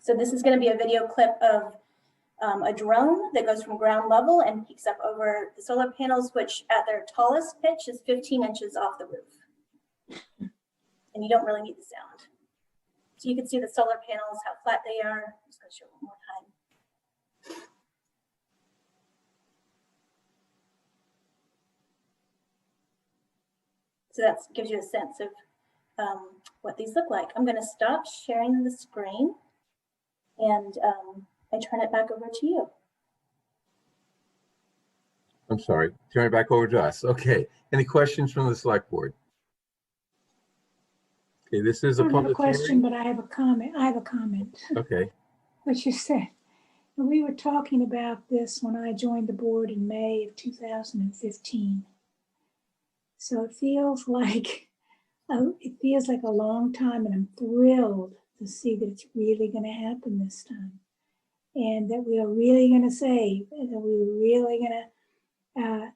So this is going to be a video clip of a drone that goes from ground level and peeks up over the solar panels, which at their tallest pitch is 15 inches off the roof. And you don't really need the sound. So you can see the solar panels, how flat they are. I'm just going to show it one more time. So that gives you a sense of what these look like. I'm going to stop sharing the screen and I turn it back over to you. I'm sorry, turn it back over to us. Okay, any questions from the select board? Okay, this is a I don't have a public question, hearing. but I have a comment. I have a comment. Okay, What you said. And we were talking about this when I joined the board in May of 2015. So it feels like a long time, and I'm thrilled to see that it's really going to happen this time, and that we are really going to save, and that we're really going to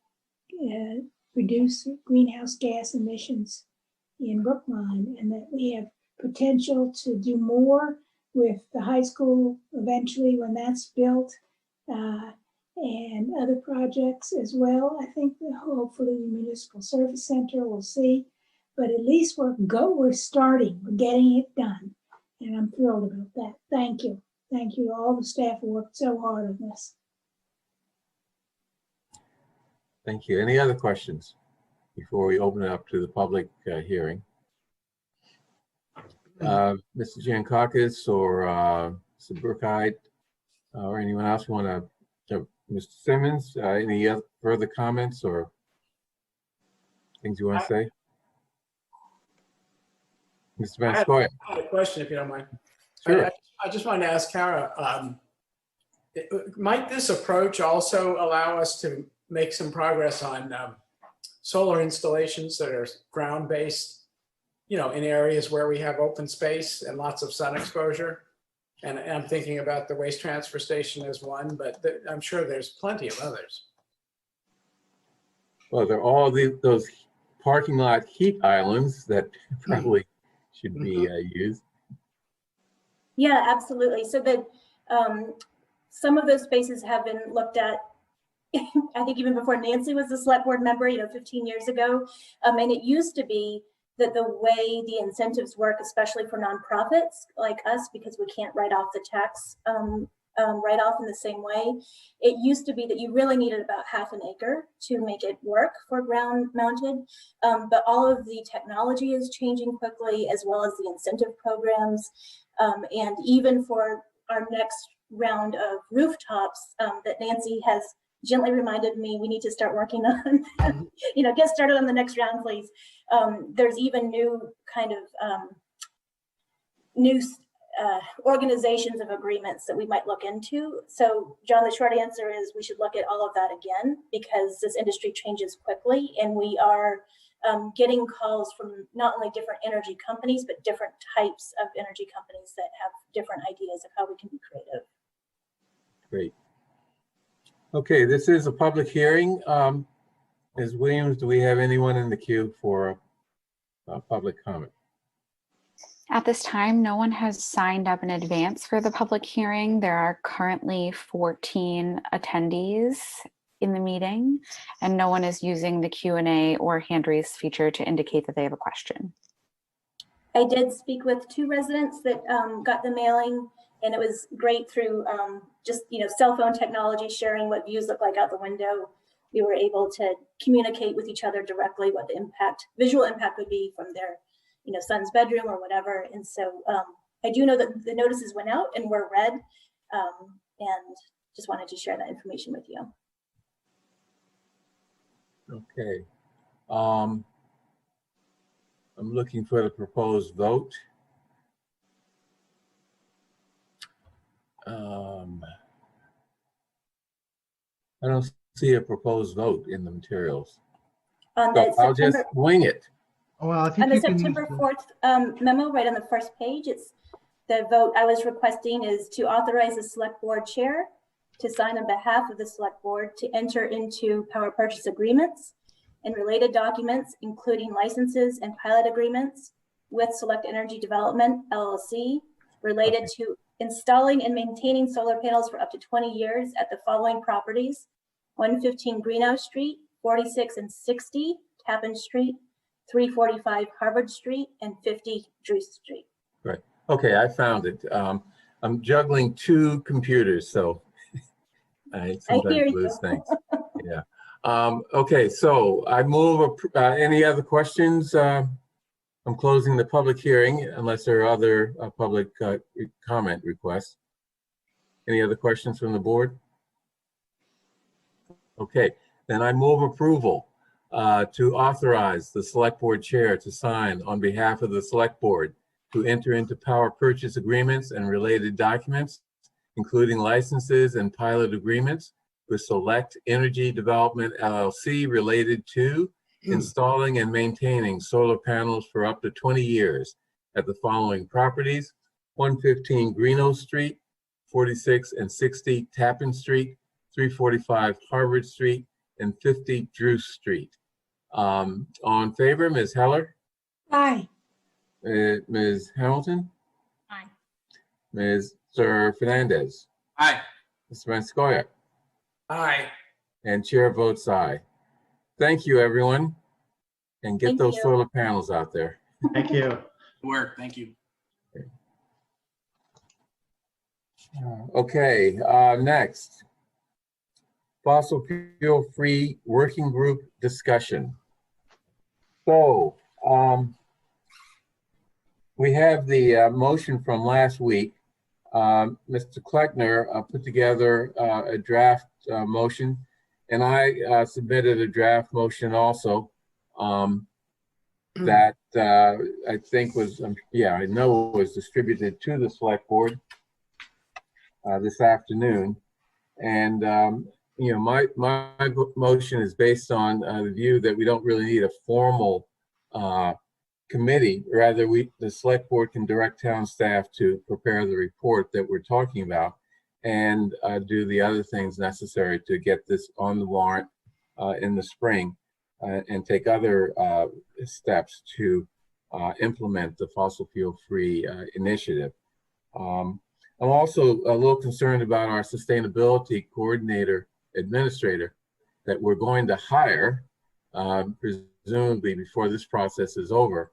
reduce greenhouse gas emissions in Brookline, and that we have potential to do more with the high school eventually when that's built, and other projects as well. I think that hopefully the municipal service center, will see, but at least we're starting, we're getting it done, and I'm thrilled about that. Thank you. Thank you to all the staff who worked so hard on this. thank you. Any other questions before we open it up to the public hearing? Mr. Giancakis or Mr. Burkheit or anyone else want to, Mr. Simmons, any further comments or things you want to say? Mr. I Vanscoy. had a question, if you don't mind. Sure. I just wanted to ask Kara, might this approach also allow us to make some progress on solar installations that are ground-based, in areas where we have open space and lots of sun exposure? And I'm thinking about the waste transfer station as one, but I'm sure there's plenty of others. Well, they're all those parking lot heat islands that probably should be used. Yeah, absolutely. So that some of those spaces have been looked at, I think even before Nancy was the select board member, 15 years ago. And it used to be that the way the incentives work, especially for nonprofits like us, because we can't write off the tax right off in the same way. It used to be that you really needed about half an acre to make it work for ground mounted, but all of the technology is changing quickly, as well as the incentive programs. And even for our next round of rooftops that Nancy has gently reminded me we need to start working on, get started on the next round, please. There's even new kind of organizations of agreements that we might look into. So John, the short answer is we should look at all of that again, because this industry changes quickly, and we are getting calls from not only different energy companies, but different types of energy companies that have different ideas of how we can be creative. Great. Okay, this is a public hearing. Ms. Williams, do we have anyone in the queue for public comment? At this time, no one has signed up in advance for the public hearing. There are currently 14 attendees in the meeting, and no one is using the Q&A or hand raise feature to indicate that they have a question. I did speak with 2 residents that got the mailing, and it was great through just cell phone technology, sharing what views look like out the window. We were able to communicate with each other directly what the visual impact would be from their son's bedroom or whatever. And so I do know that the notices went out and were read, and just wanted to share that information with you. Okay. I'm looking for the proposed vote. I don't see a proposed vote in the materials. So I'll just wing it. Well, I think on the September 4th memo, right on the first page, it's the vote I was requesting is to authorize the select board chair to sign on behalf of the select board to enter into power purchase agreements and related documents, including licenses and pilot agreements with Select Energy Development, LLC, related to installing and maintaining solar panels for up to 20 years at the following properties: 115 Greenhouse Street, 46 and 60 Tappan Street, 345 Harvard Street, and 50 Drew Street. Right. Okay, I found it. I'm juggling 2 computers, so I sometimes lose things. Yeah. Okay, so I move. Any other questions? I'm closing the public hearing unless there are other public comment requests. Any other questions from the board? Okay, then I move approval to authorize the select board chair to sign on behalf of the select board to enter into power purchase agreements and related documents, including licenses and pilot agreements with Select Energy Development, LLC, related to installing and maintaining solar panels for up to 20 years at the following properties: 115 Greenhouse Street, 46 and 60 Tappan Street, 345 Harvard Street, and 50 Drew Street. All in favor, Ms. Heller? Aye. Ms. Hamilton? Aye. Mr. Fernandez? Aye. Mr. Manskoya? Aye. And chair votes aye. Thank you, everyone. And get those solar panels out there. Thank you. Good work. Thank you. Okay, next. Fossil fuel free working group discussion. So we have the motion from last week. Mr. Kleckner put together a draft motion, and I submitted a draft motion also that I think was, I know was distributed to the select board this afternoon. And my motion is based on the view that we don't really need a formal committee. Rather, the select board can direct town staff to prepare the report that we're talking about and do the other things necessary to get this on the warrant in the spring and take other steps to implement the fossil fuel free initiative. I'm also a little concerned about our sustainability coordinator administrator that we're going to hire, presumably before this process is over,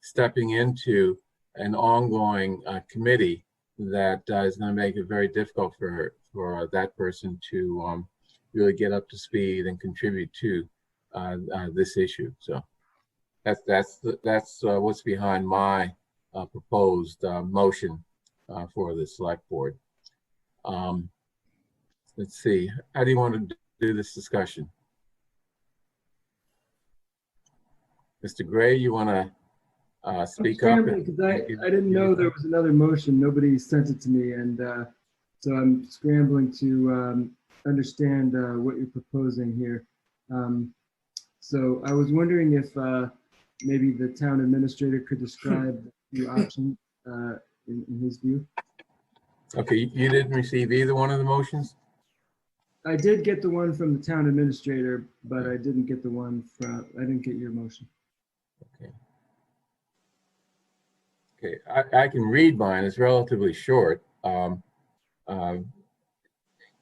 stepping into an ongoing committee that is going to make it very difficult for that person to really get up to speed and contribute to this issue. So that's what's behind my proposed motion for the select board. Let's see, how do you want to do this discussion? Mr. Gray, you want to speak up? Because I didn't know there was another motion. Nobody sent it to me, and so I'm scrambling to understand what you're proposing here. So I was wondering if maybe the town administrator could describe the option in his view. Okay, you didn't receive either one of the motions? I did get the one from the town administrator, but I didn't get the one from, I didn't get your motion. Okay, I can read mine. It's relatively short.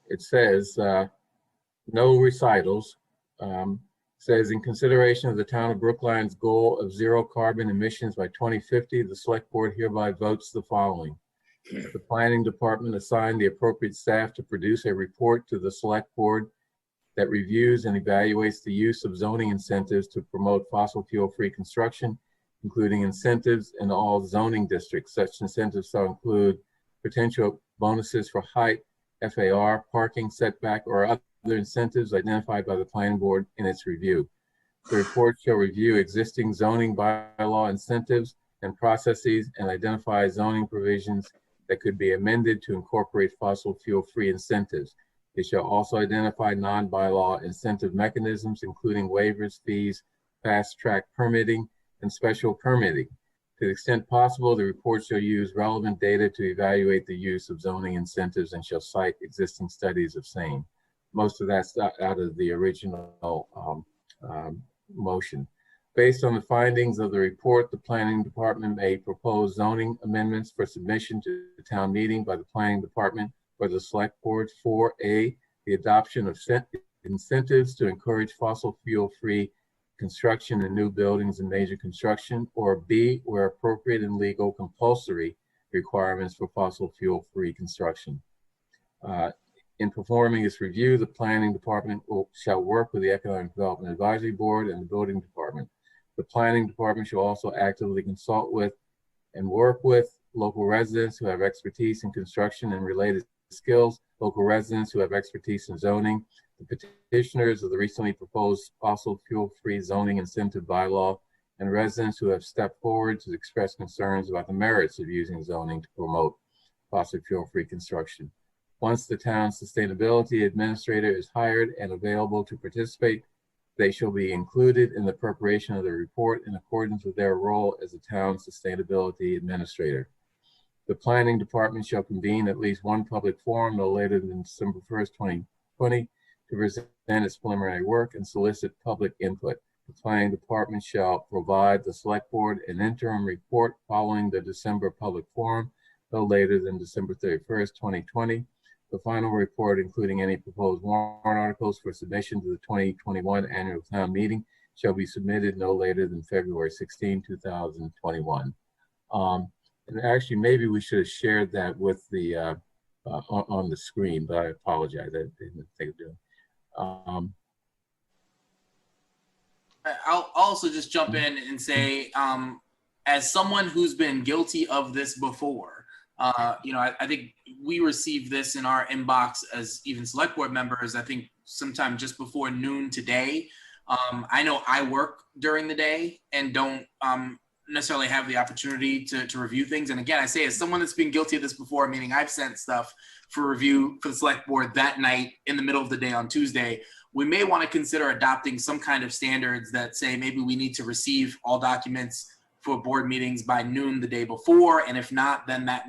It says, no recitals. Says, in consideration of the town of Brookline's goal of zero carbon emissions by 2050, the select board hereby votes the following. The planning department assigned the appropriate staff to produce a report to the select board that reviews and evaluates the use of zoning incentives to promote fossil fuel-free construction, including incentives in all zoning districts. Such incentives shall include potential bonuses for height, FAR, parking, setback, or other incentives identified by the planning board in its review. The report shall review existing zoning bylaw incentives and processes and identify zoning provisions that could be amended to incorporate fossil fuel-free incentives. It shall also identify non-bylaw incentive mechanisms, including waivers, fees, fast-track permitting, and special permitting. To the extent possible, the report shall use relevant data to evaluate the use of zoning incentives and shall cite existing studies of same. Most of that's out of the original motion. Based on the findings of the report, the planning department may propose zoning amendments for submission to the town meeting by the planning department or the select board. 4A, the adoption of incentives to encourage fossil fuel-free construction in new buildings and major construction, or B, where appropriate and legal, compulsory requirements for fossil fuel-free construction. In performing this review, the planning department shall work with the Economic Development Advisory Board and the building department. The planning department shall also actively consult with and work with local residents who have expertise in construction and related skills, local residents who have expertise in zoning, the petitioners of the recently proposed fossil fuel-free zoning incentive bylaw, and residents who have stepped forward to express concerns about the merits of using zoning to promote fossil fuel-free construction. Once the town's sustainability administrator is hired and available to participate, they shall be included in the preparation of the report in accordance with their role as a town sustainability administrator. The planning department shall convene at least one public forum no later than December 1st, 2020 to present its preliminary work and solicit public input. The planning department shall provide the select board an interim report following the December public forum no later than December 31st, 2020. The final report, including any proposed warrant articles for submission to the 2021 annual town meeting, shall be submitted no later than February 16, 2021. And actually, maybe we should have shared that with the on the screen, but I apologize. I didn't think of doing. I'll also just jump in and say, as someone who's been guilty of this before, I think we received this in our inbox as even select board members, I think sometime just before noon today. I know I work during the day and don't necessarily have the opportunity to review things. And again, I say as someone that's been guilty of this before, meaning I've sent stuff for review for the select board that night in the middle of the day on Tuesday, we may want to consider adopting some kind of standards that say maybe we need to receive all documents for board meetings by noon the day before, and if not, then that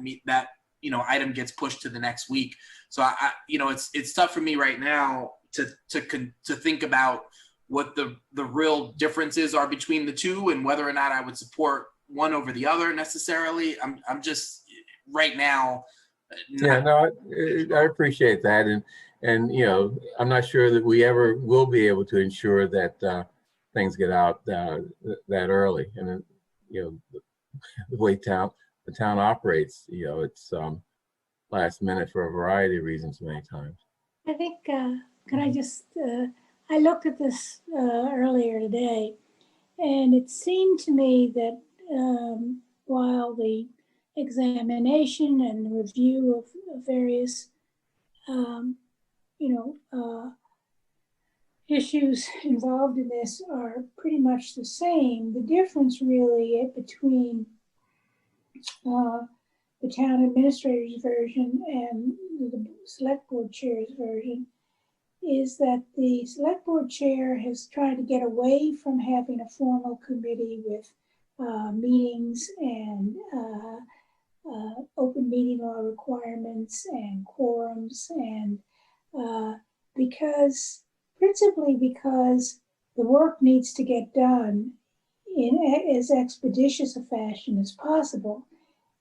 item gets pushed to the next week. So it's tough for me right now to think about what the real differences are between the two and whether or not I would support one over the other necessarily. I'm just right now. Yeah, no, I appreciate that, and I'm not sure that we ever will be able to ensure that things get out that early. And the way the town operates, it's last minute for a variety of reasons many times. I think, can I just, I looked at this earlier today, and it seemed to me that while the examination and the review of various, issues involved in this are pretty much the same, the difference really between the town administrator's version and the select board chair's version is that the select board chair has tried to get away from having a formal committee with meetings and open meeting law requirements and quorums, and principally because the work needs to get done in as expeditious a fashion as possible.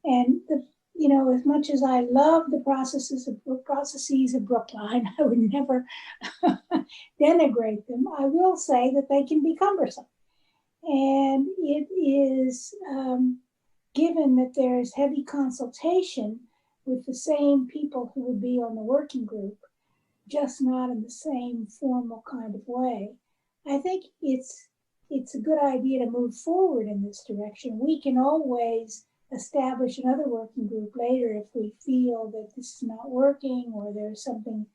And as much as I love the processes of Brookline, I would never denigrate them. I will say that they can be cumbersome. And it is given that there is heavy consultation with the same people who would be on the working group, just not in the same formal kind of way. I think it's a good idea to move forward in this direction. We can always establish another working group later if we feel that this is not working or there's something,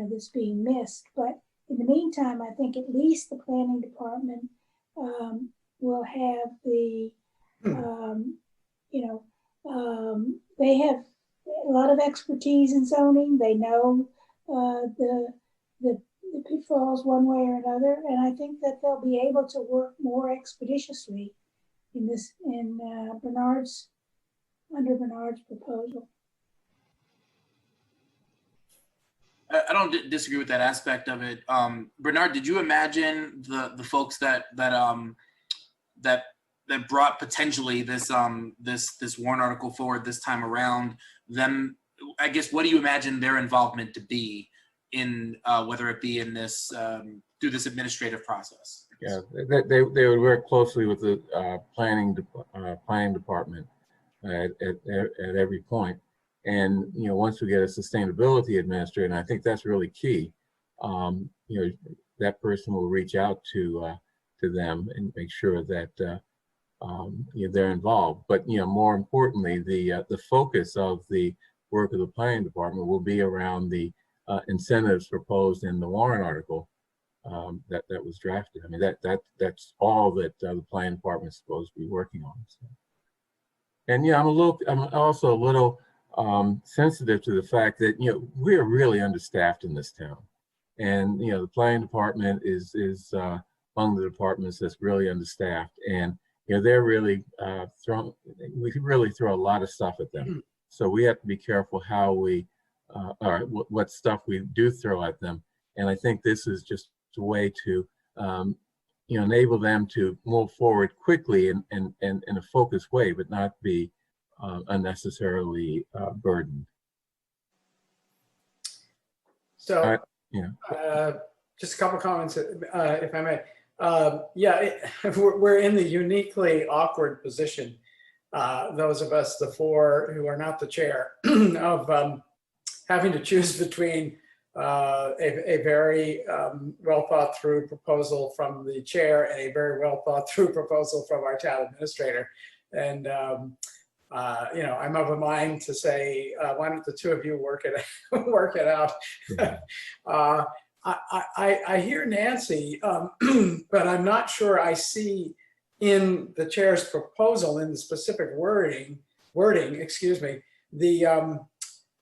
that's being missed. But in the meantime, I think at least the planning department will have the, they have a lot of expertise in zoning. They know the pitfalls one way or another, and I think that they'll be able to work more expeditiously under Bernard's proposal. I don't disagree with that aspect of it. Bernard, did you imagine the folks that brought potentially this warrant article forward this time around? Them, I guess, what do you imagine their involvement to be in whether it be in this through this administrative process? Yeah, they would work closely with the planning department at every point. And once we get a sustainability administrator, and I think that's really key, that person will reach out to them and make sure that they're involved. But more importantly, the focus of the work of the planning department will be around the incentives proposed in the warrant article that was drafted. I mean, that's all that the planning department is supposed to be working on. So. And I'm also a little sensitive to the fact that we're really understaffed in this town, and the planning department is among the departments that's really understaffed, and they're really we really throw a lot of stuff at them. So we have to be careful how we or what stuff we do throw at them. And I think this is just a way to enable them to move forward quickly and in a focused way, but not be unnecessarily burdened. So, just a couple of comments, if I may. We're in the uniquely awkward position, those of us, the four who are not the chair, of having to choose between a very well thought through proposal from the chair and a very well thought through proposal from our town administrator. And I'm of a mind to say, why don't the two of you work it out? I hear Nancy, but I'm not sure I see in the chair's proposal, in the specific wording,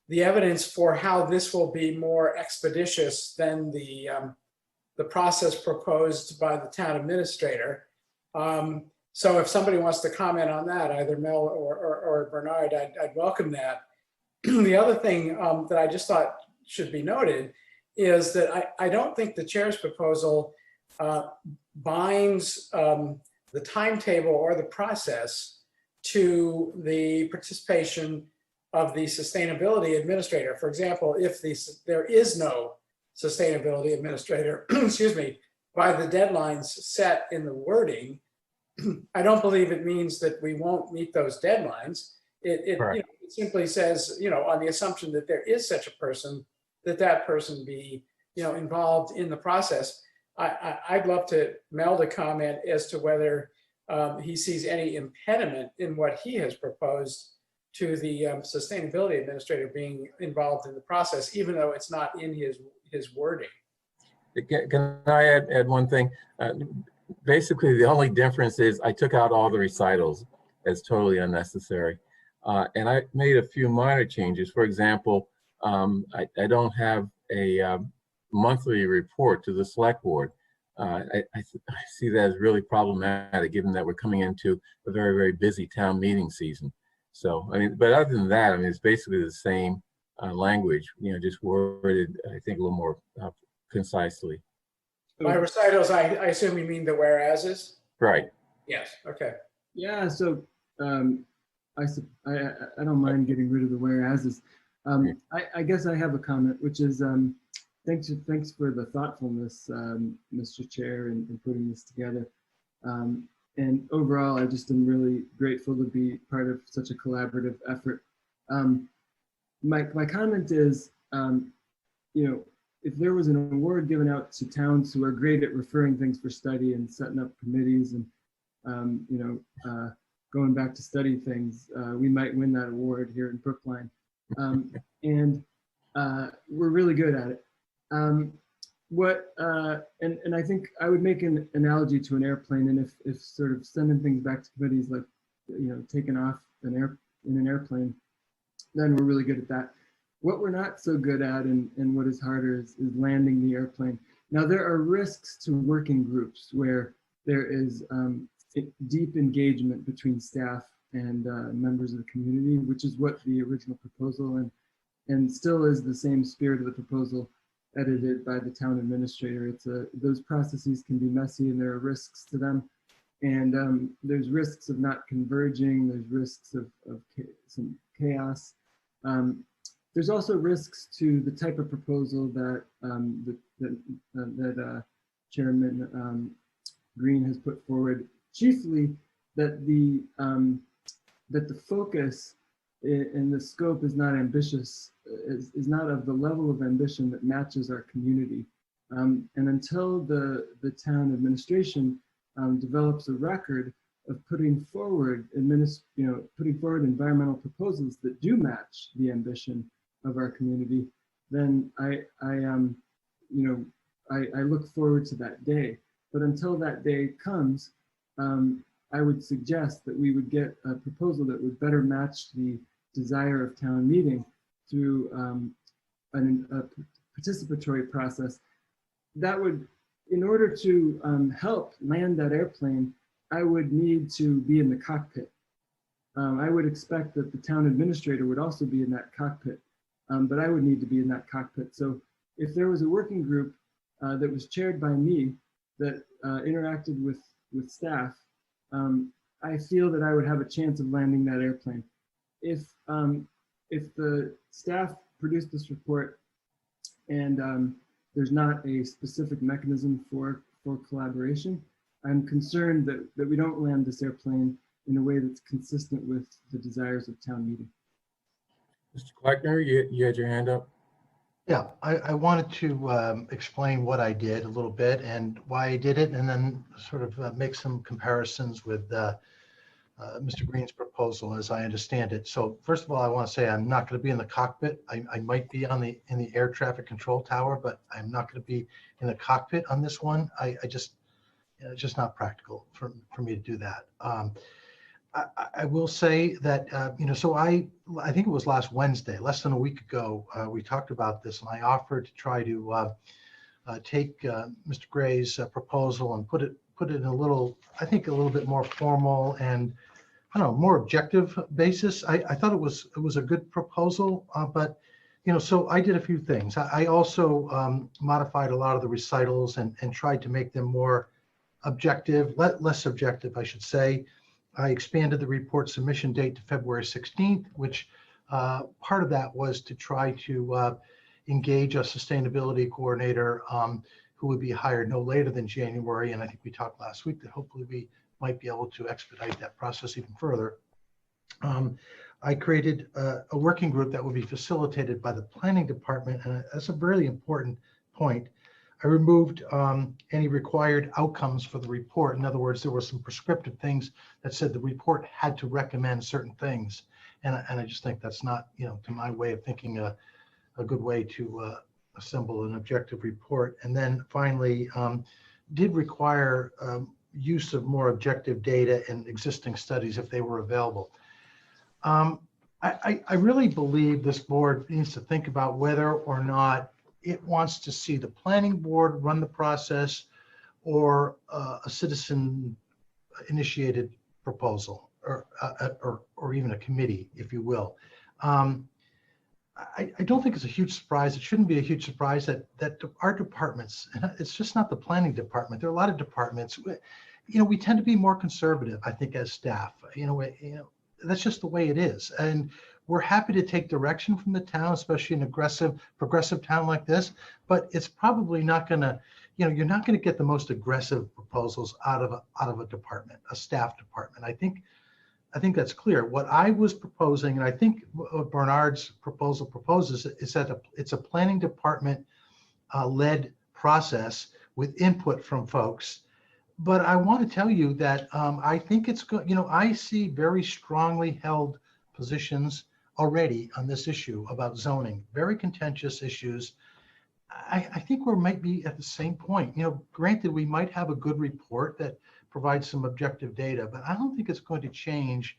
the evidence for how this will be more expeditious than the process proposed by the town administrator. So if somebody wants to comment on that, either Mel or Bernard, I'd welcome that. The other thing that I just thought should be noted is that I don't think the chair's proposal binds the timetable or the process to the participation of the sustainability administrator. For example, if there is no sustainability administrator, excuse me, by the deadlines set in the wording, I don't believe it means that we won't meet those deadlines. It Correct. it simply says, on the assumption that there is such a person, that person be, involved in the process. I'd love Mel to comment as to whether he sees any impediment in what he has proposed to the sustainability administrator being involved in the process, even though it's not in his wording. Can I add one thing? Basically, the only difference is I took out all the recitals as totally unnecessary. And I made a few minor changes. For example, I don't have a monthly report to the select board. I see that as really problematic, given that we're coming into a very, very busy town meeting season. So, I mean, but other than that, I mean, it's basically the same language, just worded, I think, a little more concisely. By recitals, I assume you mean the whereases? Right. Yes, okay. Yeah, so I don't mind getting rid of the whereases. I guess I have a comment, which is thanks for the thoughtfulness, Mr. Chair, in putting this together. And overall, I just am really grateful to be part of such a collaborative effort. My comment is, if there was an award given out to towns who are great at referring things for study and setting up committees and going back to study things, we might win that award here in Brookline. And we're really good at it. And I think I would make an analogy to an airplane, and if sort of sending things back to committees, like taking off in an airplane, then we're really good at that. What we're not so good at, and what is harder, is landing the airplane. Now, there are risks to working groups where there is deep engagement between staff and members of the community, which is what the original proposal and still is the same spirit of the proposal edited by the town administrator. Those processes can be messy and there are risks to them. And there's risks of not converging, there's risks of some chaos. There's also risks to the type of proposal that Chairman Green has put forward, chiefly that the focus and the scope is not ambitious, is not of the level of ambition that matches our community. And until the town administration develops a record of putting forward environmental proposals that do match the ambition of our community, then I look forward to that day. But until that day comes, I would suggest that we would get a proposal that would better match the desire of town meeting through a participatory process. That would, in order to help land that airplane, I would need to be in the cockpit. I would expect that the town administrator would also be in that cockpit, but I would need to be in that cockpit. So if there was a working group that was chaired by me that interacted with staff, I feel that I would have a chance of landing that airplane. If the staff produced this report and there's not a specific mechanism for collaboration, I'm concerned that we don't land this airplane in a way that's consistent with the desires of town meeting. Mr. Kleckner, you had your hand up? Yeah, I wanted to explain what I did a little bit and why I did it, and then sort of make some comparisons with Mr. Green's proposal as I understand it. So first of all, I want to say I'm not going to be in the cockpit. I might be in the air traffic control tower, but I'm not going to be in the cockpit on this one. It's just not practical for me to do that. I will say that, so I think it was last Wednesday, less than a week ago, we talked about this, and I offered to try to take Mr. Gray's proposal and put it in a little, I think, a little bit more formal and, I don't know, more objective basis. I thought it was a good proposal, but, so I did a few things. I also modified a lot of the recitals and tried to make them more objective, less subjective, I should say. I expanded the report submission date to February 16th, which part of that was to try to engage a sustainability coordinator who would be hired no later than January. And I think we talked last week that hopefully we might be able to expedite that process even further. I created a working group that will be facilitated by the planning department, and that's a really important point. I removed any required outcomes for the report. In other words, there were some prescriptive things that said the report had to recommend certain things, and I just think that's not, to my way of thinking, a good way to assemble an objective report. And then finally, did require use of more objective data and existing studies if they were available. I really believe this board needs to think about whether or not it wants to see the planning board run the process or a citizen initiated proposal or even a committee, if you will. I don't think it's a huge surprise. It shouldn't be a huge surprise that our departments, it's just not the planning department. There are a lot of departments, we tend to be more conservative, I think, as staff. That's just the way it is. And we're happy to take direction from the town, especially an progressive town like this, but it's probably not gonna, you're not gonna get the most aggressive proposals out of a department, a staff department. I think that's clear. What I was proposing, and I think Bernard's proposal proposes, is that it's a planning department led process with input from folks. But I want to tell you that I think it's good. I see very strongly held positions already on this issue about zoning, very contentious issues. I think we might be at the same point. Granted, we might have a good report that provides some objective data, but I don't think it's going to change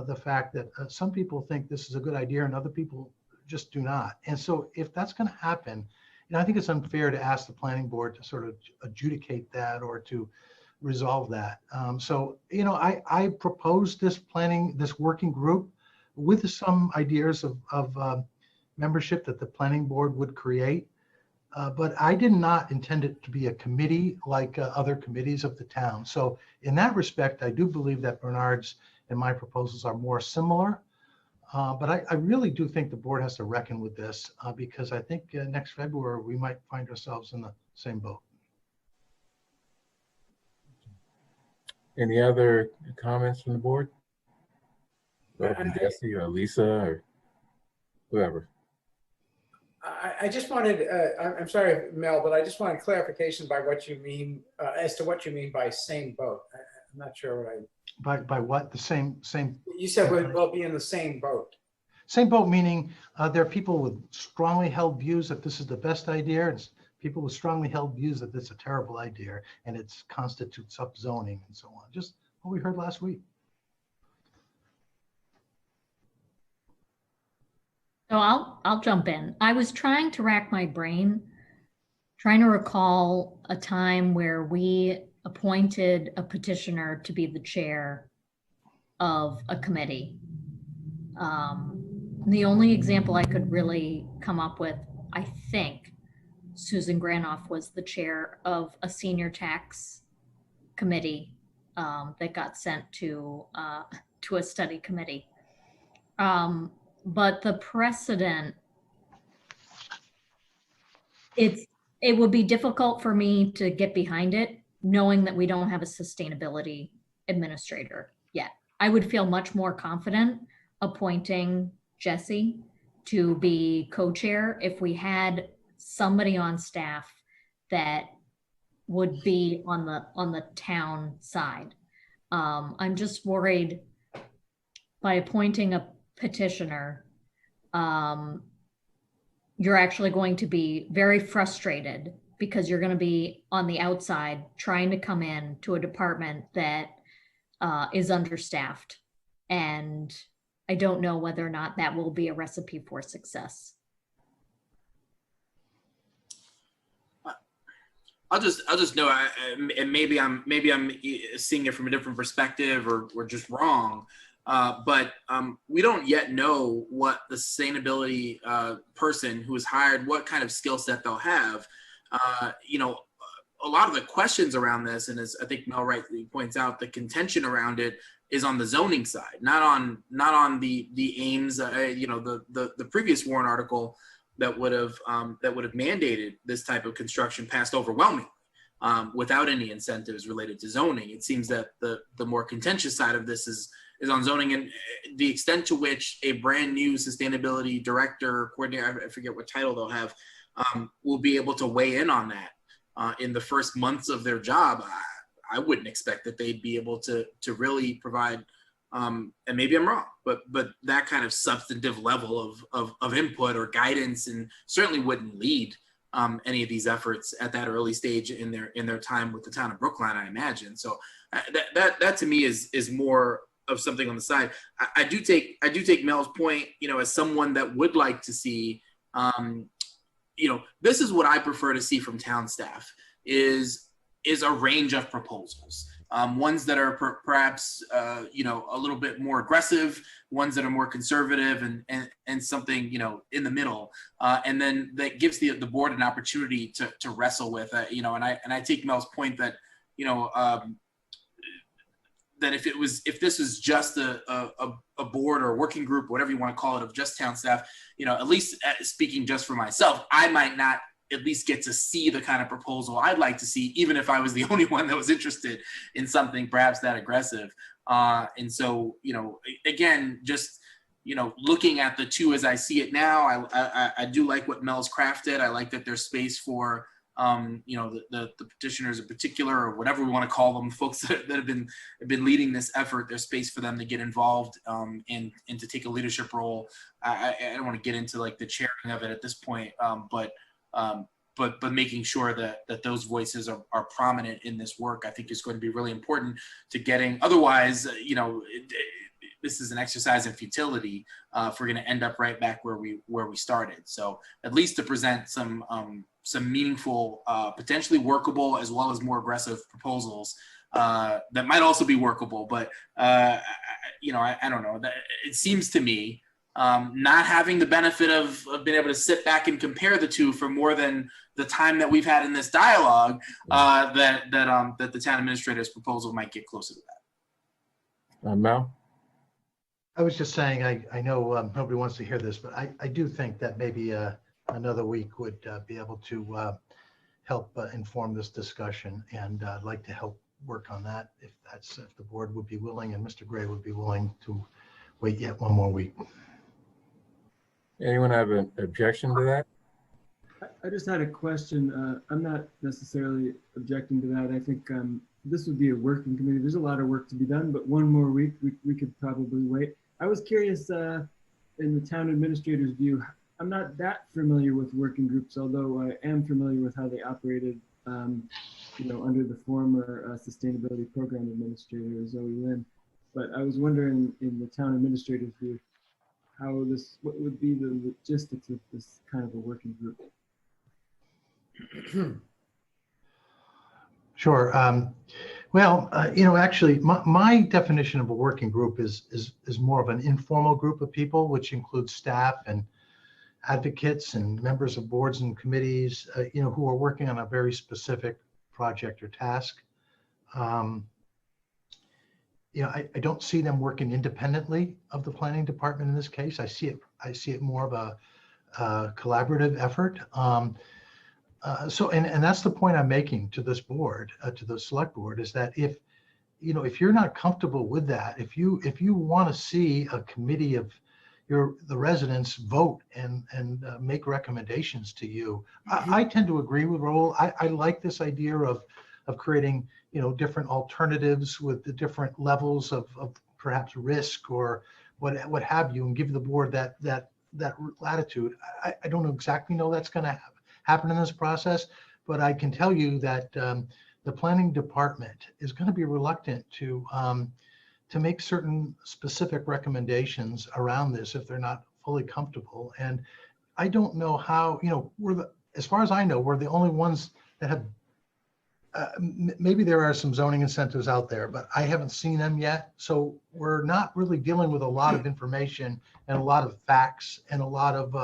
the fact that some people think this is a good idea and other people just do not. And so if that's going to happen, I think it's unfair to ask the planning board to sort of adjudicate that or to resolve that. I proposed this working group with some ideas of membership that the planning board would create. But I did not intend it to be a committee like other committees of the town. So in that respect, I do believe that Bernard's and my proposals are more similar. But I really do think the board has to reckon with this because I think next February we might find ourselves in the same boat. Any other comments from the board? From Jesse or Lisa or whoever. I just wanted, I'm sorry, Mel, but I just wanted clarification by what you mean, as to what you mean by same boat. I'm not sure what By what? The same? You said we'll be in the same boat. Same boat meaning there are people with strongly held views that this is the best idea, and people with strongly held views that this is a terrible idea and it constitutes upzoning and so on. Just what we heard last week. So I'll jump in. I was trying to rack my brain, trying to recall a time where we appointed a petitioner to be the chair of a committee. The only example I could really come up with, I think Susan Granoff was the chair of a senior tax committee that got sent to a study committee. But the precedent, it would be difficult for me to get behind it, knowing that we don't have a sustainability administrator yet. I would feel much more confident appointing Jesse to be co-chair if we had somebody on staff that would be on the town side. I'm just worried by appointing a petitioner, you're actually going to be very frustrated because you're going to be on the outside trying to come in to a department that is understaffed. And I don't know whether or not that will be a recipe for success. I'll just know, and maybe I'm seeing it from a different perspective or we're just wrong. But we don't yet know what the sustainability person who is hired, what kind of skill set they'll have. A lot of the questions around this, and as I think Mel rightly points out, the contention around it is on the zoning side, not on the aims. The previous warrant article that would have mandated this type of construction passed overwhelmingly without any incentives related to zoning. It seems that the more contentious side of this on zoning, and the extent to which a brand new sustainability director, coordinator, I forget what title they'll have, will be able to weigh in on that in the first months of their job. I wouldn't expect that they'd be able to really provide, and maybe I'm wrong, but that kind of substantive level of input or guidance, and certainly wouldn't lead any of these efforts at that early stage in their time with the town of Brookline, I imagine. So that to me is more of something on the side. I do take Mel's point, as someone that would like to see, this is what I prefer to see from town staff is a range of proposals. Ones that are perhaps a little bit more aggressive, ones that are more conservative, and something in the middle, and then that gives the board an opportunity to wrestle with. And I take Mel's point that that if this was just a board or a working group, whatever you want to call it, of just town staff, at least speaking just for myself, I might not at least get to see the kind of proposal I'd like to see, even if I was the only one that was interested in something perhaps that aggressive. And so, again, just, looking at the two as I see it now, I do like what Mel's crafted. I like that there's space for, the petitioners in particular, or whatever we want to call them, folks that have been leading this effort. There's space for them to get involved and to take a leadership role. I don't want to get into like the chairing of it at this point, but making sure that those voices are prominent in this work, I think is going to be really important to getting. Otherwise, this is an exercise in futility if we're going to end up right back where we started. So at least to present some meaningful, potentially workable, as well as more aggressive proposals that might also be workable. But I don't know. It seems to me, not having the benefit of being able to sit back and compare the two for more than the time that we've had in this dialogue, that the town administrator's proposal might get closer to that. Mel? I was just saying, I know nobody wants to hear this, but I do think that maybe another week would be able to help inform this discussion, and I'd like to help work on that if the board would be willing, and Mr. Gray would be willing to wait yet one more week. Anyone have an objection to that? I just had a question. I'm not necessarily objecting to that. I think this would be a working committee. There's a lot of work to be done, but one more week, we could probably wait. I was curious, in the town administrator's view, I'm not that familiar with working groups, although I am familiar with how they operated, under the former sustainability program administrator, Zoe Lynn. But I was wondering, in the town administrator's view, what would be the logistics of this kind of a working group? Sure. Actually, my definition of a working group is more of an informal group of people, which includes staff and advocates and members of boards and committees, who are working on a very specific project or task. I don't see them working independently of the planning department in this case. I see it more of a collaborative effort. And that's the point I'm making to this board, to the select board, is that if you're not comfortable with that, if you want to see a committee of the residents vote and make recommendations to you, I tend to agree with Raul. I like this idea of creating different alternatives with the different levels of perhaps risk or what have you, and give the board that latitude. I don't exactly know that's going to happen in this process, but I can tell you that the planning department is going to be reluctant to make certain specific recommendations around this if they're not fully comfortable. And I don't know how, as far as I know, we're the only ones that have, maybe there are some zoning incentives out there, but I haven't seen them yet. So we're not really dealing with a lot of information and a lot of facts and a lot of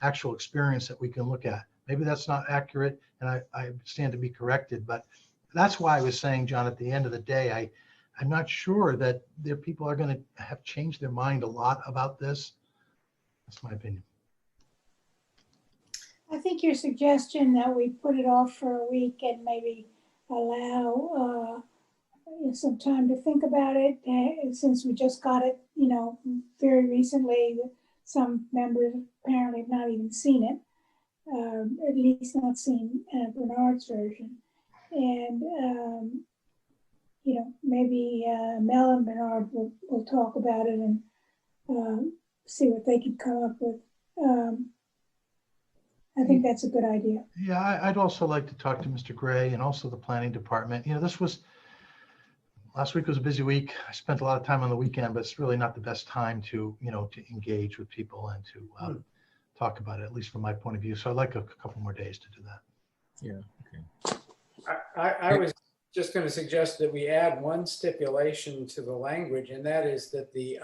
actual experience that we can look at. Maybe that's not accurate, and I stand to be corrected, but that's why I was saying, John, at the end of the day, I'm not sure that people are going to have changed their mind a lot about this. That's my opinion. I think your suggestion that we put it off for a week and maybe allow, some time to think about it, since we just got it, very recently. Some members apparently have not even seen it, at least not seen Bernard's version. And, maybe Mel and Bernard will talk about it and see what they can come up with. I think that's a good idea. Yeah, I'd also like to talk to Mr. Gray and also the planning department. Last week was a busy week. I spent a lot of time on the weekend, but it's really not the best time to engage with people and to talk about it, at least from my point of view. So I'd like a couple more days to do that. Yeah, okay. I was just going to suggest that we add one stipulation to the language, and that is that the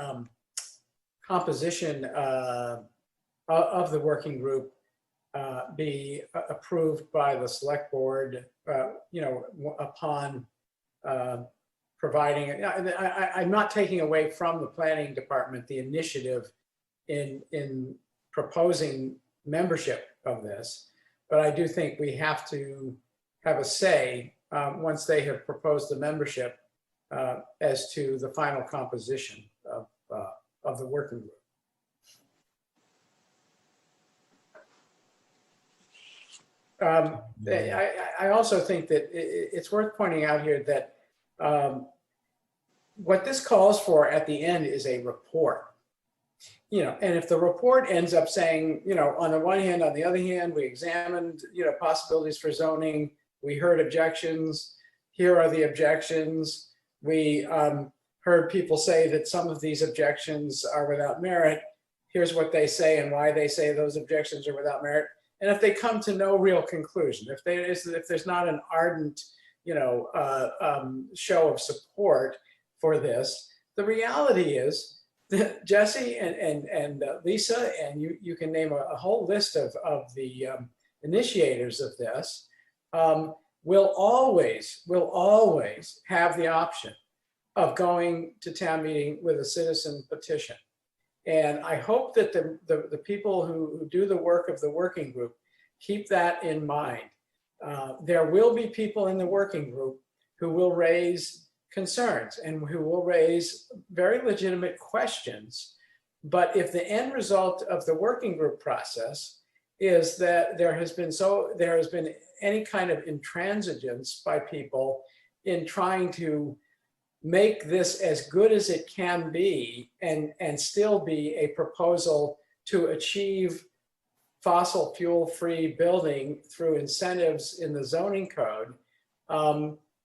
composition of the working group be approved by the select board, upon providing. I'm not taking away from the planning department the initiative in proposing membership of this, but I do think we have to have a say once they have proposed the membership as to the final composition of the working group. I also think that it's worth pointing out here that what this calls for at the end is a report. And if the report ends up saying, on the one hand, on the other hand, we examined, possibilities for zoning, we heard objections, here are the objections, we heard people say that some of these objections are without merit, here's what they say and why they say those objections are without merit. And if they come to no real conclusion, if there's not an ardent, show of support for this, the reality is that Jesse and Lisa, and you can name a whole list of the initiators of this, will always have the option of going to town meeting with a citizen petition. And I hope that the people who do the work of the working group keep that in mind. There will be people in the working group who will raise concerns and who will raise very legitimate questions. But if the end result of the working group process is that there has been any kind of intransigence by people in trying to make this as good as it can be and still be a proposal to achieve fossil fuel-free building through incentives in the zoning code,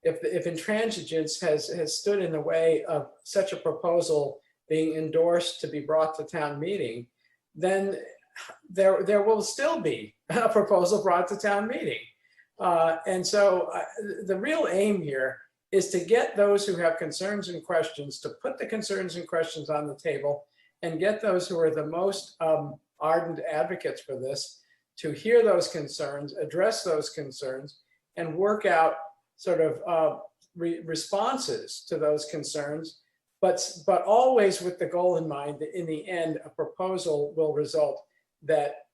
if intransigence has stood in the way of such a proposal being endorsed to be brought to town meeting, then there will still be a proposal brought to town meeting. And so the real aim here is to get those who have concerns and questions to put the concerns and questions on the table, and get those who are the most ardent advocates for this to hear those concerns, address those concerns, and work out sort of responses to those concerns, but always with the goal in mind that in the end, a proposal will result that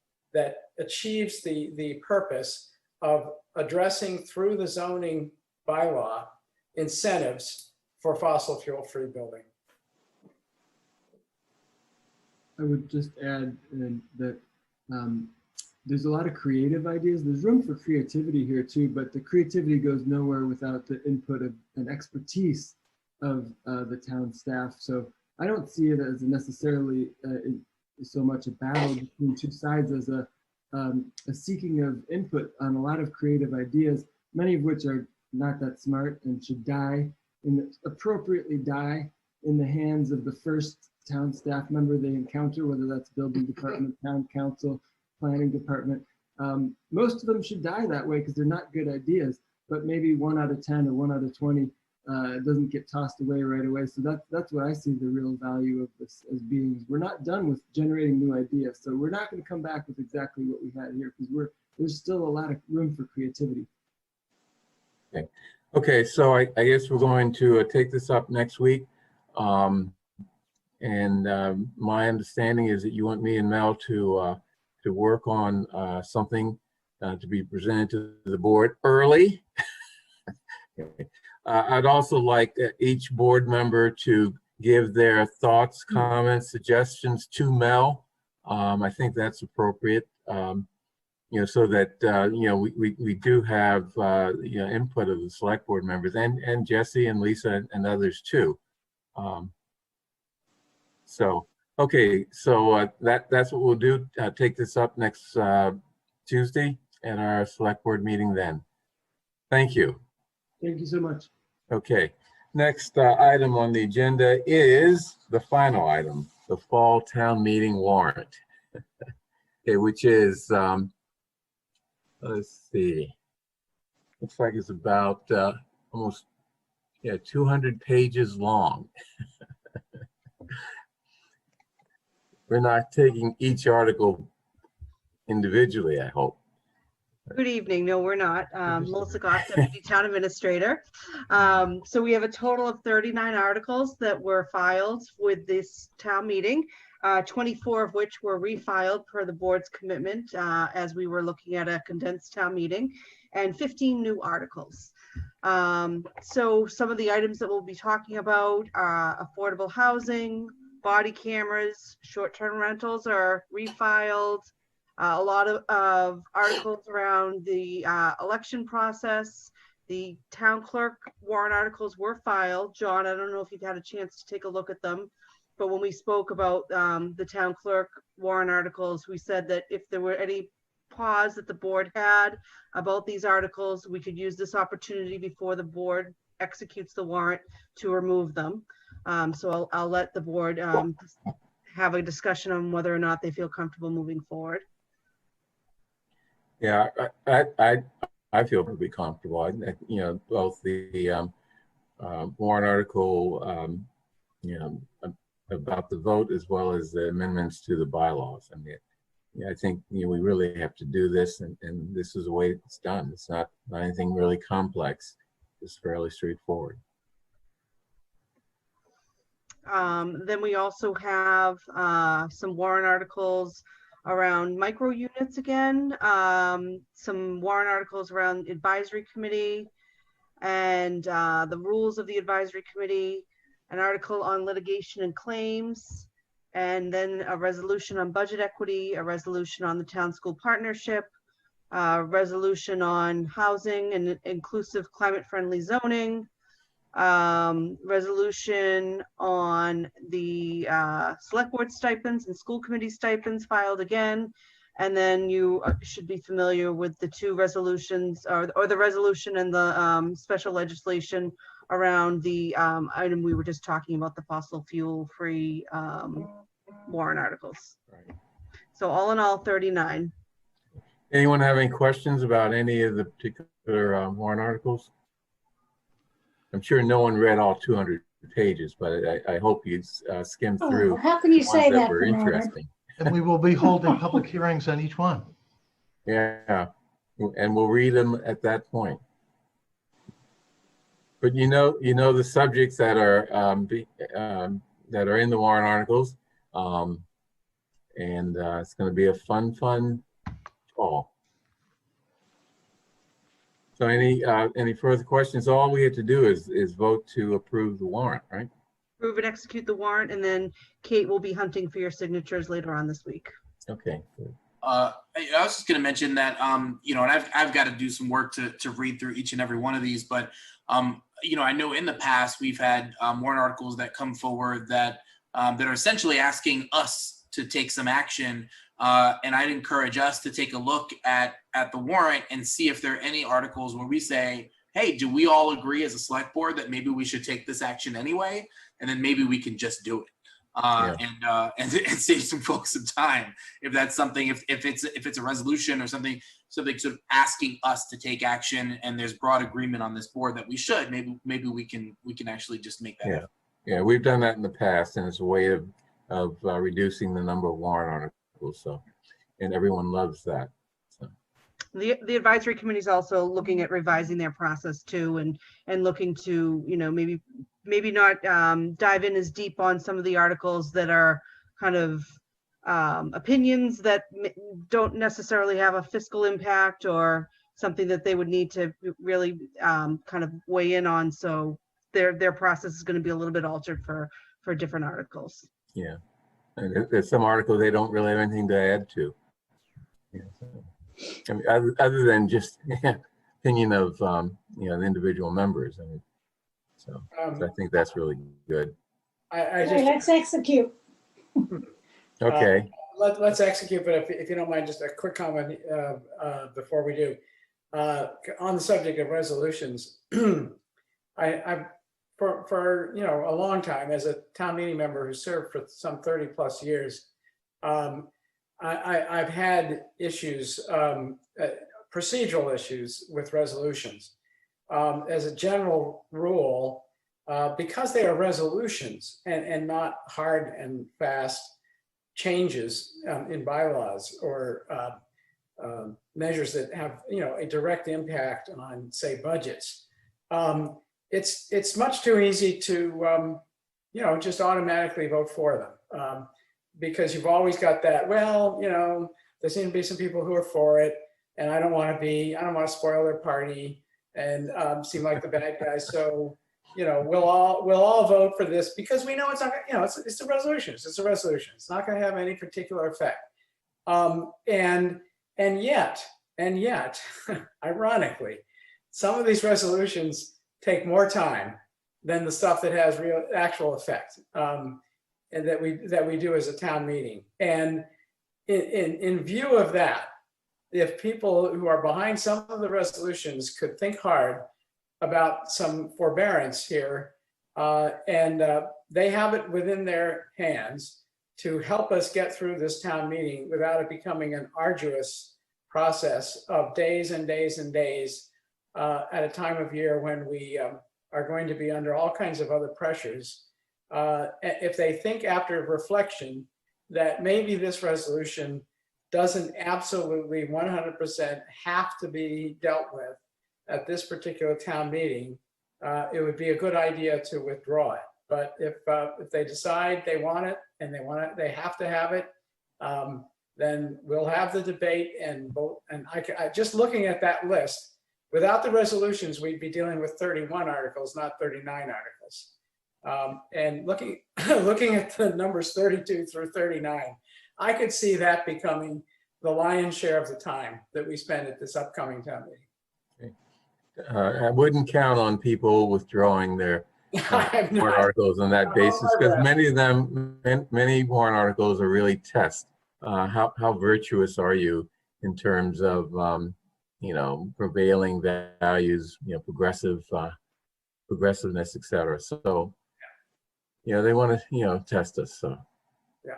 achieves the purpose of addressing through the zoning bylaw incentives for fossil fuel-free building. I would just add that there's a lot of creative ideas. There's room for creativity here too, but the creativity goes nowhere without the input of an expertise of the town staff. So I don't see it as necessarily so much a battle between two sides as a seeking of input on a lot of creative ideas, many of which are not that smart and should appropriately die in the hands of the first town staff member they encounter, whether that's building department, town council, planning department. Most of them should die that way because they're not good ideas, but maybe 1 out of 10 or 1 out of 20 doesn't get tossed away right away. So that's what I see the real value of this as being. We're not done with generating new ideas. So we're not going to come back with exactly what we had here because there's still a lot of room for creativity. Okay, so I guess we're going to take this up next week. And my understanding is that you want me and Mel to work on something to be presented to the board early. I'd also like each board member to give their thoughts, comments, suggestions to Mel. I think that's appropriate, so that, we do have, input of the select board members and Jesse and Lisa and others too. Okay, so that's what we'll do. Take this up next Tuesday at our select board meeting then. Thank you. Thank you so much. Okay, next item on the agenda is the final item, the fall town meeting warrant. Okay, which is, let's see, looks like it's about almost 200 pages long. We're not taking each article individually, I hope. Good evening. No, we're not. Melissa Goff, Deputy Town Administrator. So we have a total of 39 articles that were filed with this town meeting, 24 of which were refiled per the board's commitment as we were looking at a condensed town meeting, and 15 new articles. So some of the items that we'll be talking about are affordable housing, body cameras, short-term rentals are refiled. A lot of articles around the election process. The town clerk warrant articles were filed. John, I don't know if you've had a chance to take a look at them, but when we spoke about the town clerk warrant articles, we said that if there were any pause that the board had about these articles, we could use this opportunity before the board executes the warrant to remove them. So I'll let the board have a discussion on whether or not they feel comfortable moving forward. Yeah, I feel pretty comfortable. Both the warrant article, about the vote as well as the amendments to the bylaws. I mean, I think we really have to do this, and this is the way it's done. It's not anything really complex. It's fairly straightforward. Then we also have some warrant articles around micro units again, some warrant articles around advisory committee and the rules of the advisory committee, an article on litigation and claims, and then a resolution on budget equity, a resolution on the town school partnership, a resolution on housing and inclusive climate friendly zoning, resolution on the select board stipends and school committee stipends filed again. And then you should be familiar with the two resolutions or the resolution and the special legislation around the item we were just talking about, the fossil fuel free warrant articles. Right. So all in all, 39. Anyone have any questions about any of the particular warrant articles? I'm sure no one read all 200 pages, but I hope you skimmed through. How can you say that, were Bernard? interesting. And we will be holding public hearings on each one. Yeah, and we'll read them at that point. But you know the subjects that are that are in the warrant articles, and it's going to be a fun fall. So any further questions? All we have to do is vote to approve the warrant, right? Approve and execute the warrant, and then Kate will be hunting for your signatures later on this week. Okay. Good. I was just going to mention that, and I've got to do some work to read through each and every one of these, but, I know in the past we've had warrant articles that come forward that are essentially asking us to take some action. And I'd encourage us to take a look at the warrant and see if there are any articles where we say, hey, do we all agree as a select board that maybe we should take this action anyway? And then maybe we can just do it. And save some folks some time if that's something. If it's a resolution or something sort of asking us to take action, and there's broad agreement on this board that we should, maybe we can actually just make that happen. Yeah, we've done that in the past, and it's a way of reducing the number of warrant articles. So, and everyone loves that. So. The advisory committee is also looking at revising their process too, and looking to maybe not dive in as deep on some of the articles that are kind of opinions that don't necessarily have a fiscal impact or something that they would need to really kind of weigh in on. So their process is going to be a little bit altered for different articles. Yeah, and there's some articles they don't really have anything to add to. Yeah, so, I mean, other than just opinion of you know, the individual members. I mean, so I think that's really good. Let's execute. Okay. Let's execute, but if you don't mind, just a quick comment before we do. On the subject of resolutions, I've for you know, a long time as a town meeting member who served for some 30 plus years, I've had issues, procedural issues with resolutions. As a general rule, because they are resolutions and not hard and fast changes in bylaws or measures that have, you know, a direct impact on, say, budgets. It's much too easy to, you know, just automatically vote for them because you've always got that, well, you know, there seem to be some people who are for it and I don't want to spoil their party and seem like the bad guy. So, you know, we'll all vote for this because we know it's not, you know, it's a resolution. It's a resolution. It's not going to have any particular effect. And yet, ironically, some of these resolutions take more time than the stuff that has real actual effect, and that we do as a town meeting. And in view of that, if people who are behind some of the resolutions could think hard about some forbearance here, and they have it within their hands to help us get through this town meeting without it becoming an arduous process of days and days and days at a time of year when we are going to be under all kinds of other pressures. If they think after reflection that maybe this resolution doesn't absolutely 100% have to be dealt with at this particular town meeting, it would be a good idea to withdraw it. But if they decide they want it and they have to have it, then we'll have the debate and vote. And I just looking at that list, without the resolutions, we'd be dealing with 31 articles, not 39 articles. And looking at the numbers 32 through 39, I could see that becoming the lion's share of the time that we spend at this upcoming town meeting. I wouldn't count on people withdrawing their warrant articles on that basis, because many of them, many warrant articles are really test. How virtuous are you in terms of, you know, prevailing values, you know, progressiveness, et cetera. So, you know, they want to, you know, test us. So, yeah.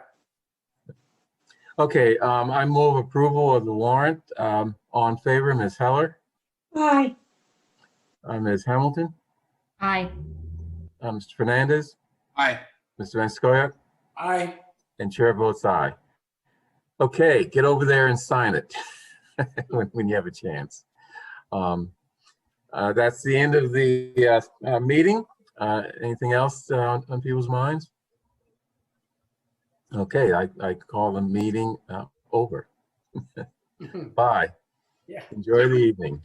Okay, I move approval of the warrant. All in favor, Ms. Heller? Aye. Ms. Hamilton? Aye. Mr. Fernandez? Aye. Mr. Vanskoya? Aye. And chair votes aye. Okay, get over there and sign it when you have a chance. That's the end of the meeting. Anything else on people's minds? Okay, I call the meeting over. Bye. Yeah. Enjoy the evening.